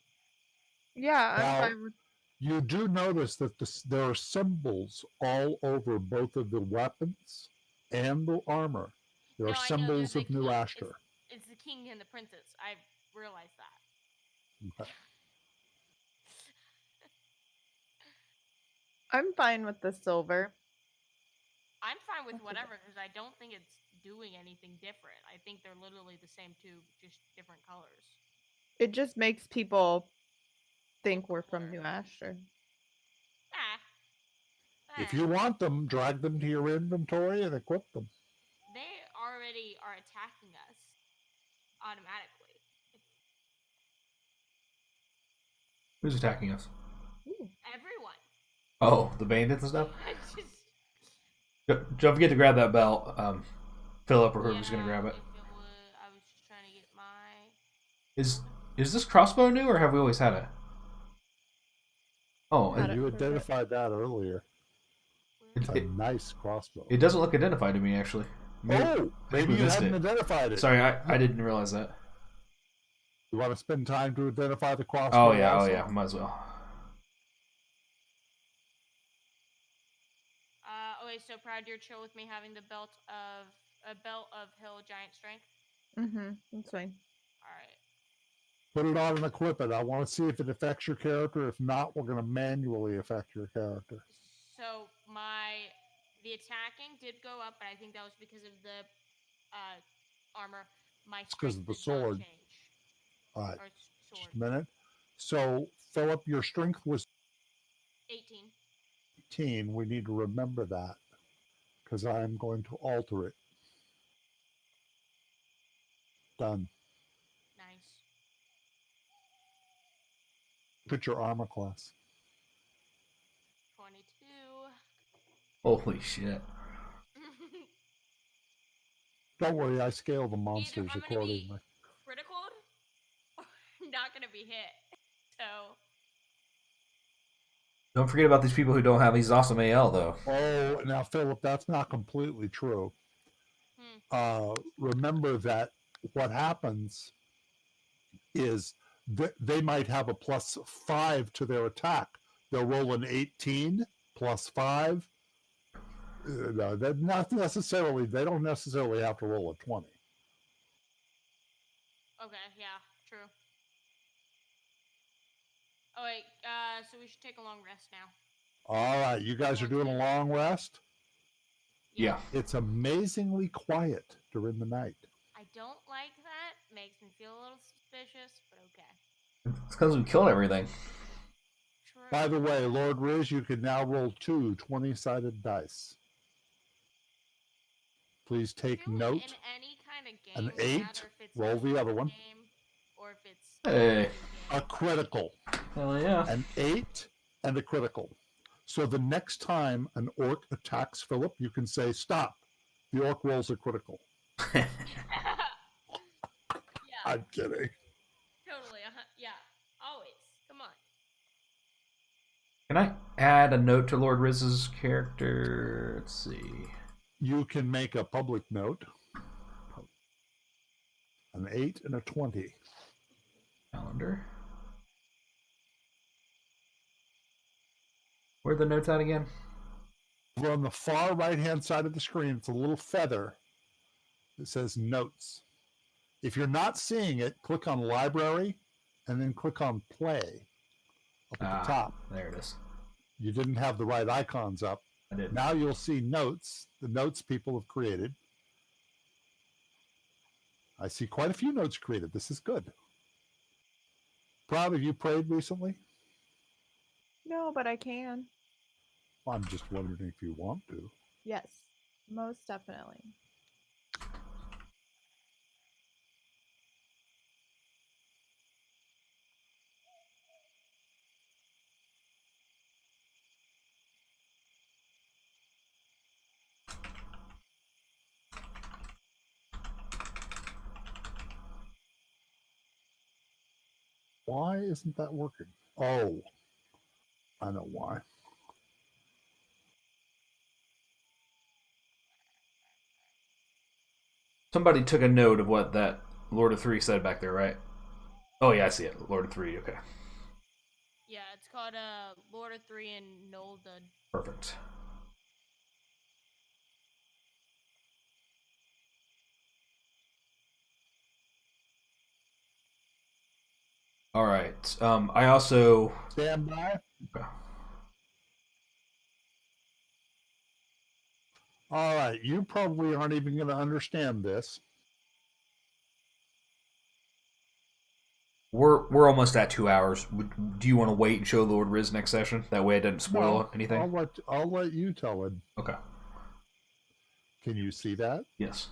S4: Yeah, I'm
S2: Now,
S4: fine with.
S2: you do notice that there are symbols all over both of the weapons and the armor. There are
S3: No, I know there's
S2: symbols
S3: a
S2: of New Ashter.
S3: It's the king and the princess. I've realized that.
S2: Okay.
S4: I'm fine with the silver.
S3: I'm fine with
S4: That's okay.
S3: whatever because I don't think it's doing anything different. I think they're literally the same tube, just different colors.
S4: It just makes people think we're from
S3: Cooler.
S4: New Ashter.
S2: If you want them, drag them to your inventory and equip them.
S3: They already are attacking us automatically.
S1: Who's attacking us?
S4: Ooh.
S3: Everyone.
S1: Oh, the bandits and stuff?
S3: Just,
S1: Don't forget to grab that belt. Philip or whoever's
S3: yeah,
S1: gonna grab it.
S3: if it would, I was just trying to get my.
S1: Is this crossbow new or have we always had it? Oh,
S4: Had
S2: You
S4: it for a bit.
S2: identified that earlier. It's a nice crossbow.
S1: it doesn't look identified to me actually.
S2: Oh, maybe
S1: we
S2: you
S1: missed
S2: hadn't
S1: it.
S2: identified it.
S1: Sorry, I didn't realize that.
S2: You want to spend time to identify the crossbow?
S1: Oh yeah,
S2: also?
S1: might as well.
S3: Okay, so Proud, you're chill with me having the belt of Hill Giant Strength.
S4: That's fine.
S3: All right.
S2: Put it on and equip it. I want to see if it affects your character. If not, we're going to manually affect your character.
S3: So the attacking did go up, but I think that was because of the armor. My
S2: It's because
S3: strength
S2: of the
S3: did not
S2: sword.
S3: change.
S2: All right,
S3: Or sword.
S2: just a minute. So, Philip, your strength was
S3: 18.
S2: 18. We need to remember that because I'm going to alter it. Done.
S3: Nice.
S2: Put your armor class.
S3: 22.
S1: Holy shit.
S2: Don't worry, I scale the
S3: Either
S2: monsters
S3: I'm gonna be
S2: accordingly.
S3: critical or not gonna be hit. So
S1: Don't forget about these people who don't have these awesome AL though.
S2: Oh, now, Philip, that's not completely true. Remember that what happens is that they might have a +5 to their attack. They'll roll an 18 +5. No, they're not necessarily. They don't necessarily have to roll a 20.
S3: okay, yeah, true. Oh wait, so we should take a long rest now.
S2: All right, you guys are doing a long rest.
S1: Yeah.
S2: It's amazingly quiet during the night.
S3: I don't like that. Makes me feel a little suspicious, but okay.
S1: It's because we killed everything.
S3: True.
S2: By the way, Lord Riz, you can now roll 2 20-sided dice. Please take note.
S3: In any kind of
S2: An
S3: game,
S2: 8. Roll the other one.
S3: Game, or if it's
S1: Hey.
S2: A critical.
S1: Hell yeah.
S2: An 8 and a critical. So the next time an orc attacks Philip, you can say, stop. The orc rolls a critical.
S3: Yeah.
S2: I'm kidding.
S3: Totally. Yeah. Always. Come on.
S1: Can I add a note to Lord Riz's character? Let's see.
S2: You can make a public note. An 8 and a 20.
S1: Calendar. Where are the notes at again?
S2: Over on the far right-hand side of the screen, it's a little feather that says notes. If you're not seeing it, click on library and then click on play up at the top.
S1: There it is.
S2: You didn't have the right icons up.
S1: I did.
S2: Now you'll see notes, the notes people have created. I see quite a few notes created. This is good. Proud, have you prayed recently?
S4: No, but I can.
S2: Well, I'm just wondering if you want to.
S4: Yes, most definitely.
S2: Why isn't that working? Oh, I know why.
S1: Somebody took a note of what that Lord of Three said back there, right? Oh yeah, I see it. Lord of Three. Okay,
S3: Yeah, it's called Lord of Three and Nolda.
S1: perfect. All right. I also.
S2: Stand by.
S1: Okay.
S2: All right, you probably aren't even going to understand this.
S1: We're almost at 2 hours. Do you want to wait and show Lord Riz next session? That way it doesn't spoil
S2: No,
S1: anything.
S2: I'll let you tell it.
S1: Okay.
S2: Can you see that?
S1: Yes.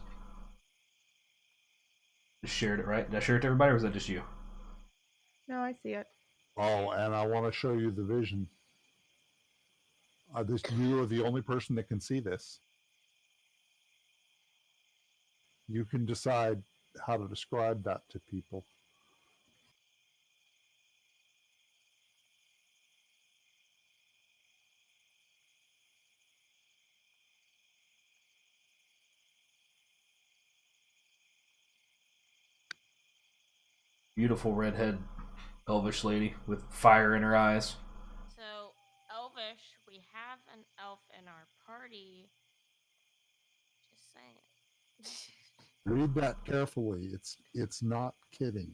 S1: Just shared it, right? Did I share it to everybody, or was that just you?
S4: No, I see it.
S2: Oh, and I want to show you the vision. You are the only person that can see this. You can decide how to describe that to people.
S1: Beautiful redhead elvish lady with fire in her eyes.
S3: So, Elvish, we have an elf in our party. Just saying.
S2: Read that carefully. It's not kidding.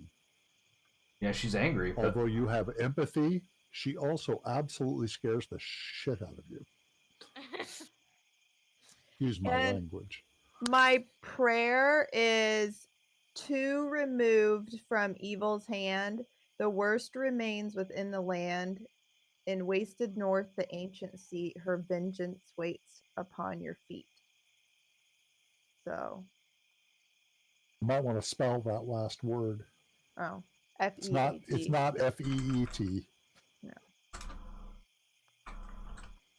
S1: Yeah, she's angry. But...
S2: Although you have empathy, she also absolutely scares the shit out of you. Excuse my language.
S4: My prayer is 2 removed from evil's hand. The worst remains within the land. In wasted north, the ancient seat, her vengeance waits upon your feet. So.
S2: You might want to spell that last word.
S4: Oh, F-E-A-T.
S2: It's not F-E-E-T.
S4: No.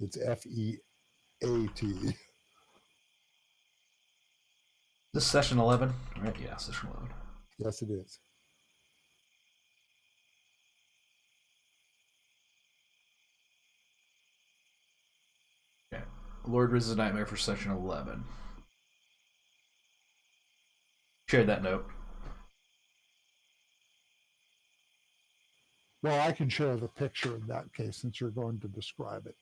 S2: It's F-E-A-T.
S1: This is session 11, right? Yeah, session 11.
S2: Yes, it is.
S1: Okay. Lord Riz's Nightmare for session 11. Shared that note.
S2: Well, I can share the picture in that case since you're going to describe it.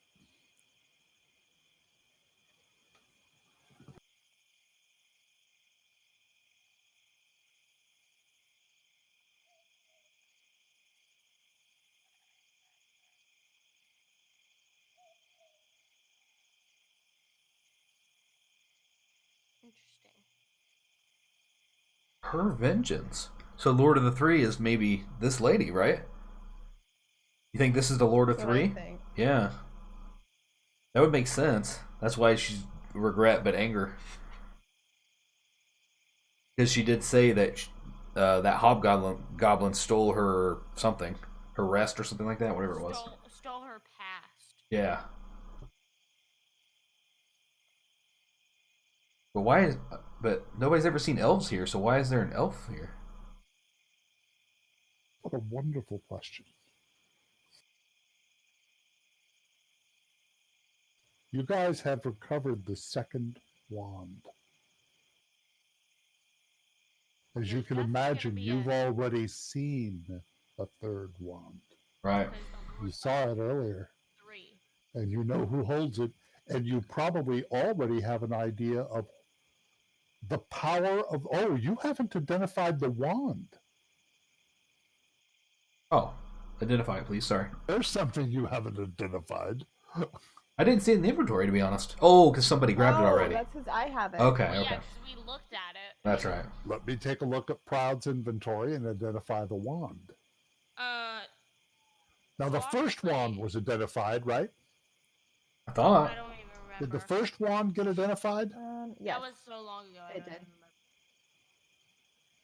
S3: Interesting.
S1: Her vengeance. So Lord of the Three is maybe this lady, right? You think this is the Lord of
S4: That's what I
S1: Three?
S4: think.
S1: Yeah. That would make sense. That's why she's regret but anger. Because she did say that that hobgoblin stole her something, her rest or something like that, whatever it was.
S3: Stole her past.
S1: Yeah. But why is? But nobody's ever seen elves here, so why is there an elf here?
S2: What a wonderful question. You guys have recovered the second wand. As you can imagine, you've already seen a third wand.
S1: Right.
S2: You saw it earlier. And you know who holds it. And you probably already have an idea of the power of... Oh, you haven't identified the wand.
S1: Oh, identify it, please. Sorry.
S2: There's something you haven't identified.
S1: I didn't see it in the inventory, to be honest. Oh, because somebody grabbed it already.
S4: That's because I have it.
S1: Okay,
S3: Well,
S1: okay.
S3: yeah, because we looked at it.
S1: That's right.
S2: Let me take a look at Proud's inventory and identify the wand. Now, the first wand was identified, right?
S1: I thought.
S3: I don't even remember.
S2: Did the first wand get identified?
S4: Yes.
S3: That was so long ago. I
S4: It
S3: don't
S4: did.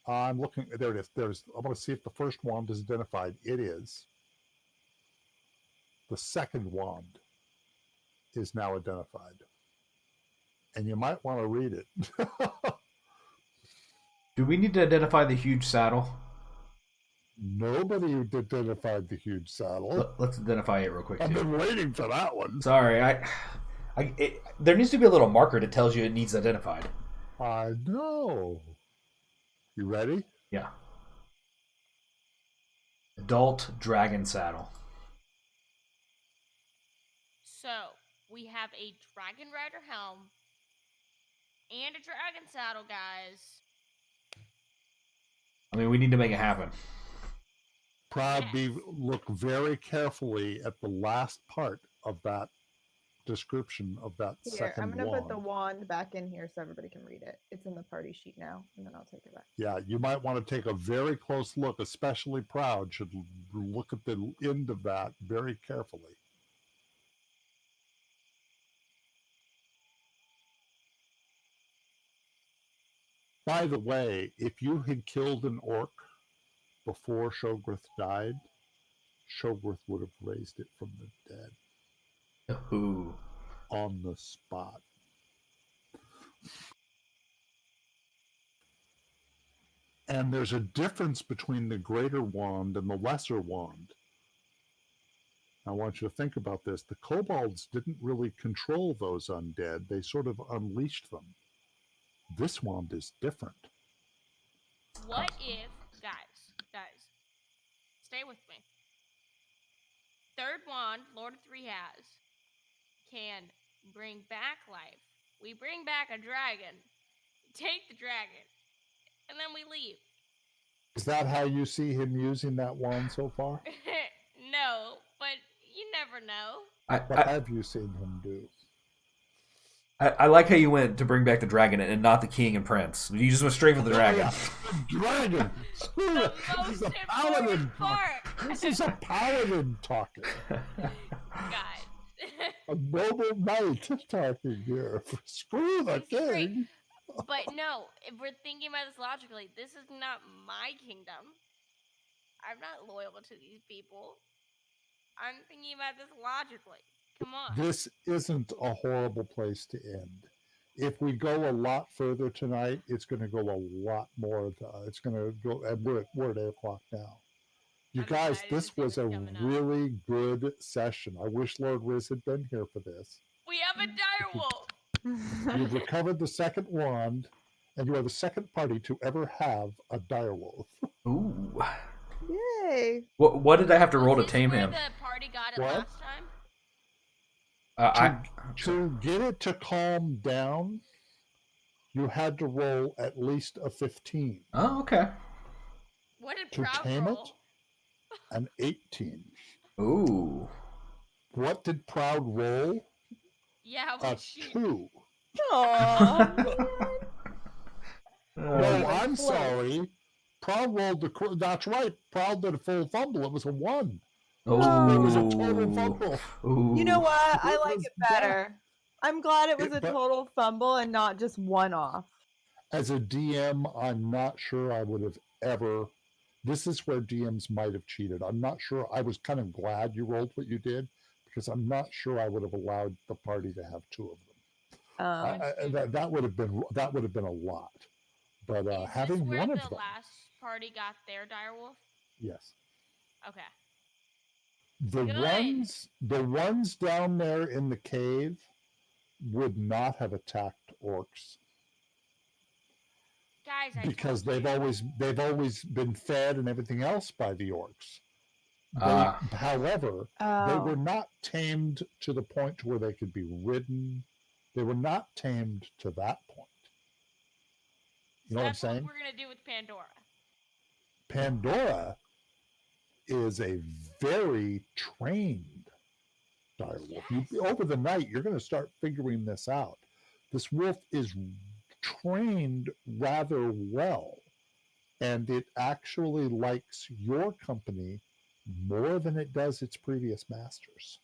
S3: remember.
S2: I'm looking. There it is. I want to see if the first wand is identified. It is. The second wand is now identified. And you might want to read it.
S1: Do we need to identify the huge saddle?
S2: Nobody identified the huge saddle.
S1: Let's identify it real quick.
S2: I've been waiting for that one.
S1: Sorry, there needs to be a little marker that tells you it needs identified.
S2: I know. You ready?
S1: Yeah. Adult dragon saddle.
S3: So we have a dragon rider helm and a dragon saddle, guys.
S1: I mean, we need to make it happen.
S2: Proud
S3: Yes.
S2: look very carefully at the last part of that description of that
S4: Here,
S2: second
S4: I'm gonna
S2: wand.
S4: put the wand back in here so everybody can read it. It's in the party sheet now, and then I'll take it back.
S2: Yeah, you might want to take a very close look, especially Proud should look at the end of that very carefully. By the way, if you had killed an orc before Shoggoth died, Shoggoth would have raised it from the dead
S1: Ooh.
S2: on the spot. And there's a difference between the greater wand and the lesser wand. I want you to think about this. The kobolds didn't really control those undead. They sort of unleashed them. This wand is different.
S3: What if, guys, stay with me. Third wand, Lord of Three has, can bring back life. We bring back a dragon, take the dragon, and then we leave.
S2: Is that how you see him using that wand so far?
S3: No, but you never know.
S2: What have you seen him do?
S1: I like how you went to bring back the dragon and not the king and prince. You just went straight for the dragon.
S2: The dragon! Screw it! This is a paladin talking. This is a paladin talking.
S3: Guys.
S2: A noble knight talking here. Screw the king.
S3: But no, if we're thinking about this logically, this is not my kingdom. I'm not loyal to these people. I'm thinking about this logically. Come on.
S2: This isn't a horrible place to end. If we go a lot further tonight, it's going to go a lot more. It's going to go, and we're at 8 o'clock now. You
S3: I'm
S2: guys,
S3: excited to
S2: this
S3: see
S2: was a
S3: what's coming up.
S2: really good session. I wish Lord Riz had been here for this.
S3: We have a direwolf.
S2: You've recovered the second wand, and you are the second party to ever have a direwolf.
S1: Ooh.
S4: Yay!
S1: What did I have to roll to
S3: Was this
S1: tame
S3: where
S1: him?
S3: the party got it
S2: What?
S3: last time?
S2: To get it to calm down, you had to roll at least a 15.
S1: Oh, okay.
S3: What did
S2: To
S3: Proud
S2: tame
S3: roll?
S2: it, an 18.
S1: Ooh.
S2: What did Proud roll?
S3: Yeah,
S2: A
S3: but she...
S2: 2.
S4: Aww.
S2: No,
S4: Even
S2: I'm
S4: close.
S2: sorry. Proud rolled that's right. Proud did a full fumble. It was a 1.
S1: Oh.
S2: It was a total fumble.
S1: Ooh.
S4: You know what? I
S2: It
S4: like
S2: was
S4: it better. I'm glad it was a
S2: but-
S4: total fumble and not just one off.
S2: As a DM, I'm not sure I would have ever. This is where DMs might have cheated. I'm not sure. I was kind of glad you rolled what you did because I'm not sure I would have allowed the party to have 2 of them. That would have been a lot. But
S3: Is
S2: having
S3: this where
S2: one
S3: the
S2: of them,
S3: last party got their direwolf?
S2: yes.
S3: Okay.
S2: The
S3: Good.
S2: ones down there in the cave would not have attacked orcs
S3: Guys, I
S2: because
S3: told you.
S2: they've always been fed and everything else by the orcs. However, they were not tamed to the point to where they could be ridden. They were not tamed to that point. You know what I'm
S3: That's
S2: saying?
S3: what we're gonna do with Pandora.
S2: Pandora is a very trained direwolf.
S3: Yes.
S2: Over the night, you're going to start figuring this out. This wolf is trained rather well, and it actually likes your company more than it does its previous masters.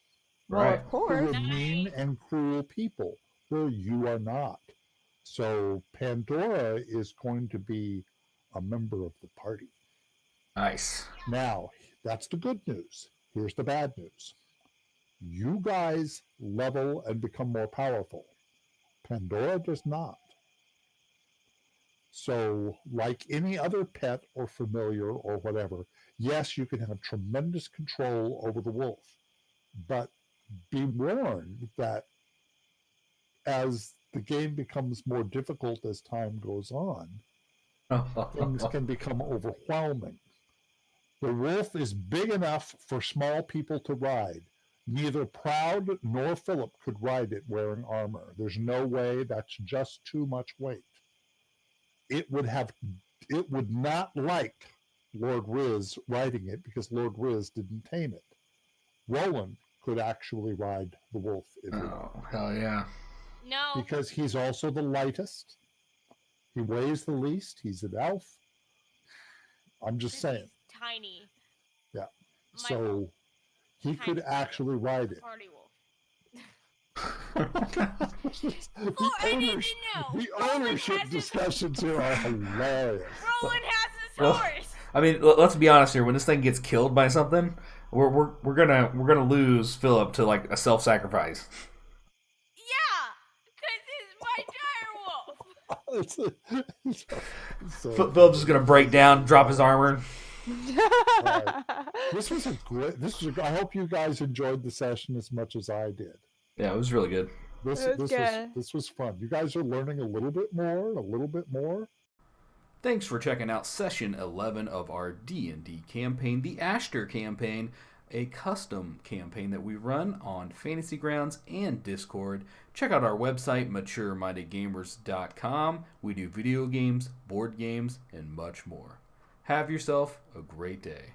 S4: Well,
S1: Right.
S4: of
S2: Who
S4: course.
S2: are mean and cruel people, where you are not. So Pandora is going to be a member of the party.
S1: Nice.
S2: Now, that's the good news. Here's the bad news. You guys level and become more powerful. Pandora does not. So, like any other pet or familiar or whatever, yes, you can have tremendous control over the wolf. But be warned that as the game becomes more difficult as time goes on, things can become overwhelming. The wolf is big enough for small people to ride. Neither Proud nor Philip could ride it wearing armor. There's no way, that's just too much weight. It would not like Lord Riz riding it because Lord Riz didn't tame it. Roland could actually ride the wolf if he wanted.
S1: Oh, hell yeah.
S3: No.
S2: Because he's also the lightest. He weighs the least. He's an elf. I'm just
S3: 'cause
S2: saying.
S3: he's tiny.
S2: Yeah.
S3: My
S2: So
S3: wolf.
S2: he could
S3: Tiny
S2: actually ride it.
S3: Party wolf.
S2: the,
S3: Oh, I need
S2: owners-
S3: to know.
S2: the
S3: Roland
S2: ownership
S3: has his-
S2: discussions here are hilarious.
S3: Roland has his
S1: Well,
S3: horse.
S1: I mean, let's be honest here. When this thing gets killed by something, we're gonna lose Philip to like a self-sacrifice.
S3: Yeah, because he's my dire wolf.
S2: So-
S1: Philip's just gonna break down, drop his armor.
S2: This was a great. I hope you guys enjoyed the session as much as I did.
S1: Yeah, it was really good.
S2: This was fun. You guys are learning a little bit more.
S1: Thanks for checking out session 11 of our D&D campaign, the Ashter campaign, a custom campaign that we run on Fantasy Grounds and Discord. Check out our website, maturemindedgamers.com. We do video games, board games, and much more. Have yourself a great day.